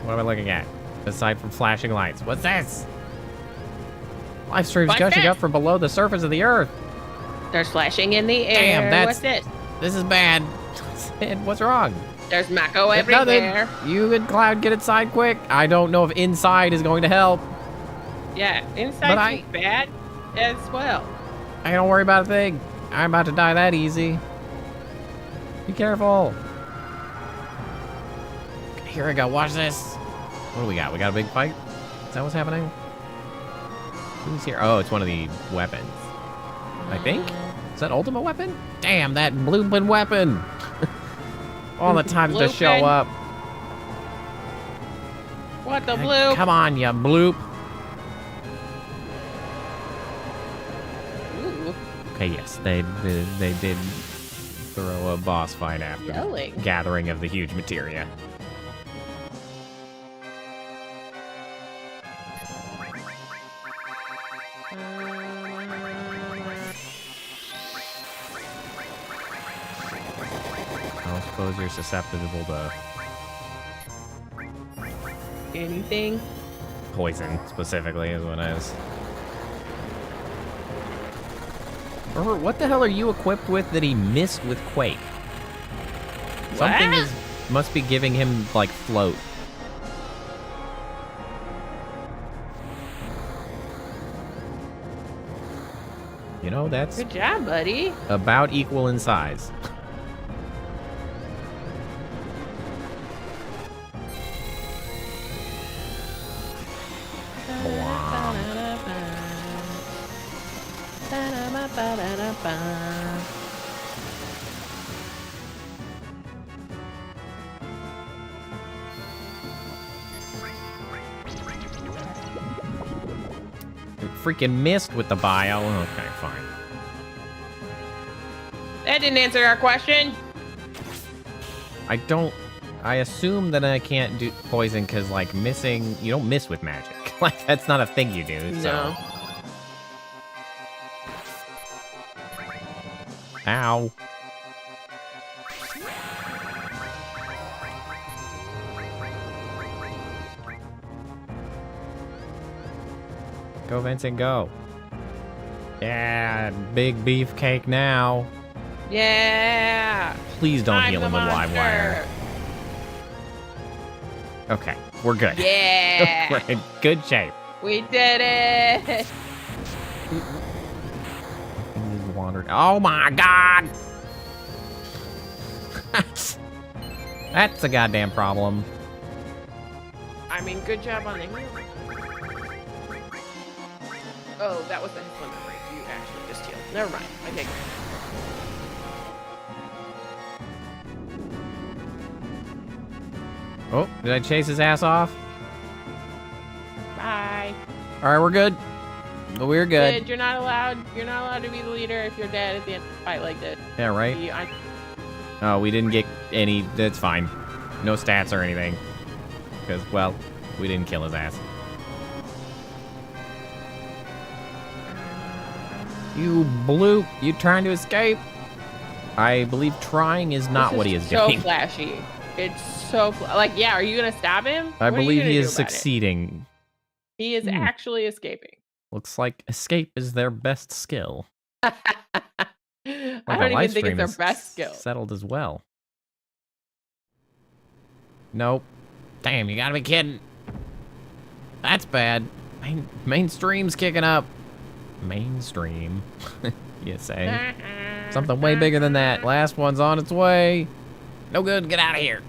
What am I looking at? Aside from flashing lights. What's this? Live streams What's gushing this? up from below the surface of the earth. There's flashing in the air. Damn, that's... What's this? This is bad. What's wrong? There's Mako Nothing. everywhere. You and Cloud get inside quick. I don't know if inside is going to help. Yeah, inside's bad as well. I don't worry about a thing. I'm about to die that easy. Be careful. Here we go. Watch this. What do we got? We got a big fight? Is that what's happening? Who's here? Oh, it's one of the weapons. I think? Is that ultimate weapon? Damn, that blooping weapon. All the times to show up. What the bloop? Come on, you bloop. Ooh. Okay, yes, they did throw a boss fight after Yelling. the gathering of the huge materia. I suppose you're susceptible to Anything? poison, specifically, is what I was. Or what the hell are you equipped with that he missed with Quake? Something must be giving him, like, float. You know, that's Good job, buddy. about equal in size. Freaking missed with the bio. Okay, fine. That didn't answer our question. I assume that I can't do poison because, like, missing, you don't miss with magic. Like, that's not a thing you do, so. No. Ow. Go, Vincent, go. Yeah, big beefcake now. Yeah. Please don't I'm heal the him with live wire. monster. Okay, we're good. Yeah. We're in good shape. We did it. He just wandered. Oh my god! That's a goddamn problem. I mean, good job on the healing. Oh, that was the limit break. You actually just healed. Never mind. Okay. Oh, did I chase his ass off? Bye. All right, we're good. We're good. Kid, you're not allowed. You're not allowed to be the leader if you're dead at the end of the fight like this. Yeah, right. Oh, we didn't get any. That's fine. No stats or anything. Because, well, we didn't kill his ass. You bloop. You trying to escape? I believe trying is not what he is doing. So flashy. It's so like, yeah. Are you gonna stab him? I What are you believe gonna he do is about it? succeeding. He is actually escaping. Looks like escape is their best skill. I don't even think it's their best skill. Settled as well. Nope. Damn, you gotta be kidding. That's bad. Mainstream's kicking up. Mainstream. You say. Something way bigger than that. Last one's on its way. No good. Get out of here.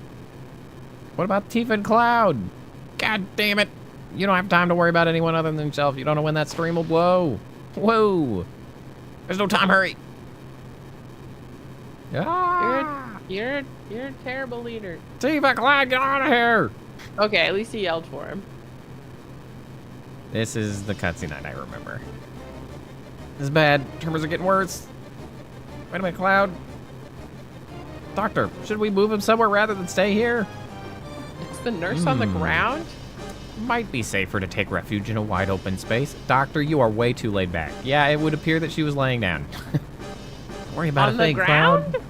What about Tifa and Cloud? God damn it. You don't have time to worry about anyone other than yourself. You don't know when that stream will blow. Whoa. There's no time. Hurry. Ah. You're a terrible leader. Tifa, Cloud, get out of here. Okay, at least he yelled for him. This is the cutscene that I remember. This is bad. Tremors are getting worse. Wait a minute, Cloud. Doctor, should we move him somewhere rather than stay here? Is the nurse on the ground? Might be safer to take refuge in a wide open space. Doctor, you are way too laid back. Yeah, it would appear that she was laying down. Don't worry about a thing, Cloud.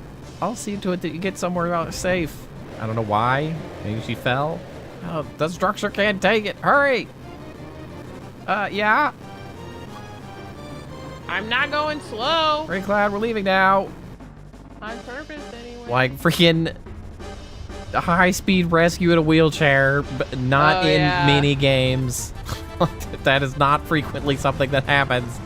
I'll see to it that you get somewhere safe. I don't know why. Maybe she fell. Oh, the structure can't take it. Hurry. Yeah. I'm not going slow. Ray Cloud, we're leaving now. On purpose, anyway. Like freaking high-speed rescue in a wheelchair, but not in mini games. That is not frequently something that happens.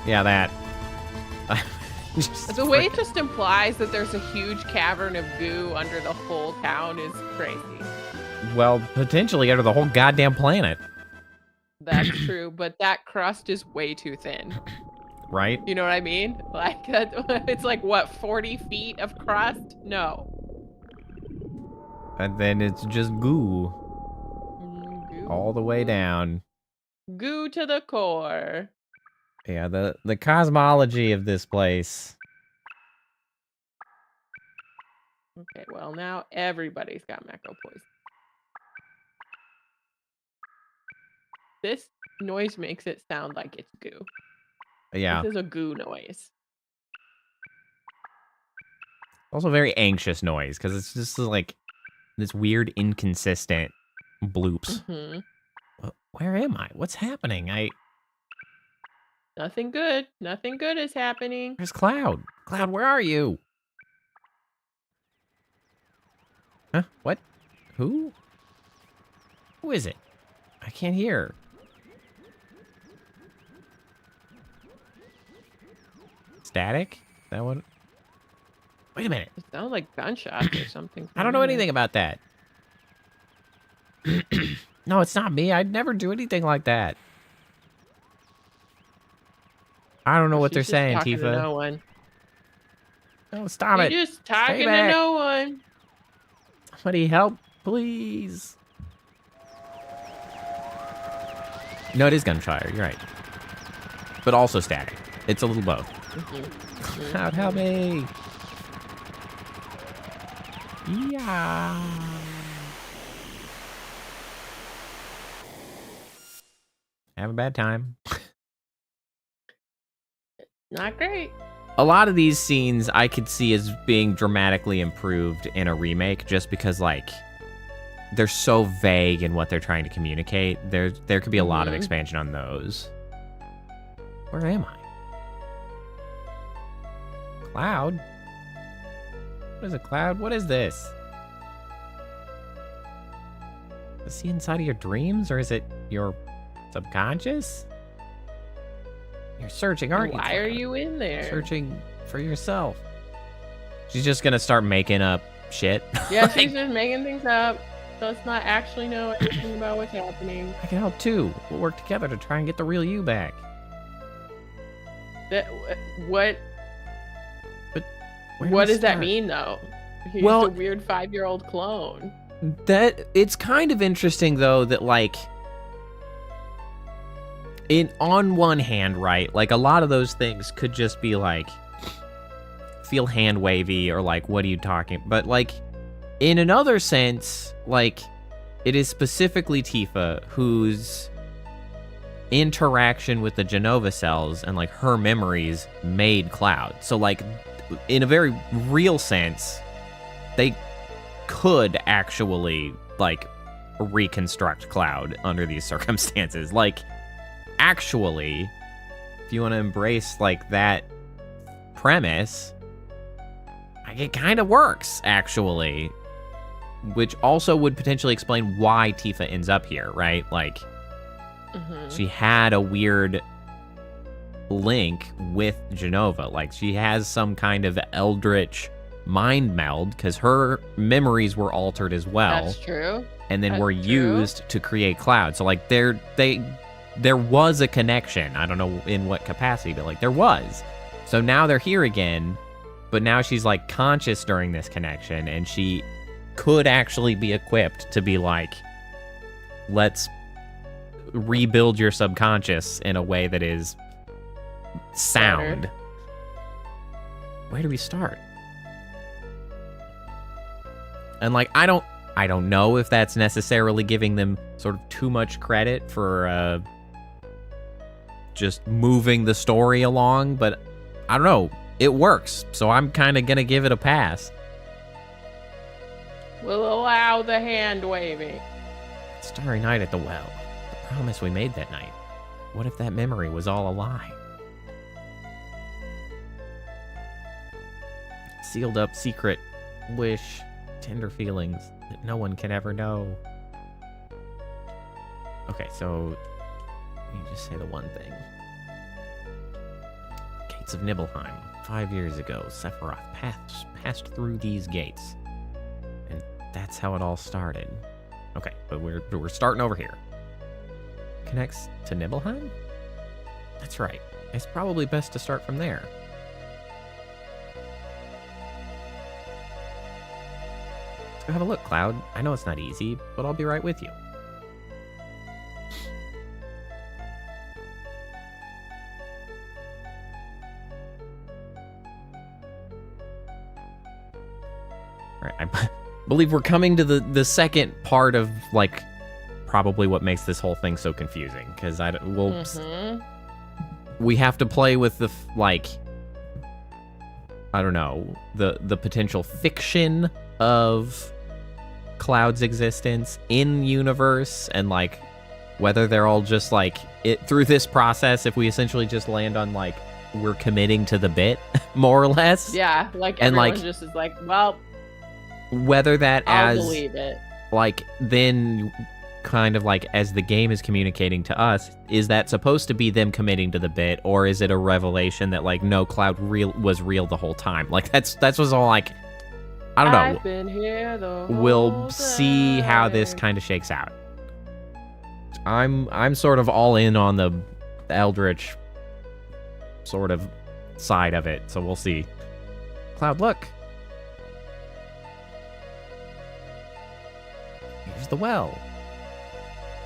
Yeah, that. The way it just implies that there's a huge cavern of goo under the whole town is crazy. Well, potentially under the whole goddamn planet. That's true, but that crust is way too thin. Right? You know what I mean? Like, it's like, what, 40 feet of crust? No. And then it's just goo. Goo. All the way down. Goo to the core. Yeah, the cosmology of this place. Okay, well, now everybody's got Mecco poison. This noise makes it sound like it's goo. Yeah. This is a goo noise. Also very anxious noise, because it's just like this weird, inconsistent bloops. Mm-hmm. Where am I? What's happening? Nothing good. Nothing good is happening. Where's Cloud? Cloud, where are you? Huh? What? Who? Who is it? I can't hear. Static? Is that what? Wait a minute. It sounds like gunshots or something. I don't know anything about that. No, it's not me. I'd never do anything like that. I don't know what they're saying, Tifa. Tifa. No one. Oh, stop it. You're just talking to no one. Somebody help, please. No, it is gunfire. You're right. But also static. It's a little both. Cloud, help me. Yeah. Have a bad time. Not great. A lot of these scenes I could see as being dramatically improved in a remake just because, like, they're so vague in what they're trying to communicate. There could be a lot of expansion on those. Where am I? Cloud? What is a cloud? What is this? Is he inside of your dreams, or is it your subconscious? You're searching, aren't you? Why are you in there? Searching for yourself. She's just gonna start making up shit. Yeah, she's just making things up. Does not actually know anything about what's happening. I can help too. We'll work together to try and get the real you back. What? But where What do we does that start? mean, though? He's Well- a weird 5-year-old clone. That it's kind of interesting though that like on one hand, right, like a lot of those things could just be like feel hand wavy or like what are you talking, but like in another sense, like it is specifically Tifa whose interaction with the Genova cells and like her memories made Cloud. So like in a very real sense, they could actually like reconstruct Cloud under these circumstances. Like actually, if you want to embrace like that premise, like it kind of works actually, which also would potentially explain why Tifa ends up here, right? Like she had a weird link with Genova. Like she has some kind of Eldritch mind meld because her memories were altered as well. That's true. And then That's were true. used to create Cloud. So like there was a connection. I don't know in what capacity, but like there was. So now they're here again, but now she's like conscious during this connection, and she could actually be equipped to be like, let's rebuild your subconscious in a way that is sound. Better. Where do we start? And like I don't know if that's necessarily giving them sort of too much credit for just moving the story along, but I don't know. it works, so I'm kind of gonna give it a pass. We'll allow the hand waving. Starry night at the well. The promise we made that night. What if that memory was all a lie? Sealed up secret wish, tender feelings that no one can ever know. Okay, so you just say the one thing. Gates of Nibelheim. 5 years ago, Sephiroth passed through these gates. And that's how it all started. Okay, but we're starting over here. Connects to Nibelheim? That's right. It's probably best to start from there. Let's go have a look, Cloud. I know it's not easy, but I'll be right with you. All right, I believe we're coming to the second part of, like, probably what makes this whole thing so confusing, because we have to play with the, like, I don't know, the potential fiction of Cloud's existence in universe, and, like, whether they're all just, like, it through this process, if we essentially just land on, like, we're committing to the bit, more or less. Yeah, like, and, everyone like, just is like, well, whether that I'll as believe it. like, then kind of like as the game is communicating to us, is that supposed to be them committing to the bit, or is it a revelation that, like, no, Cloud was real the whole time? Like, that's what's all, like, I don't know. I've been here the whole We'll see how this time. kind of shakes out. I'm sort of all in on the Eldritch sort of side of it, so we'll see. Cloud, look. Here's the well.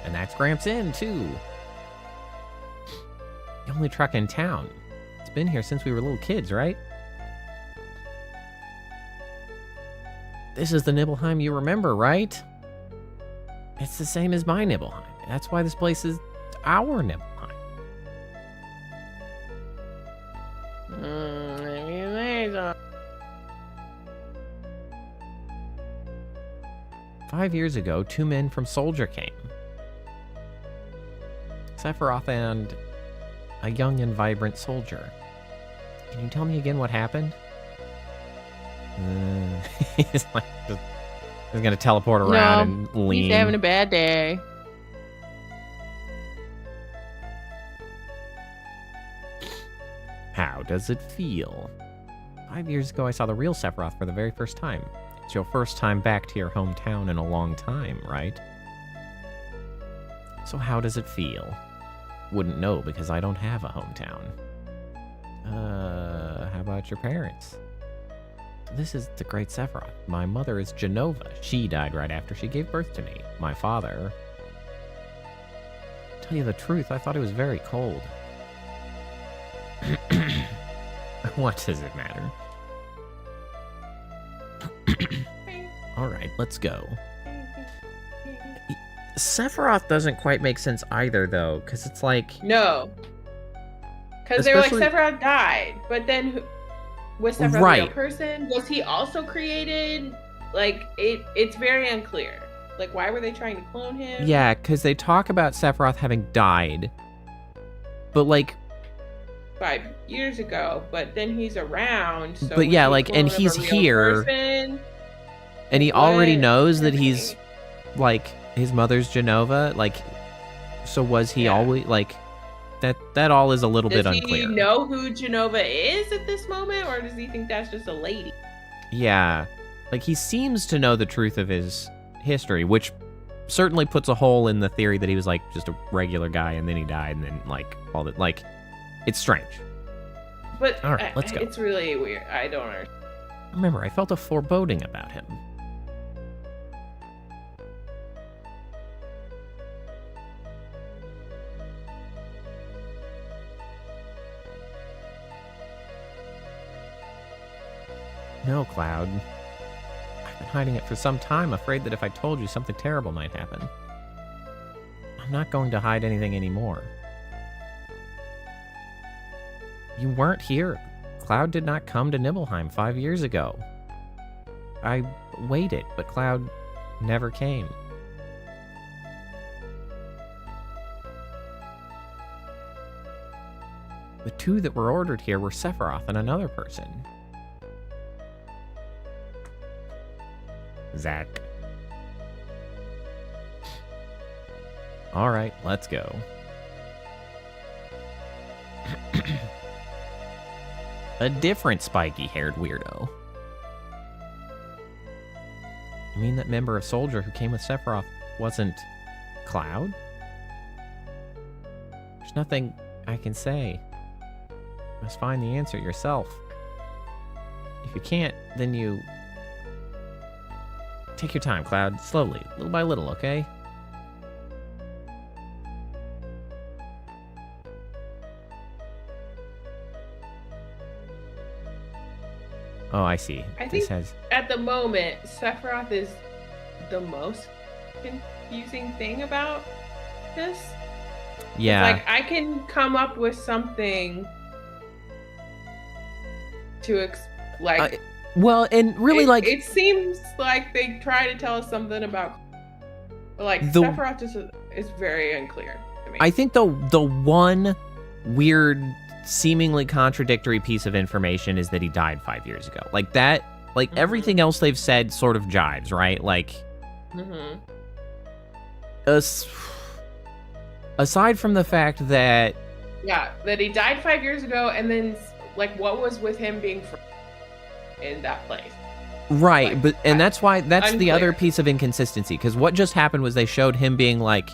And that's Gramps Inn, too. The only truck in town. It's been here since we were little kids, right? This is the Nibelheim you remember, right? It's the same as my Nibelheim. That's why this place is our Nibelheim. Maybe 5 years ago, 2 men from Soldier came. Sephiroth and a young and vibrant soldier. Can you tell me again what happened? He's like, he's gonna teleport around and lean. He's having a bad day. How does it feel? 5 years ago, I saw the real Sephiroth for the very first time. It's your first time back to your hometown in a long time, right? So how does it feel? Wouldn't know because I don't have a hometown. How about your parents? This is the great Sephiroth. My mother is Jenova. She died right after she gave birth to me. My father... Tell you the truth, I thought he was very cold. What does it matter? Alright, let's go. Sephiroth doesn't quite make sense either, though, because it's like... No. Because they were like, Especially- Sephiroth died, but then was Sephiroth a Right. real person? Was he also created? Like, it's very unclear. Like, why were they trying to clone him? Yeah, because they talk about Sephiroth having died, but, like... 5 years ago, but then he's around. So But yeah, was he a like, and clone of he's a real here. person? And he already What? knows that he's, like, his mother's Jenova. Like, so was he Yeah. always, like... That all is a little Does bit he unclear. know who Jenova is at this moment, or does he think that's just a lady? Yeah. Like, he seems to know the truth of his history, which certainly puts a hole in the theory that he was, like, just a regular guy and then he died and then, like, all that. Like, it's strange. But All right, let's go. It's really weird. I don't understand. Remember, I felt a foreboding about him. No, Cloud. I've been hiding it for some time, afraid that if I told you, something terrible might happen. I'm not going to hide anything anymore. You weren't here, Cloud did not come to Nibelheim 5 years ago. I waited, but Cloud never came. The two that were ordered here were Sephiroth and another person. Zach. All right, let's go. A different spiky-haired weirdo. You mean that member of Soldier who came with Sephiroth wasn't Cloud? There's nothing I can say. You must find the answer yourself. If you can't, then you... Take your time, Cloud. Slowly, little by little, okay? Oh, I see. I think at the moment, Sephiroth is the most confusing thing about this. Yeah. It's like, I can come up with something to, well, and really, it seems like they try to tell us something about, like, Sephiroth is very unclear to me. I think the one weird, seemingly contradictory piece of information is that he died 5 years ago. Like that, like everything else they've said sort of jives, right? Like, aside from the fact that... Yeah, that he died 5 years ago, and then, like, what was with him being in that place? Right, like, but and that's why that's unclear. the other piece of inconsistency, because what just happened was they showed him being like,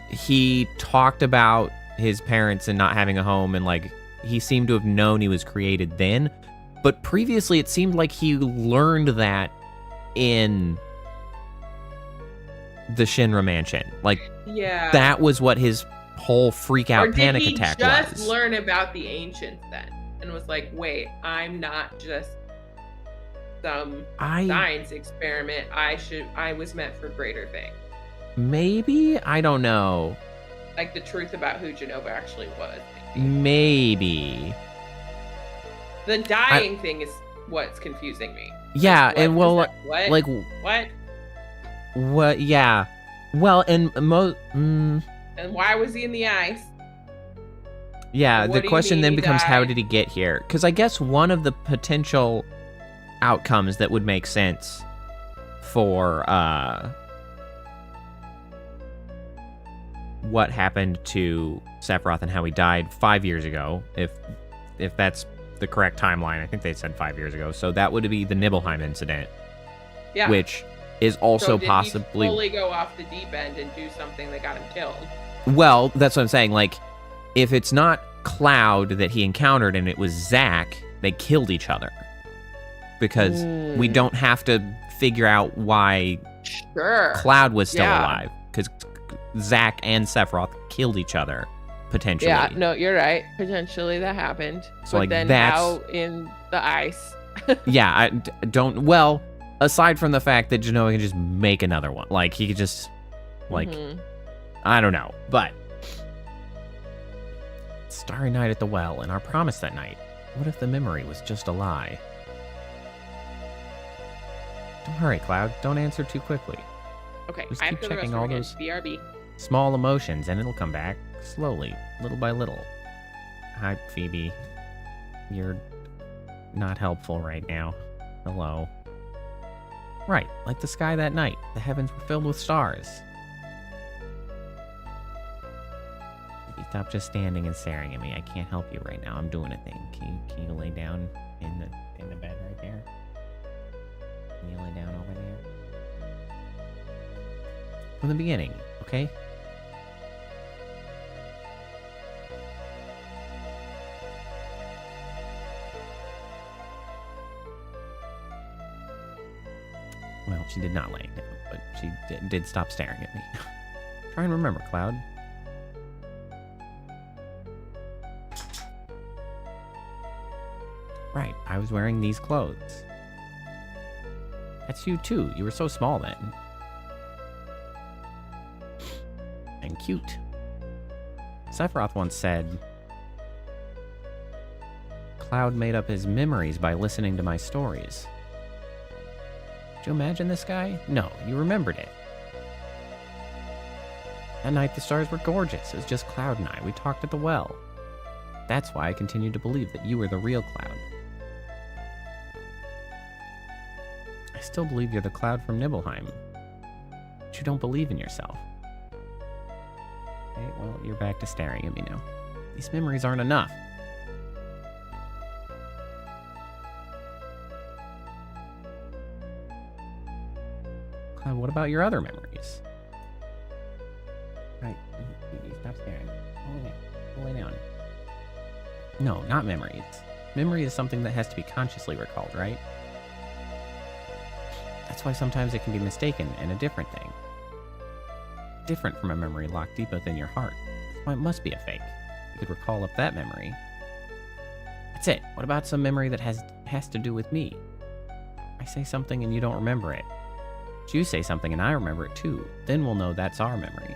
he talked about his parents and not having a home, and like he seemed to have known he was created then, but previously it seemed like he learned that in the Shinra mansion. Like, yeah, that was what his whole freak out panic attack was. Or did he just learn about the ancients then and was like, wait, I'm not just some science experiment. I was meant for greater things. Maybe? I don't know. Like the truth about who Jenova actually was. Maybe. The dying thing is what's confusing me. Yeah, like, and well, what? Like what? Yeah. Well, and and why was he in the ice? Yeah, the question then becomes, how did he get here? Because I guess one of the potential outcomes that would make sense for what happened to Sephiroth and how he died 5 years ago, if that's the correct timeline. I think they said 5 years ago. So that would be the Nibelheim incident. Yeah. Which is also possibly... He fully go off the deep end and do something that got him killed? Well, that's what I'm saying. Like, if it's not Cloud that he encountered and it was Zack, they killed each other. Because we don't have to figure out why Cloud was still alive. Because Zack and Sephiroth killed each other, potentially. Yeah, no, you're right. Potentially that happened. So, but like, then out in the ice. Yeah, I don't... Well, aside from the fact that Jenova can just make another one. Like, he could just... Like... I don't know, but... Starry night at the well, and our promise that night. What if the memory was just a lie? Don't hurry, Cloud. Don't answer too quickly. Okay, just I keep have to checking all those BRB. small emotions, and it'll come back slowly, little by little. Hi, Phoebe. You're not helpful right now. Hello. Right, like the sky that night. The heavens were filled with stars. Stop just standing and staring at me. I can't help you right now. I'm doing a thing. Can you lay down in the bed right there? Can you lay down over there? From the beginning, okay? Well, she did not lay down, but she did stop staring at me. Try and remember, Cloud. Right, I was wearing these clothes. That's you too. You were so small then. And cute. Sephiroth once said, Cloud made up his memories by listening to my stories. Did you imagine this guy? No, you remembered it. That night the stars were gorgeous. It was just Cloud and I. We talked at the well. That's why I continued to believe that you were the real Cloud. I still believe you're the Cloud from Nibelheim. But you don't believe in yourself. Okay, well, you're back to staring at me now. These memories aren't enough. Cloud, what about your other memories? Right, stop staring. Lay down. No, not memories. Memory is something that has to be consciously recalled, right? That's why sometimes it can be mistaken and a different thing. Different from a memory locked deep within your heart. That's why it must be a fake. You could recall up that memory. That's it. What about some memory that has to do with me? I say something and you don't remember it. But you say something and I remember it too. Then we'll know that's our memory.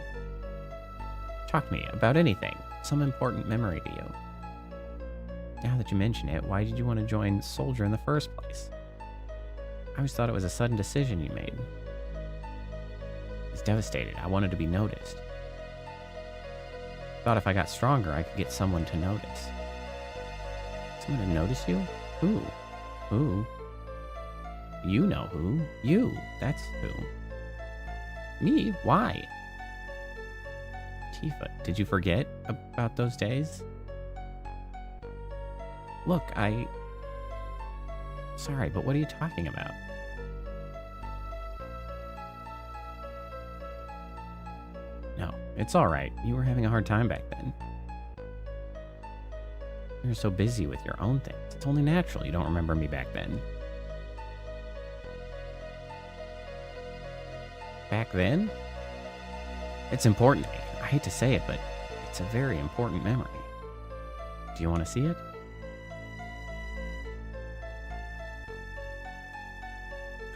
Talk to me about anything. Some important memory to you. Now that you mention it, why did you want to join Soldier in the first place? I always thought it was a sudden decision you made. I was devastated. I wanted to be noticed. Thought if I got stronger, I could get someone to notice. Someone to notice you? Who? Who? You know who. You. That's who. Me? Why? Tifa, did you forget about those days? Look, Sorry, but what are you talking about? No, it's alright. You were having a hard time back then. You were so busy with your own things. It's only natural you don't remember me back then. Back then? It's important to me. I hate to say it, but it's a very important memory. Do you want to see it?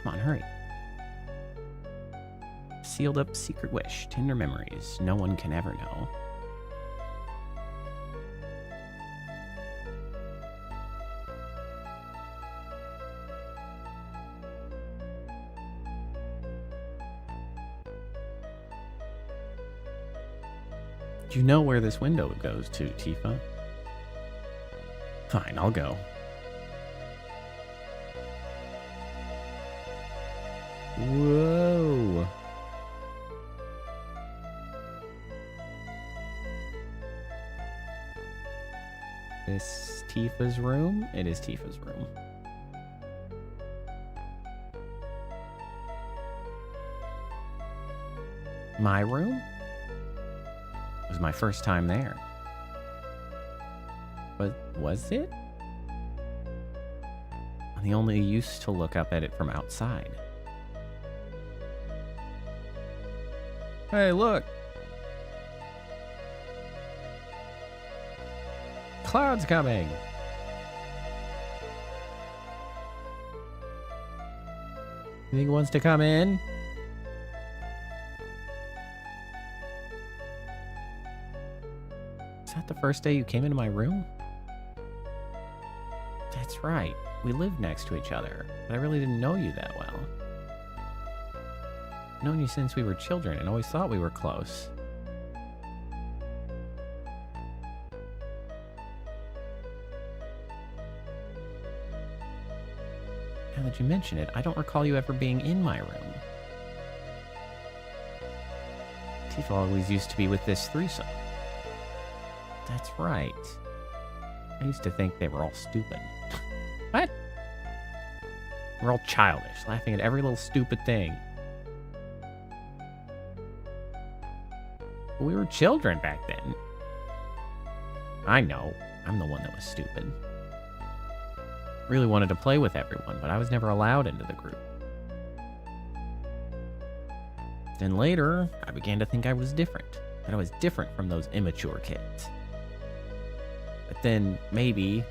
Come on, hurry. Sealed up secret wish, tender memories, no one can ever know. Do you know where this window goes to, Tifa? Fine, I'll go. Whoa. This Tifa's room? It is Tifa's room. My room? It was my first time there. But was it? I only used to look up at it from outside. Hey, look! Cloud's coming! You think he wants to come in? Is that the first day you came into my room? That's right. We lived next to each other, but I really didn't know you that well. I've known you since we were children and always thought we were close. Now that you mention it, I don't recall you ever being in my room. Tifa always used to be with this threesome. That's right. I used to think they were all stupid. What? We're all childish, laughing at every little stupid thing. We were children back then. I know. I'm the one that was stupid. Really wanted to play with everyone, but I was never allowed into the group. Then later, I began to think I was different. That I was different from those immature kids. But then, maybe...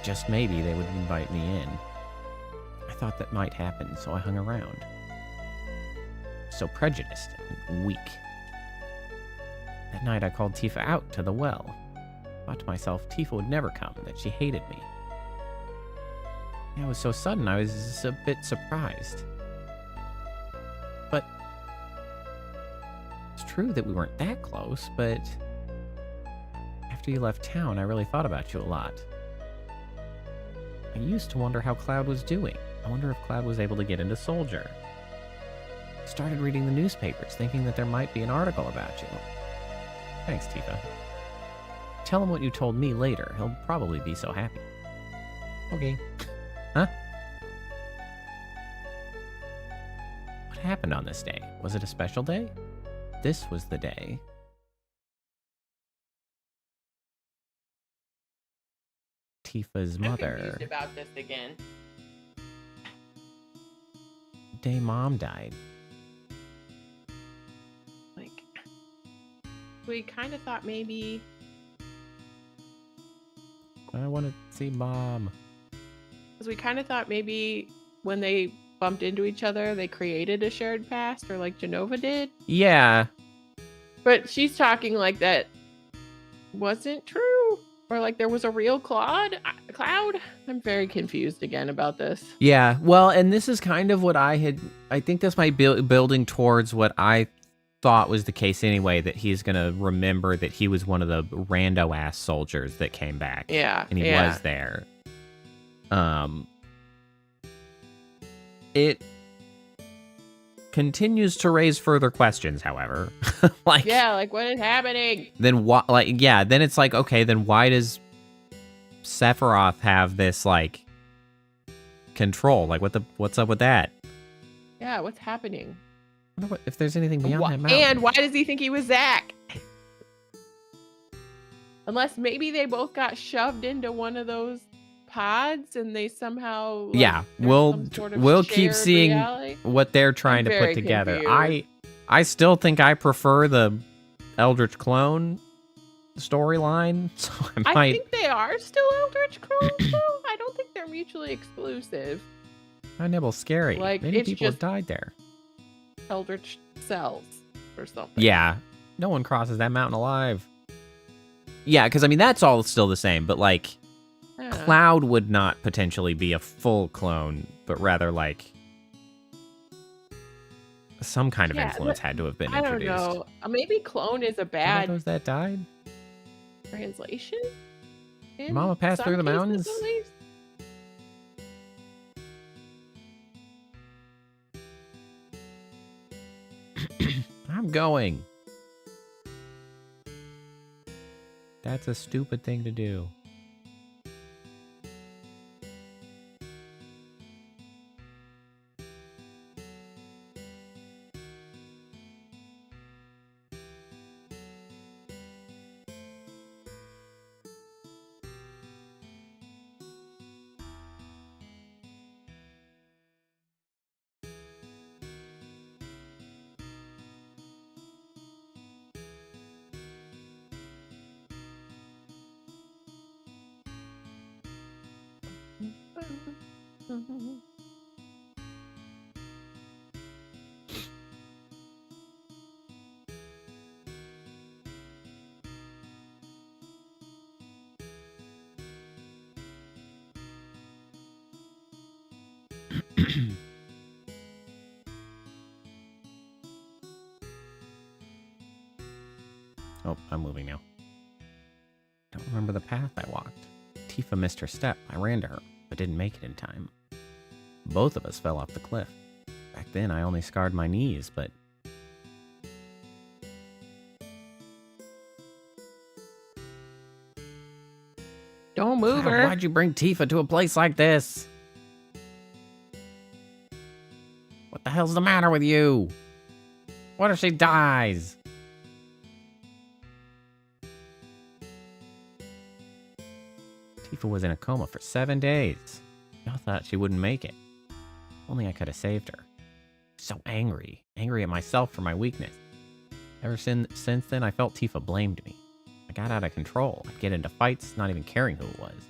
just maybe they would invite me in. I thought that might happen, so I hung around. So prejudiced and weak. That night I called Tifa out to the well. Thought to myself Tifa would never come, that she hated me. It was so sudden, I was a bit surprised. But it's true that we weren't that close, but after you left town, I really thought about you a lot. I used to wonder how Cloud was doing. I wonder if Cloud was able to get into Soldier. I started reading the newspapers, thinking that there might be an article about you. Thanks, Tifa. Tell him what you told me later. He'll probably be so happy. Okay. Huh? What happened on this day? Was it a special day? This was the day. Tifa's mother. I'm confused about this again. The day Mom died. Like, we kind of thought maybe... I want to see Mom. Because we kind of thought maybe when they bumped into each other, they created a shared past, or like Genova did. Yeah. But she's talking like that wasn't true, or like there was a real Cloud. I'm very confused again about this. Yeah. Well, and this is kind of what I think this might be building towards what I thought was the case anyway, that he's going to remember that he was one of the rando-ass soldiers that came back. Yeah. And he was there. It continues to raise further questions, however. Like what is happening? Then what? Then it's like, okay, then why does Sephiroth have this like control? Like, what's up with that? Yeah, what's happening? I wonder if there's anything beyond that mountain. And why does he think he was Zack? Unless maybe they both got shoved into one of those pods and they somehow we'll keep seeing reality. What they're trying to put together. Confused. I still think I prefer the Eldritch clone storyline, so I think they are still Eldritch clones though. I don't think they're mutually exclusive. I nibble scary. Like, many it's people have just died there. Eldritch cells or something. Yeah, no one crosses that mountain alive. Yeah, because I mean that's all still the same, but like Cloud would not potentially be a full clone, but rather like some kind of influence had to have been introduced. I don't know. Maybe clone is a bad those that died. Translation. Mama passed through the mountains. At least. I'm going. That's a stupid thing to do. Oh, I'm moving now. Don't remember the path I walked. Tifa missed her step. I ran to her, but didn't make it in time. Both of us fell off the cliff. Back then, I only scarred my knees, but... Don't move her. Why'd you bring Tifa to a place like this? What the hell's the matter with you? What if she dies? Tifa was in a coma for 7 days. Y'all thought she wouldn't make it. Only I could have saved her. So angry. Angry at myself for my weakness. Ever since then, I felt Tifa blamed me. I got out of control. I'd get into fights, not even caring who it was.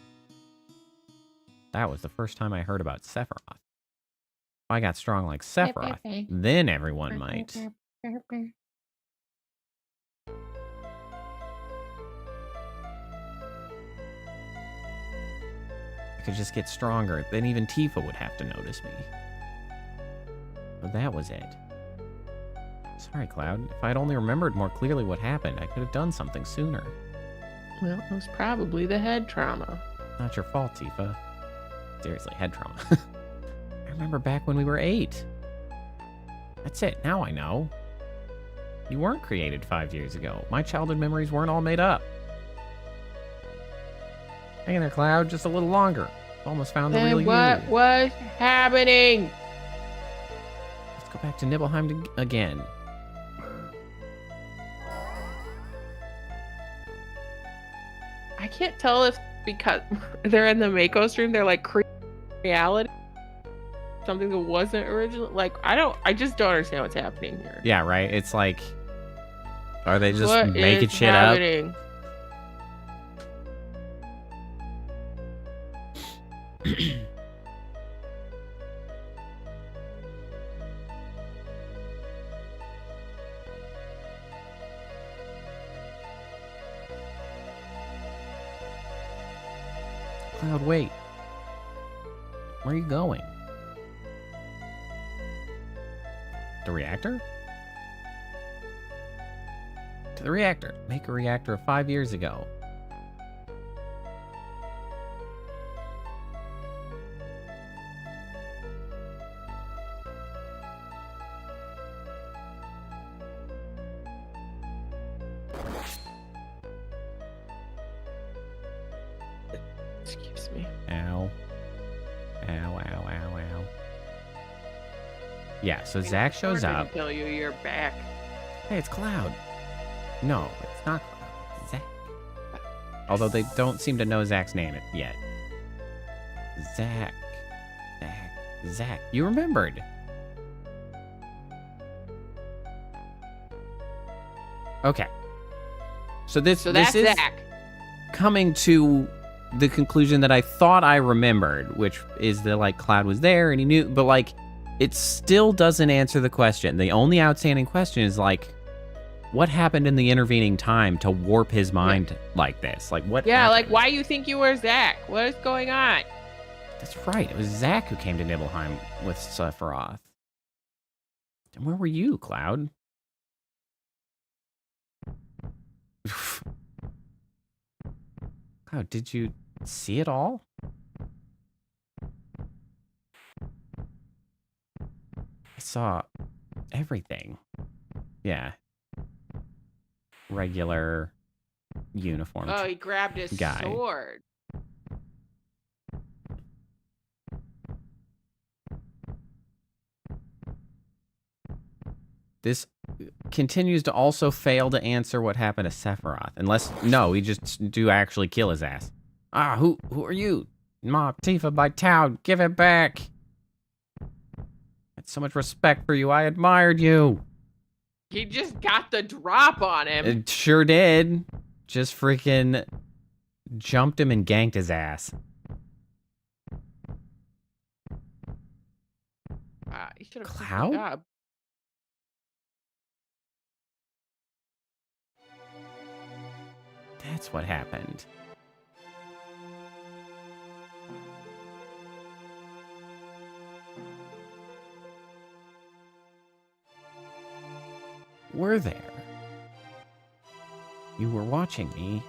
That was the first time I heard about Sephiroth. If I got strong like Sephiroth, then everyone might. I could just get stronger. Then even Tifa would have to notice me. But that was it. Sorry, Cloud. If I'd only remembered more clearly what happened, I could have done something sooner. Well, it was probably the head trauma. Not your fault, Tifa. Seriously, head trauma. I remember back when we were 8. That's it. Now I know. You weren't created 5 years ago. My childhood memories weren't all made up. Hang in there, Cloud. Just a little longer. Almost found the real you. What was happening? Let's go back to Nibelheim again. I can't tell if because they're in the Mako's room, they're like reality. Something that wasn't original. Like, I just don't understand what's happening here. Yeah, right? It's like, are they just What making is shit happening? up? Cloud, wait. Where are you going? The reactor? To the reactor. Make a reactor of 5 years ago. Excuse me. Ow. Ow, ow, ow, ow. Yeah, so Zack shows up. I tell you, you're back. Hey, it's Cloud. No, it's not Cloud. It's Zack. Although they don't seem to know Zack's name yet. Zack. Zack. You remembered. Okay. So that's is Zack. Coming to the conclusion that I thought I remembered, which is that, like, Cloud was there and he knew, but, like, it still doesn't answer the question. The only outstanding question is, like, what happened in the intervening time to warp his mind like this? Like, what Yeah, happened? like, why you think you were Zack? What is going on? That's right. It was Zack who came to Nibelheim with Sephiroth. And where were you, Cloud? Cloud, did you see it all? I saw everything. Yeah. Regular uniform. Oh, he grabbed his guy. sword. This continues to also fail to answer what happened to Sephiroth. Unless, no, we just do actually kill his ass. Ah, who are you? Ma, Tifa by town, give it back. I had so much respect for you, I admired you. He just got the drop on him. It sure did. Just freaking jumped him and ganked his ass. He should have Cloud? That's what happened. Were there? You were watching me.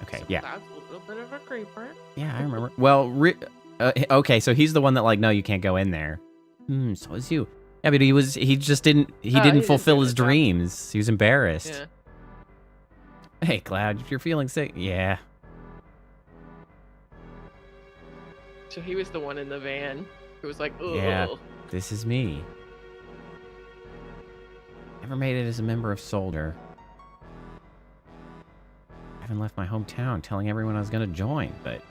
Okay, So yeah. Cloud's a little bit of a creeper. Yeah, I remember. Well, okay, so he's the one that, like, no, you can't go in there. So is you. Yeah, but he just didn't, he didn't fulfill his dreams. He was embarrassed. Yeah. Hey, Cloud, if you're feeling sick, yeah. So he was the one in the van who was like, ugh. Yeah, this is me. Never made it as a member of Soldier. I haven't left my hometown telling everyone I was going to join, but...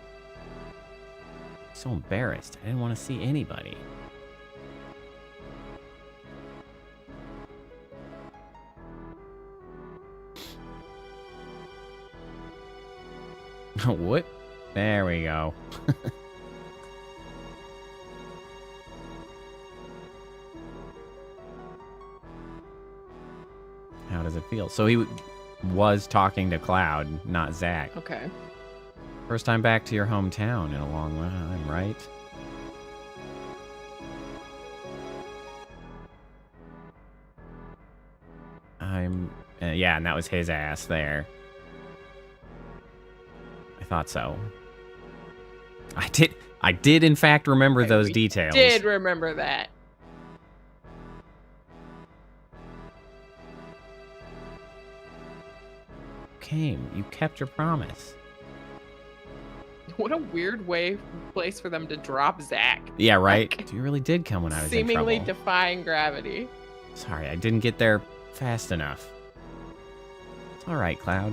so embarrassed. I didn't want to see anybody. What? There we go. How does it feel? So he was talking to Cloud, not Zack. Okay. First time back to your hometown in a long time, right? Yeah, and that was his ass there. I thought so. I did in fact remember those details. Did remember that. You kept your promise. What a weird place for them to drop Zach. Yeah, right? Like, you really did come when I was seemingly in trouble. defying gravity. Sorry, I didn't get there fast enough. It's all right, Cloud.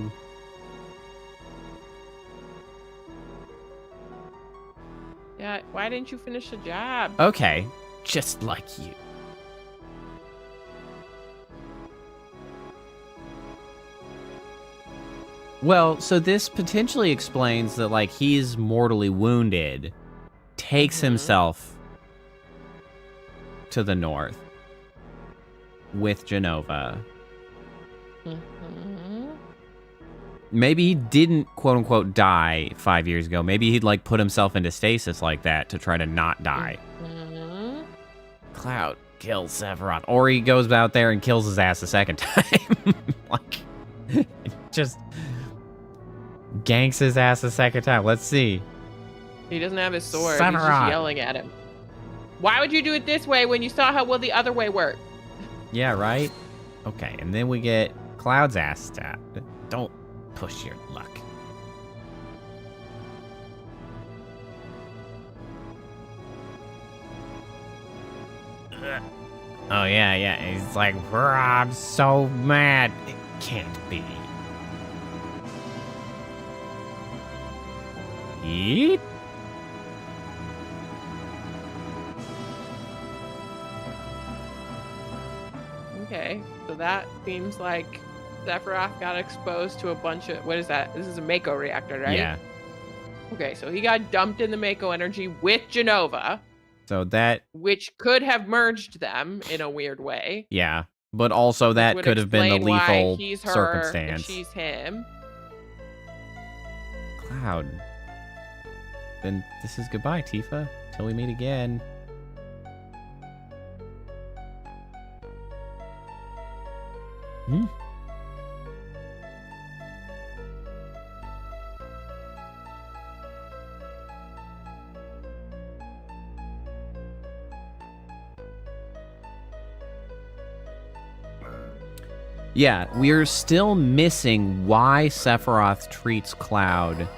Yeah, why didn't you finish the job? Okay, just like you. Well, so this potentially explains that, like, he's mortally wounded, takes himself to the north with Genova. Maybe he didn't, quote-unquote, die 5 years ago. Maybe he'd, like, put himself into stasis like that to try to not die. Cloud kills Sephiroth. Or he goes out there and kills his ass a second time. Like, just ganks his ass a second time. Let's see. He doesn't have his sword. Sephiroth. He's just yelling at him. Why would you do it this way when you saw how well the other way worked? Yeah, right? Okay, and then we get Cloud's ass stabbed. Don't push your luck. Oh, yeah. He's like, I'm so mad. It can't be. Yeet. Okay, so that seems like Sephiroth got exposed to a bunch of... What is that? This is a Mako reactor, right? Yeah. Okay, so he got dumped in the Mako energy with Genova. So that... Which could have merged them in a weird way. Yeah, but also that could have been the lethal he's her circumstance. And she's him. Cloud. Then this is goodbye, Tifa. Till we meet again. Yeah, we're still missing why Sephiroth treats Cloud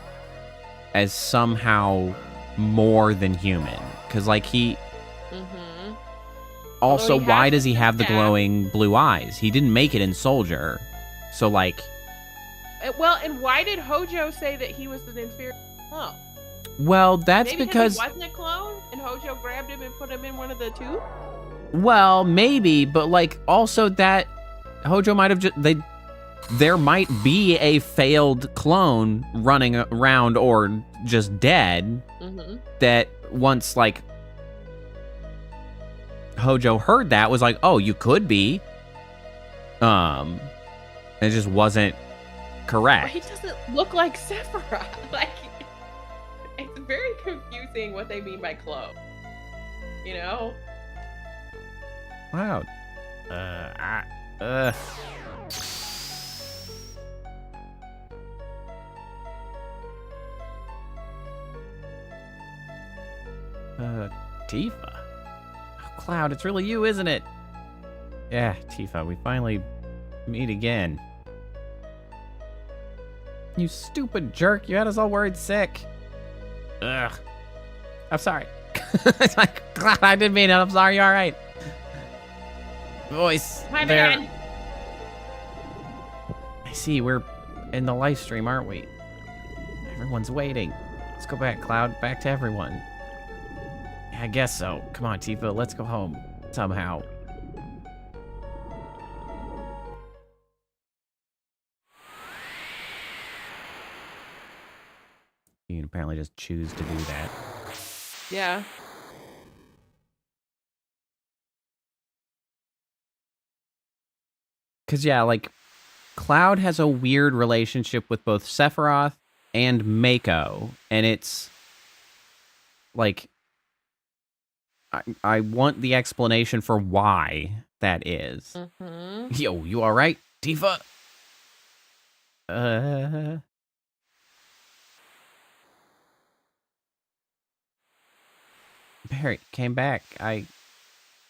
as somehow more than human. Because, like, he... Also, why does he have the glowing blue eyes? He didn't make it in Soldier. So, like... Well, and why did Hojo say that he was an inferior clone? Well, that's maybe because... he wasn't a clone, and Hojo grabbed him and put him in one of the two? Well, maybe, but, like, also that... Hojo might have just... There might be a failed clone running around or just dead that once, like... Hojo heard that, was like, oh, you could be. It just wasn't correct. But he doesn't look like Sephiroth. Like, it's very confusing what they mean by clone. You know? Wow. Tifa. Cloud, it's really you, isn't it? Yeah, Tifa, we finally meet again. You stupid jerk, you had us all worried sick. Ugh. I'm sorry. It's like, Cloud, I didn't mean it, I'm sorry, you alright? Voice. My there. bad. I see, we're in the live stream, aren't we? Everyone's waiting. Let's go back, Cloud, back to everyone. I guess so. Come on, Tifa, let's go home. Somehow. You can apparently just choose to do that. Yeah. Because, yeah, like, Cloud has a weird relationship with both Sephiroth and Mako, and it's like I want the explanation for why that is. Mm-hmm. Yo, you all right, Tifa? Barrett came back.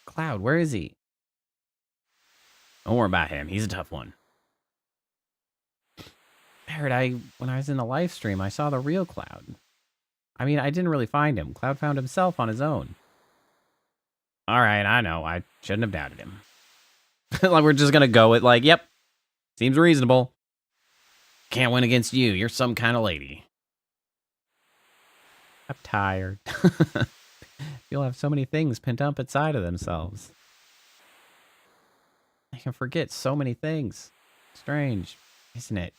Cloud, where is he? Don't worry about him. He's a tough one. Barrett, when I was in the live stream, I saw the real Cloud. I mean, I didn't really find him. Cloud found himself on his own. All right, I know. I shouldn't have doubted him. Like, we're just gonna go with, like, yep. Seems reasonable. Can't win against you. You're some kind of lady. I'm tired. People have so many things pent up inside of themselves. I can forget so many things. Strange, isn't it?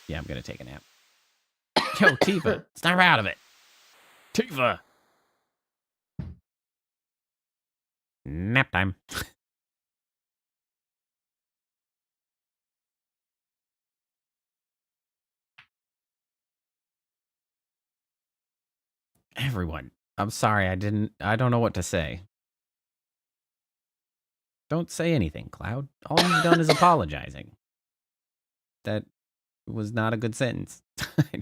Yeah, I'm gonna take a nap. Yo, Tifa, snap out of it. Tifa! Nap time. Everyone, I'm sorry, I don't know what to say. Don't say anything, Cloud. All you've done is apologizing. That was not a good sentence. I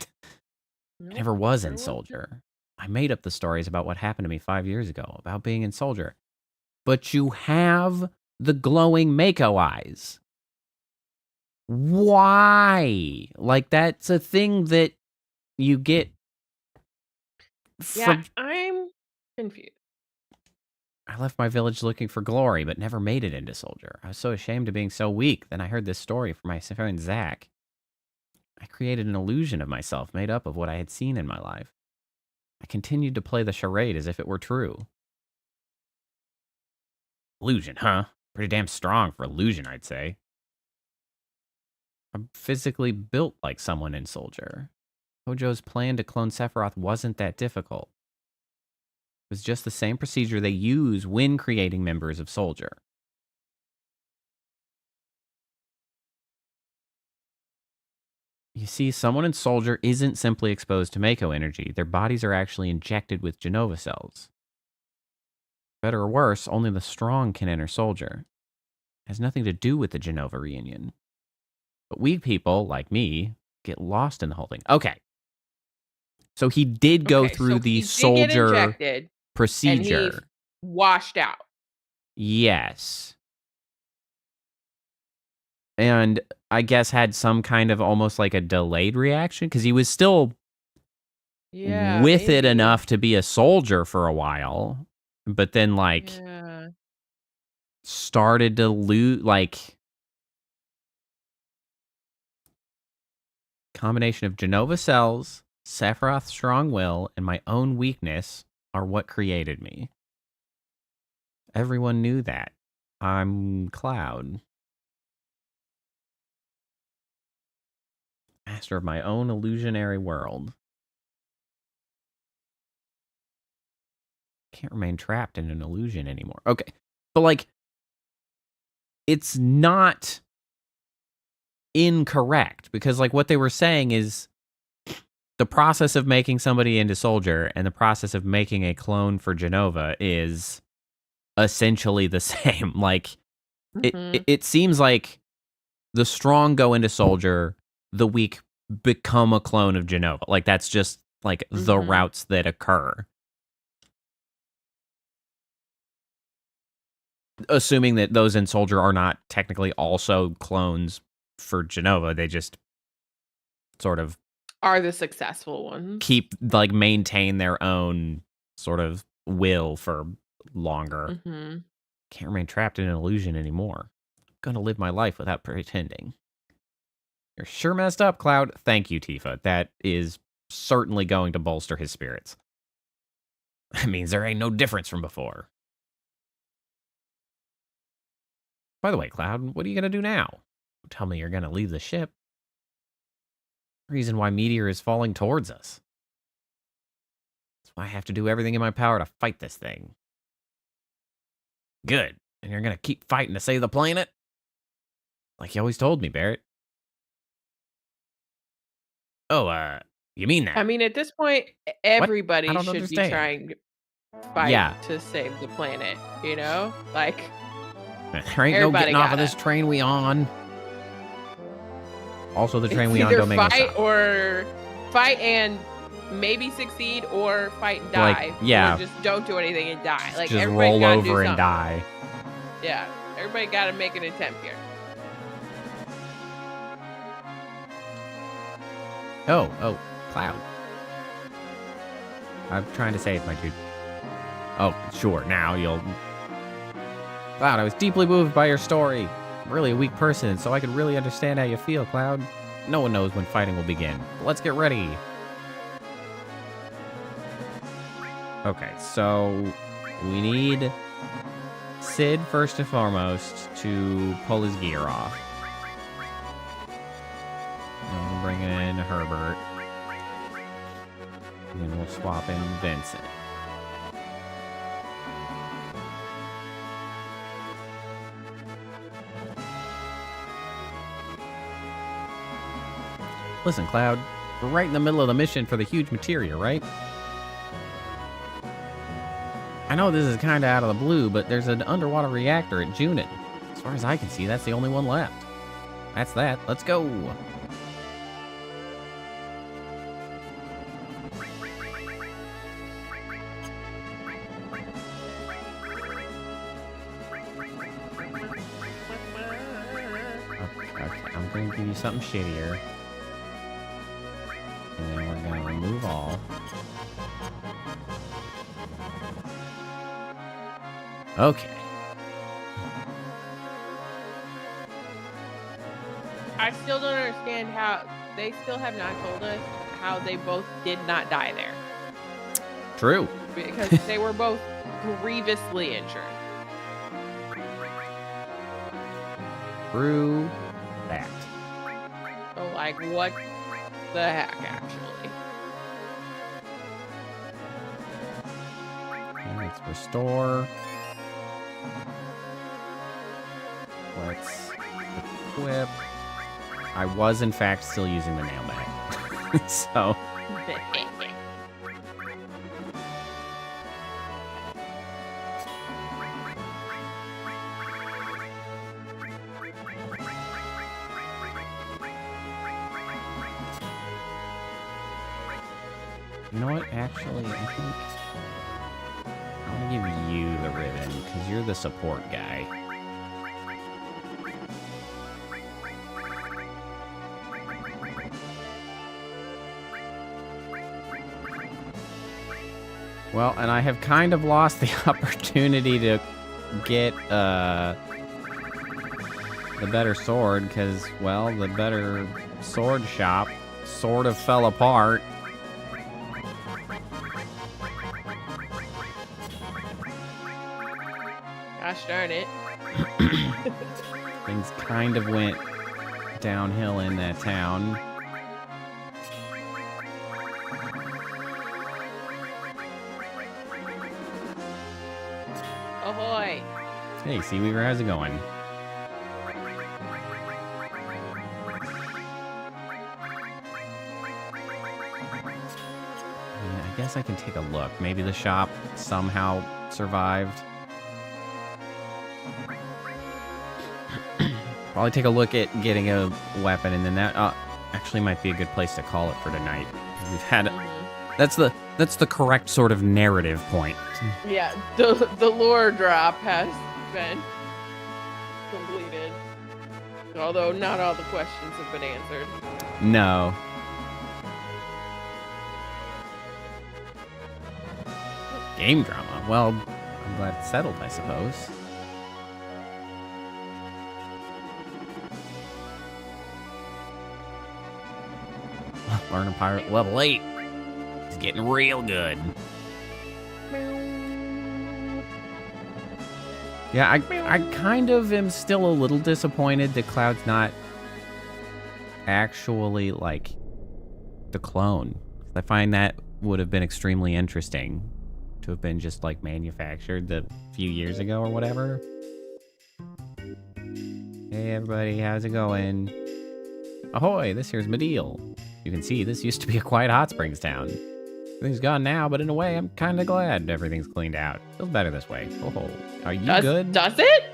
never was in Soldier. I made up the stories about what happened to me 5 years ago, about being in Soldier. But you have the glowing Mako eyes. Why? Like, that's a thing that you get Yeah, I'm confused. I left my village looking for glory, but never made it into Soldier. I was so ashamed of being so weak. Then I heard this story from my friend Zach. I created an illusion of myself made up of what I had seen in my life. I continued to play the charade as if it were true. Illusion, huh? Pretty damn strong for illusion, I'd say. I'm physically built like someone in Soldier. Hojo's plan to clone Sephiroth wasn't that difficult. It was just the same procedure they use when creating members of Soldier. You see, someone in Soldier isn't simply exposed to Mako energy. Their bodies are actually injected with Genova cells. Better or worse, only the strong can enter Soldier. It has nothing to do with the Genova reunion. But weak people, like me, get lost in the whole thing. Okay. So he did go through the Soldier procedure. And he washed out. Yes. And I guess had some kind of almost like a delayed reaction because he was still with it enough to be a soldier for a while, but then like started to lose, like, combination of Genova cells, Sephiroth's strong will, and my own weakness are what created me. Everyone knew that. I'm Cloud. Master of my own illusionary world. Can't remain trapped in an illusion anymore. Okay. But like, it's not incorrect because like what they were saying is the process of making somebody into Soldier and the process of making a clone for Genova is essentially the same. Like it seems like the strong go into Soldier, the weak become a clone of Genova. Like that's just like the routes that occur. Assuming that those in Soldier are not technically also clones for Genova, they just sort of are the successful ones. Keep, like, maintain their own sort of will for longer. Can't remain trapped in an illusion anymore. Gonna live my life without pretending. You're sure messed up, Cloud. Thank you, Tifa. That is certainly going to bolster his spirits. That means there ain't no difference from before. By the way, Cloud, what are you going to do now? Don't tell me you're going to leave the ship. Reason why Meteor is falling towards us. That's why I have to do everything in my power to fight this thing. Good. And you're going to keep fighting to save the planet? Like you always told me, Barrett. Oh, You mean that? I mean, at this point, I everybody don't should be understand. trying to fight Yeah. to save the planet, you know? Like, There ain't no everybody getting off of gotta. this train we on. Also, the train It's we on either don't make no fight sound. or fight and maybe succeed, or fight and Like, die. yeah. Or just don't do anything and die. Like, Just everybody's roll gotta do over and something. die. Yeah. Everybody gotta make an attempt here. Oh, Cloud. I'm trying to save my dude. Oh, sure, now you'll... Cloud, I was deeply moved by your story. I'm really a weak person, so I could really understand how you feel, Cloud. No one knows when fighting will begin. But let's get ready. Okay, so we need Sid first and foremost to pull his gear off. And we'll bring in Herbert. And then we'll swap in Vincent. Listen, Cloud, we're right in the middle of the mission for the huge materia, right? I know this is kind of out of the blue, but there's an underwater reactor at Junin. As far as I can see, that's the only one left. That's that. Let's go. Okay, I'm going to give you something shittier. And then we're going to remove all. Okay. I still don't understand how they still have not told us how they both did not die there. True. Because they were both grievously injured. True that. So, like, what the heck, actually? Okay, let's restore. Let's equip. I was, in fact, still using the nail mag. So. You know what? Actually, I think I'm gonna give you the ribbon because you're the support guy. Well, and I have kind of lost the opportunity to get the better sword because, well, the better sword shop sort of fell apart. Gosh darn it. Things kind of went downhill in that town. Ahoy. Hey, Seaweaver, how's it going? Yeah, I guess I can take a look. Maybe the shop somehow survived. Probably take a look at getting a weapon, and then that actually might be a good place to call it for tonight. We've had that's the correct sort of narrative point. Yeah, the lore drop has been completed. Although not all the questions have been answered. No. Game drama. Well, I'm glad it's settled, I suppose. Learn a pirate level 8. It's getting real good. Yeah, I kind of am still a little disappointed that Cloud's not actually, like, the clone. I find that would have been extremely interesting to have been just, like, manufactured a few years ago or whatever. Hey, everybody, how's it going? Ahoy, this here's Mediel. You can see this used to be a quiet hot springs town. Everything's gone now, but in a way, I'm kind of glad everything's cleaned out. Feels better this way. Oh, are you good? Does it?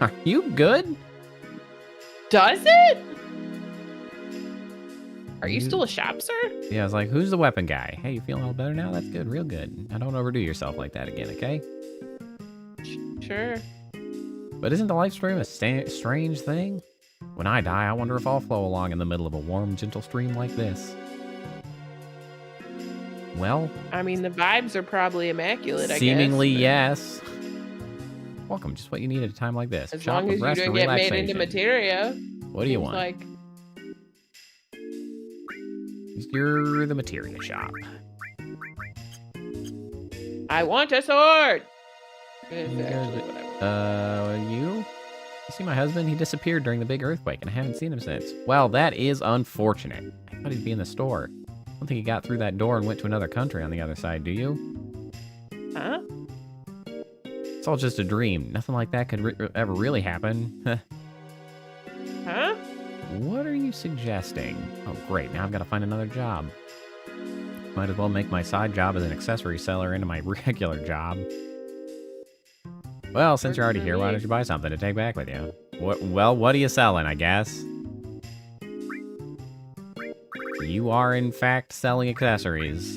Are you good? Does it? Are you still a shop, sir? Yeah, I was like, who's the weapon guy? Hey, you feeling all better now? That's good, real good. Now don't overdo yourself like that again, okay? Sure. But isn't the life stream a strange thing? When I die, I wonder if I'll flow along in the middle of a warm, gentle stream like this. Well, I mean, the vibes are probably immaculate, I guess. Seemingly, yes. Welcome, just what you need at a time like this. As Shop long as with you rest don't and get made relaxation. into materia. What do you want? Like, You're the materia shop. I want a sword. It's actually what I want. You see my husband? He disappeared during the big earthquake, and I haven't seen him since. Well, that is unfortunate. I thought he'd be in the store. I don't think he got through that door and went to another country on the other side, do you? Huh? It's all just a dream. Nothing like that could ever really happen. Huh? What are you suggesting? Oh, great. Now I've got to find another job. Might as well make my side job as an accessory seller into my regular job. Well, since you're already here, why don't you buy something to take back with you? What are you selling, I guess? You are, in fact, selling accessories.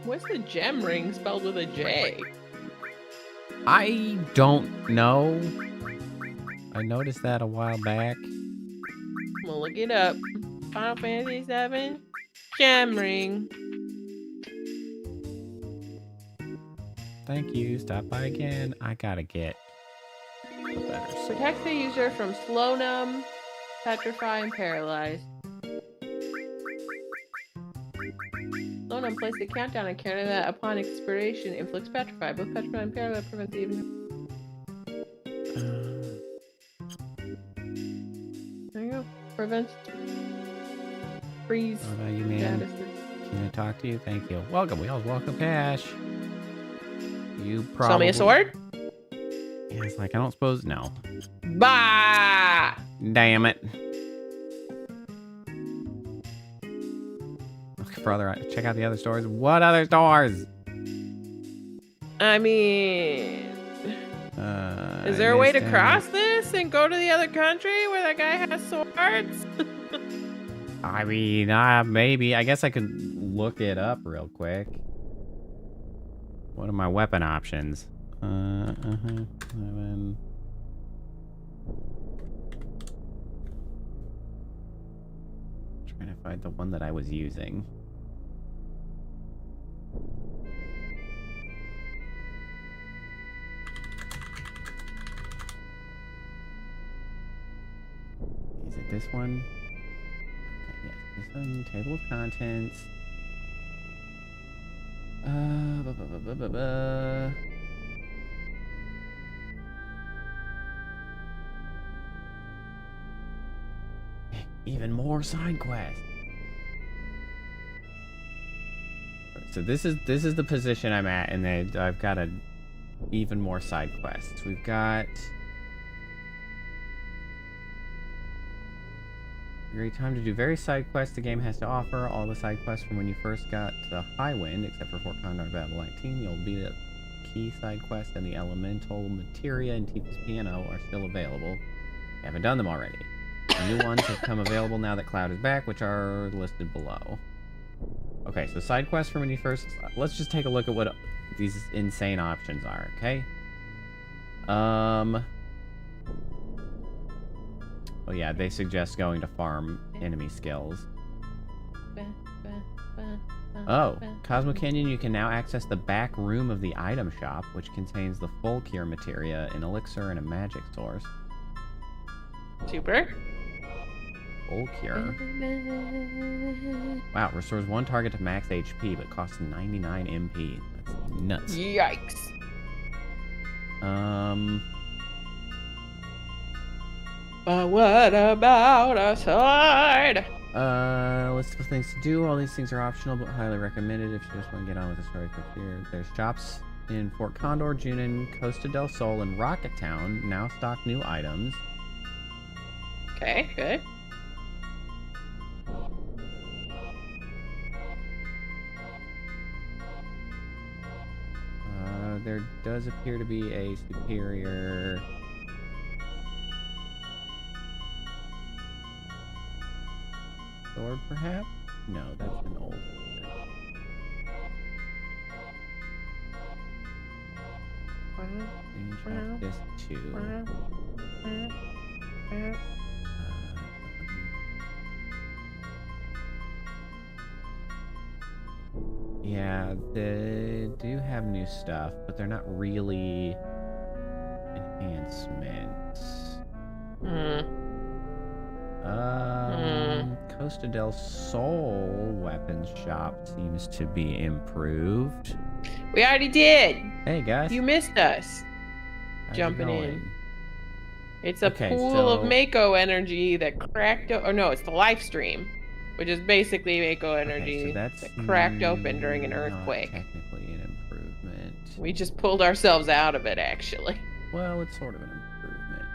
What's the gem ring spelled with a J? I don't know. I noticed that a while back. I'm gonna look it up. Final Fantasy VII gem ring. Thank you. Stop by again. I gotta get a better sword. Protects the user from slow numb, petrify, and paralyze. Slow numb, place the countdown and counter that upon expiration inflicts petrify. Both petrify and paralyze prevents even. There you go. Prevents freeze. What about you, man? Statuses. Can I talk to you? Thank you. Welcome. We always welcome cash. You probably... Sell me a sword? Yeah, it's like, I don't suppose... No. Bah! Damn it. Look further. Check out the other stores. What other stores? I mean... is there a way to cross this and go to the other country where that guy has swords? I mean, maybe. I guess I could look it up real quick. What are my weapon options? 11. Trying to find the one that I was using. Is it this one? Okay, yes, this one. Table of contents. Even more side quests. So this is the position I'm at, and I've got even more side quests. We've got a great time to do various side quests the game has to offer. All the side quests from when you first got to Highwind, except for Fort Condor Battle 19, you'll beat it. Key side quest and the elemental materia and Tifa's piano are still available. You haven't done them already. The new ones have come available now that Cloud is back, which are listed below. Okay, so side quests from when you first... Let's just take a look at what these insane options are, okay? Oh yeah, they suggest going to farm enemy skills. Oh, Cosmo Canyon, you can now access the back room of the item shop, which contains the full cure materia, an elixir, and a magic source. Super. Full cure. Wow, restores one target to max HP, but costs 99 MP. That's nuts. Yikes. But what about a sword? List of things to do. All these things are optional, but highly recommended if you just want to get on with the story quick here. There's shops in Fort Condor, Junin, Costa del Sol, and Rocket Town now stock new items. Okay, good. There does appear to be a superior... sword, perhaps? No, that's an old sword. Finish off this too. Yeah, they do have new stuff, but they're not really enhancements. Costa del Sol weapons shop seems to be improved. We already did. Hey guys, You missed us. how's it Jumping in. going? It's a Okay, pool of so- Mako energy that cracked. Or no, it's the live stream, which is basically Mako energy that's that cracked open during an not earthquake. technically an improvement. We just pulled ourselves out of it, actually. Well, it's sort of an improvement.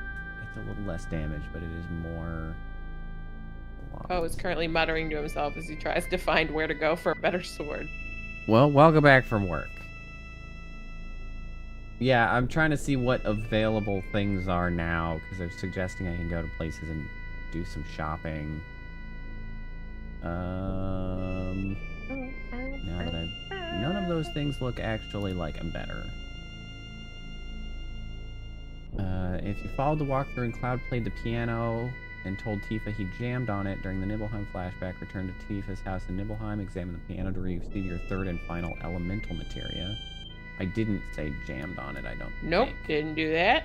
It's a little less damage, but it is more. Poe is currently muttering to himself as he tries to find where to go for a better sword. Well, welcome back from work. Yeah, I'm trying to see what available things are now, because they're suggesting I can go to places and do some shopping. Now that none of those things look actually like I'm better. If you followed the walkthrough and Cloud played the piano and told Tifa he jammed on it during the Nibelheim flashback, return to Tifa's house in Nibelheim, examine the piano to receive your third and final elemental materia. I didn't say jammed on it, I don't Nope, think. didn't do that.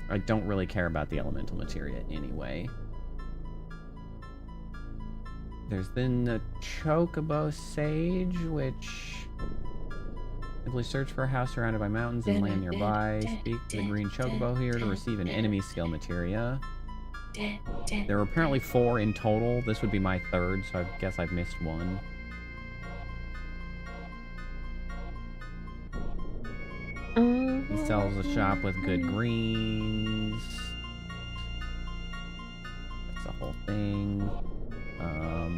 I don't really care about the elemental materia anyway. There's then the Chocobo Sage, which... simply search for a house surrounded by mountains and land nearby. Speak to the green Chocobo here to receive an enemy skill materia. There were apparently 4 in total. This would be my third, so I guess I've missed one. He sells a shop with good greens. That's the whole thing.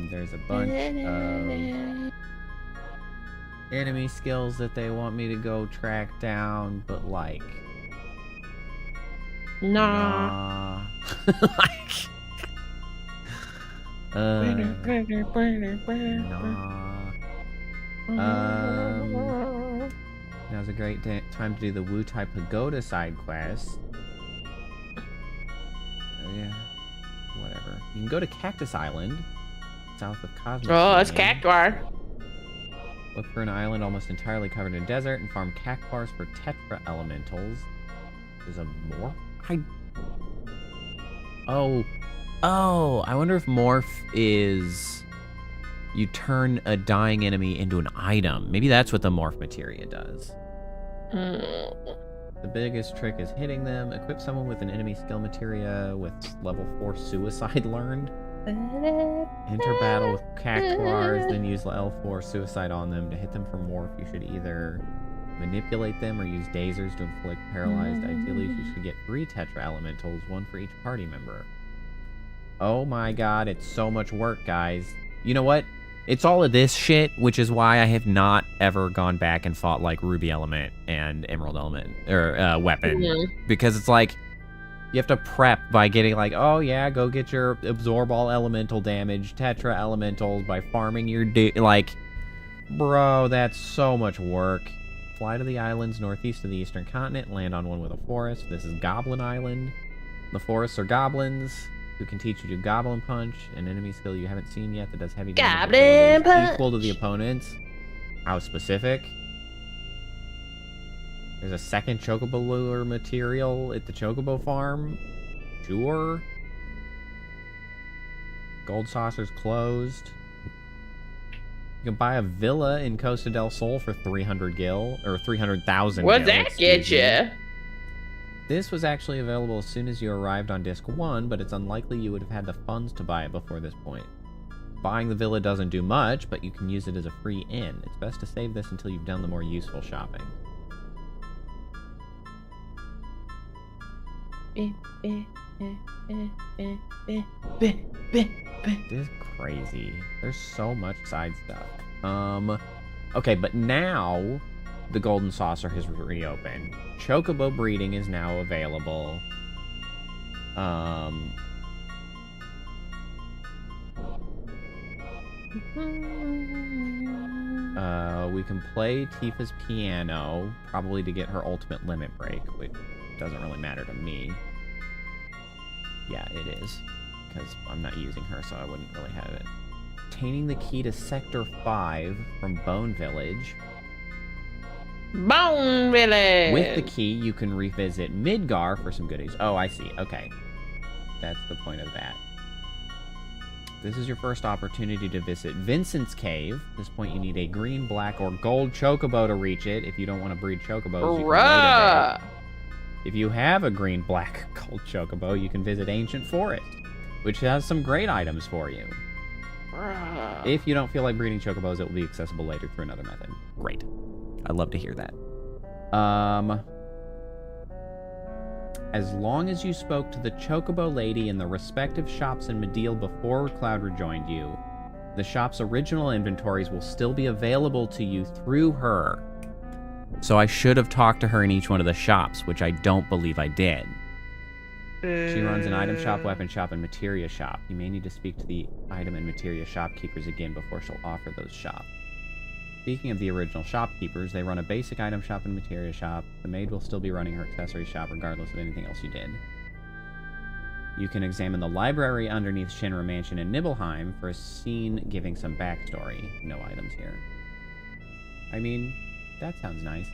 There's a bunch of enemy skills that they want me to go track down, but like... Nah. Like... Now's a great time to do the Wu-Tai Pagoda side quest. Yeah, whatever. You can go to Cactus Island, south of Cosmos. Oh, that's Lane. Cactuar. Look for an island almost entirely covered in desert and farm cactuars for tetra elementals. There's a morph? Oh, I wonder if morph is you turn a dying enemy into an item. Maybe that's what the morph materia does. The biggest trick is hitting them. Equip someone with an enemy skill materia with level 4 suicide learned. Enter battle with cactuars, then use L4 suicide on them. To hit them for morph, you should either manipulate them or use dazers to inflict paralyzed. Ideally, you should get 3 tetra elementals, 1 for each party member. Oh my god, it's so much work, guys. You know what? It's all of this shit, which is why I have not ever gone back and fought like Ruby Element and Emerald Element, or Weapon. Because it's like, you have to prep by getting like, oh yeah, go get your absorb all elemental damage, tetra elementals by farming your like, bro, that's so much work. Fly to the islands northeast of the eastern continent, land on one with a forest. This is Goblin Island. The forests are goblins who can teach you to Goblin Punch, an enemy skill you haven't seen yet that does heavy damage. Goblin Punch! Equal to the opponents. How specific? There's a second Chocobo lure material at the Chocobo farm. Sure. Gold Saucer's closed. You can buy a villa in Costa del Sol for 300 gil, or 300,000 gil. What'd that get you? This was actually available as soon as you arrived on Disc 1, but it's unlikely you would have had the funds to buy it before this point. Buying the villa doesn't do much, but you can use it as a free inn. It's best to save this until you've done the more useful shopping. This is crazy. There's so much side stuff. Okay, but now the golden saucer has reopened. Chocobo breeding is now available. We can play Tifa's piano, probably to get her ultimate limit break, which doesn't really matter to me. Yeah, it is, because I'm not using her, so I wouldn't really have it. Obtaining the key to Sector 5 from Bone Village. Bone Village! With the key, you can revisit Midgar for some goodies. Oh, I see. Okay. That's the point of that. This is your first opportunity to visit Vincent's Cave. At this point, you need a green, black, or gold chocobo to reach it. If you don't want to breed chocobos, you can wait a bit. If you have a green, black, gold chocobo, you can visit Ancient Forest, which has some great items for you. If you don't feel like breeding chocobos, it will be accessible later through another method. Great. I'd love to hear that. As long as you spoke to the chocobo lady in the respective shops in Mediel before Cloud rejoined you, the shop's original inventories will still be available to you through her. So I should have talked to her in each one of the shops, which I don't believe I did. She runs an item shop, weapon shop, and materia shop. You may need to speak to the item and materia shopkeepers again before she'll offer those shops. Speaking of the original shopkeepers, they run a basic item shop and materia shop. The maid will still be running her accessory shop regardless of anything else you did. You can examine the library underneath Shinra Mansion in Nibelheim for a scene giving some backstory. No items here. I mean, that sounds nice.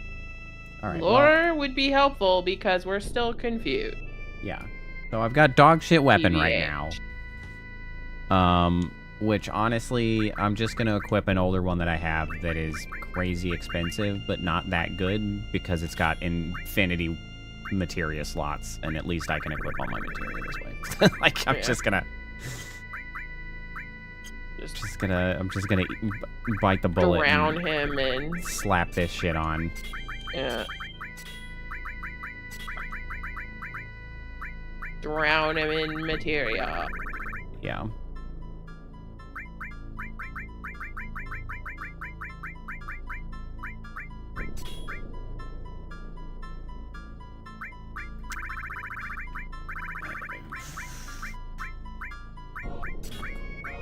Alright, Lore would be helpful because we're still confused. Yeah. So I've got dog shit weapon right now. Which honestly, I'm just going to equip an older one that I have that is crazy expensive, but not that good because it's got infinity materia slots, and at least I can equip all my materia this way. Like, I'm just gonna bite the bullet. Drown him and slap this shit on. Yeah. Drown him in materia. Yeah.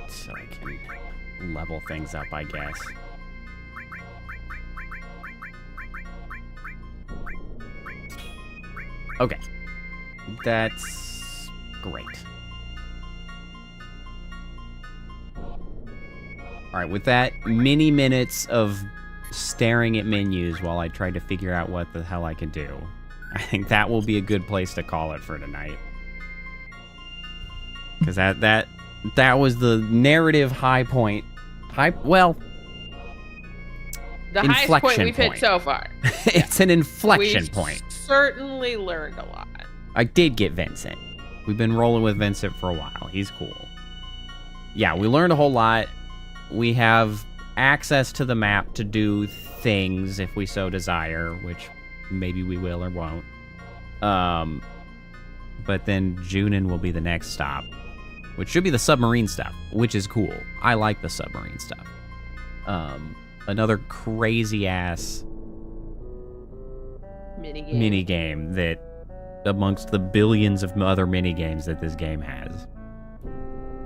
So I can level things up, I guess. Okay. That's great. Alright, with that, many minutes of staring at menus while I tried to figure out what the hell I could do. I think that will be a good place to call it for tonight. Because that was the narrative high point. The highest point we've hit so far. It's an inflection point. Certainly learned a lot. I did get Vincent. We've been rolling with Vincent for a while. He's cool. Yeah, we learned a whole lot. We have access to the map to do things if we so desire, which maybe we will or won't. But then Junin will be the next stop, which should be the submarine stuff, which is cool. I like the submarine stuff. Another crazy-ass minigame that, amongst the billions of other minigames that this game has.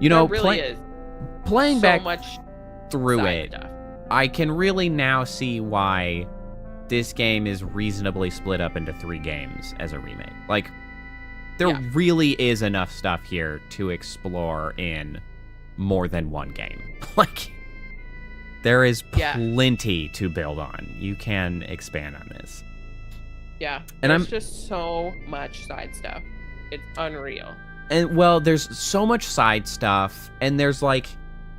You know, really is playing so back much through it, stuff. I can really now see why this game is reasonably split up into 3 games as a remake. Like, there really is enough stuff here to explore in more than one game. Like, there is plenty to build on. You can expand on this. Yeah, and there's just so much side stuff. It's unreal. And, well, there's so much side stuff, and there's, like,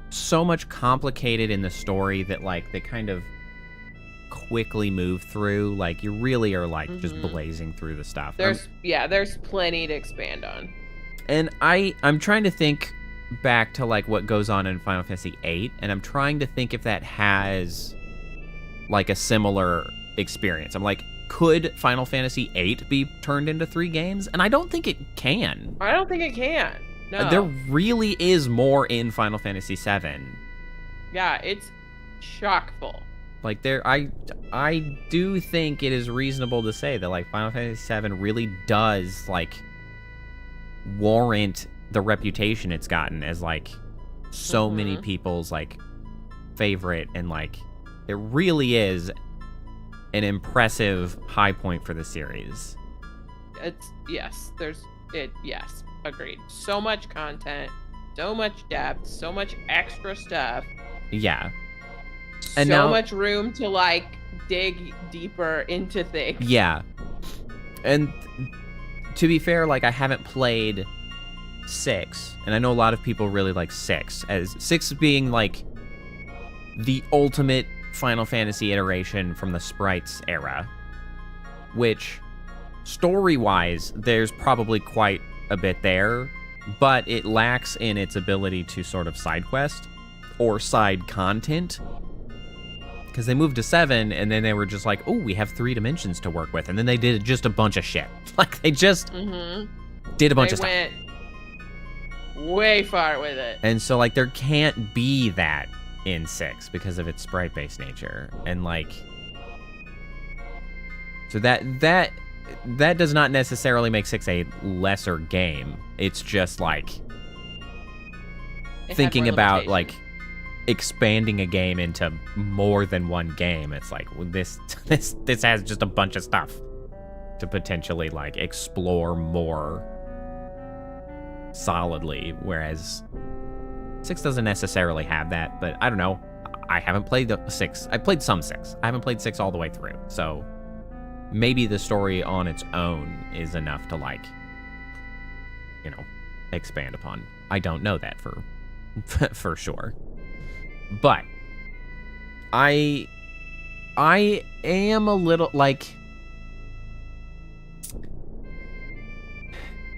so much complicated in the story that, like, they kind of quickly move through. Like, you really are, like, just blazing through the stuff. There's plenty to expand on. And I'm trying to think back to, like, what goes on in Final Fantasy VIII, and I'm trying to think if that has, like, a similar experience. I'm like, could Final Fantasy VIII be turned into 3 games? And I don't think it can. I don't think it can. No. There really is more in Final Fantasy VII. Yeah, it's chock full. Like I do think it is reasonable to say that like Final Fantasy VII really does like warrant the reputation it's gotten as like so many people's like favorite, and like it really is an impressive high point for the series. Yes, agreed. So much content, so much depth, so much extra stuff. Yeah. And so now, much room to like dig deeper into things. Yeah. And to be fair, like I haven't played 6, and I know a lot of people really like 6, as 6 being like the ultimate Final Fantasy iteration from the Sprites era, which story-wise, there's probably quite a bit there, but it lacks in its ability to sort of side quest or side content. Because they moved to 7, and then they were just like, oh, we have 3 dimensions to work with. And then they did just a bunch of shit. Like, they just did a bunch of stuff. They went way far with it. And so, like, there can't be that in 6 because of its sprite-based nature. And, like... So that does not necessarily make 6 a lesser game. It's just, like... thinking about, like... expanding a game into more than one game. It's like, well, this has just a bunch of stuff to potentially like explore more solidly, whereas 6 doesn't necessarily have that. But I don't know, I haven't played the 6. I played some 6. I haven't played 6 all the way through, so maybe the story on its own is enough to like, you know, expand upon. I don't know that for sure. But I am a little like,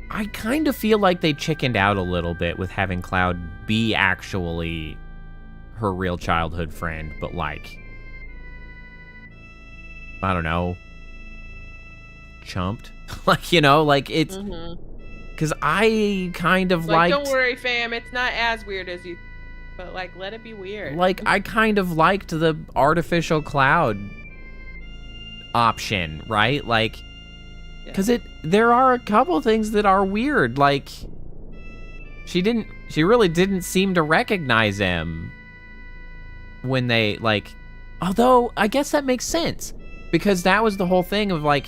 I kind of feel like they chickened out a little bit with having Cloud be actually her real childhood friend, but like, I don't know, chumped. Like, you know, like it's because I kind of like, liked, don't worry, fam, it's not as weird as you. But, like, let it be weird. Like, I kind of liked the artificial cloud option, right? Like, because there are a couple things that are weird. Like, she really didn't seem to recognize him when they, like, although, I guess that makes sense. Because that was the whole thing of, like,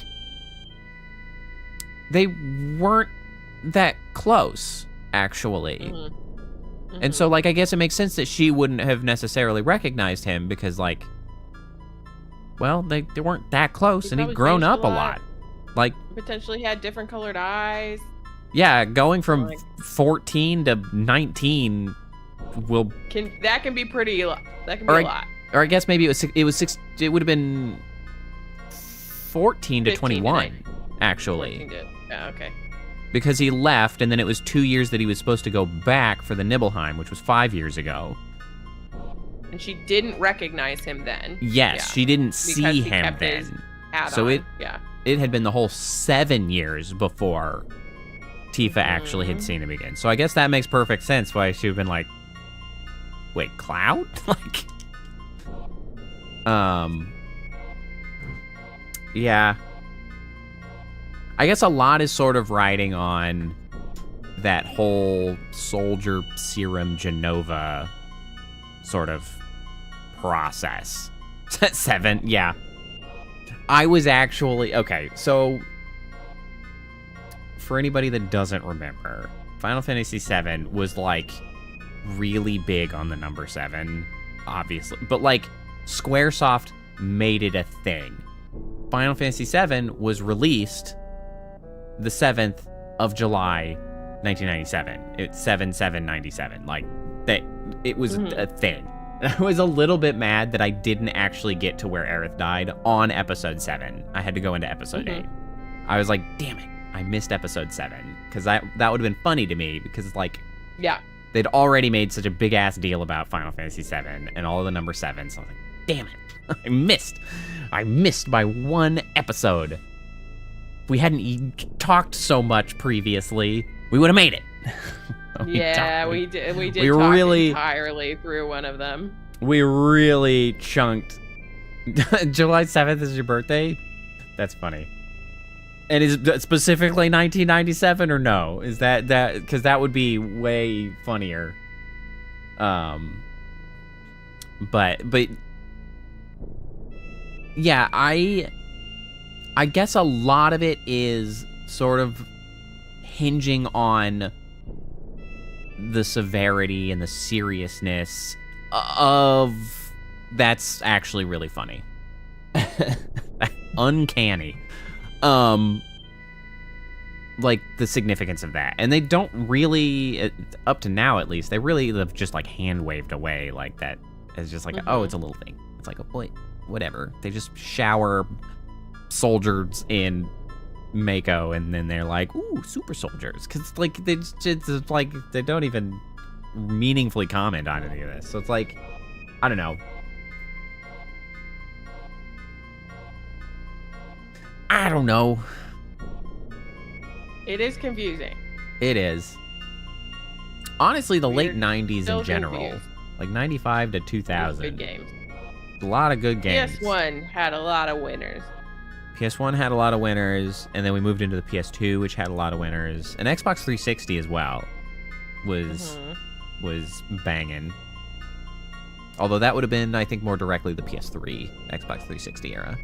they weren't that close, actually. And so, like, I guess it makes sense that she wouldn't have necessarily recognized him because, like, well, they weren't that close, and he'd grown up a lot. Like, potentially had different colored eyes. Yeah, going from 14 to 19 that can be pretty. That can be a lot. Or I guess maybe it would have been 14 to 21, actually. 14 to, yeah, okay. Because he left, and then it was 2 years that he was supposed to go back for the Nibelheim, which was 5 years ago. And she didn't recognize him then. Yes, she didn't see him then. So it had been the whole 7 years before Tifa actually had seen him again. So I guess that makes perfect sense why she would have been like, wait, Cloud? Like, yeah. I guess a lot is sort of riding on that whole soldier serum Genova sort of process. 7, yeah. I was actually, okay, so for anybody that doesn't remember, Final Fantasy VII was like really big on the number 7, obviously, but like Squaresoft made it a thing. Final Fantasy VII was released the 7th of July, 1997. It's 7/7/97. Like, that, it was a thing. And I was a little bit mad that I didn't actually get to where Aerith died on episode 7. I had to go into episode 8. I was like, damn it, I missed episode 7. Because that would have been funny to me, because, like, they'd already made such a big-ass deal about Final Fantasy VII and all of the number 7, so I was like, damn it, I missed by one episode. If we hadn't talked so much previously, we would have made it. We did talk entirely through one of them. We really chunked July 7th is your birthday? That's funny. And is it specifically 1997 or no? Is that because that would be way funnier. But yeah, I guess a lot of it is sort of hinging on the severity and the seriousness of that's actually really funny. Uncanny. Like the significance of that. And they don't really, up to now at least, they really have just like hand waved away like that. It's just like, oh, it's a little thing. It's like, oh boy, whatever. They just shower soldiers in Mako and then they're like, ooh, super soldiers. Cause like it's like they don't even meaningfully comment on any of this. So it's like, I don't know. I don't know. It is confusing. It is. Honestly, the late Weird. 90s Still in general, confused. like 95 to 2000. Good games. A lot of good games. PS1 had a lot of winners. PS1 had a lot of winners, and then we moved into the PS2, which had a lot of winners, and Xbox 360 as well was banging. Although that would have been, I think, more directly the PS3, Xbox 360 era.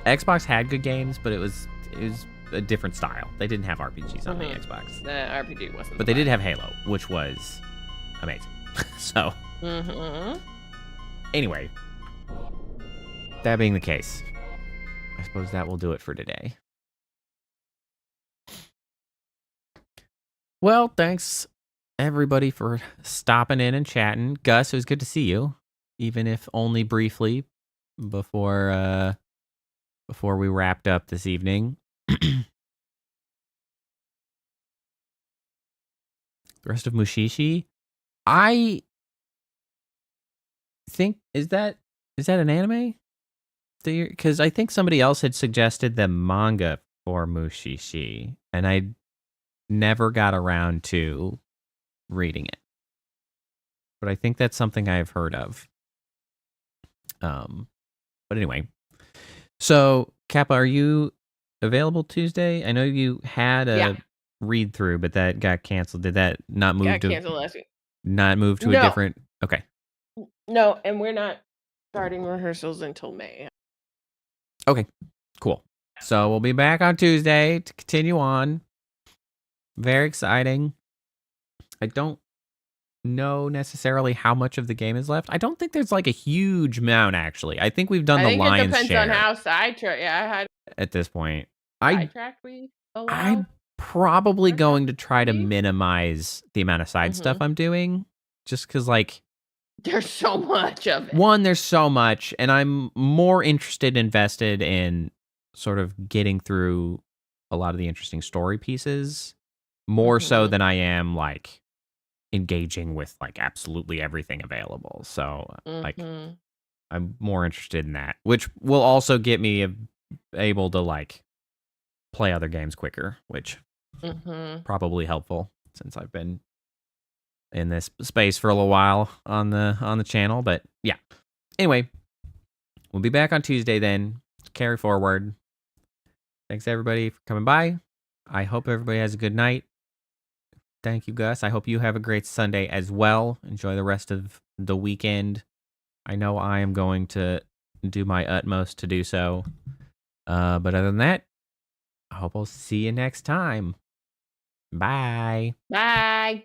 Xbox had good games, but it was a different style. They didn't have RPGs on the Xbox. The RPG wasn't. But they did have Halo, which was amazing. So, anyway, that being the case, I suppose that will do it for today. Well, thanks everybody for stopping in and chatting. Gus, it was good to see you, even if only briefly before we wrapped up this evening. The rest of Mushishi, I think is that an anime? Because I think somebody else had suggested the manga for Mushishi, and I never got around to reading it. But I think that's something I've heard of. But anyway, so Kappa, are you available Tuesday? I know you had a read through, but that got canceled. Did that not move Got canceled last week. Not move to a different? Okay. No, and we're not starting rehearsals until May. Okay, cool. So we'll be back on Tuesday to continue on. Very exciting. I don't know necessarily how much of the game is left. I don't think there's like a huge amount, actually. I think we've done the lion's share. It depends on how sidetracked. Yeah, I had at this point. Sidetracked we allow? I'm probably going to try to minimize the amount of side stuff I'm doing, just because like there's so much of it. One, there's so much, and I'm more invested in sort of getting through a lot of the interesting story pieces, more so than I am like engaging with like absolutely everything available. So like I'm more interested in that, which will also get me able to like play other games quicker, which probably helpful since I've been in this space for a little while on the channel. But yeah, anyway, we'll be back on Tuesday then. Carry forward. Thanks everybody for coming by. I hope everybody has a good night. Thank you, Gus. I hope you have a great Sunday as well. Enjoy the rest of the weekend. I know I am going to do my utmost to do so. But other than that, I hope I'll see you next time. Bye. Bye.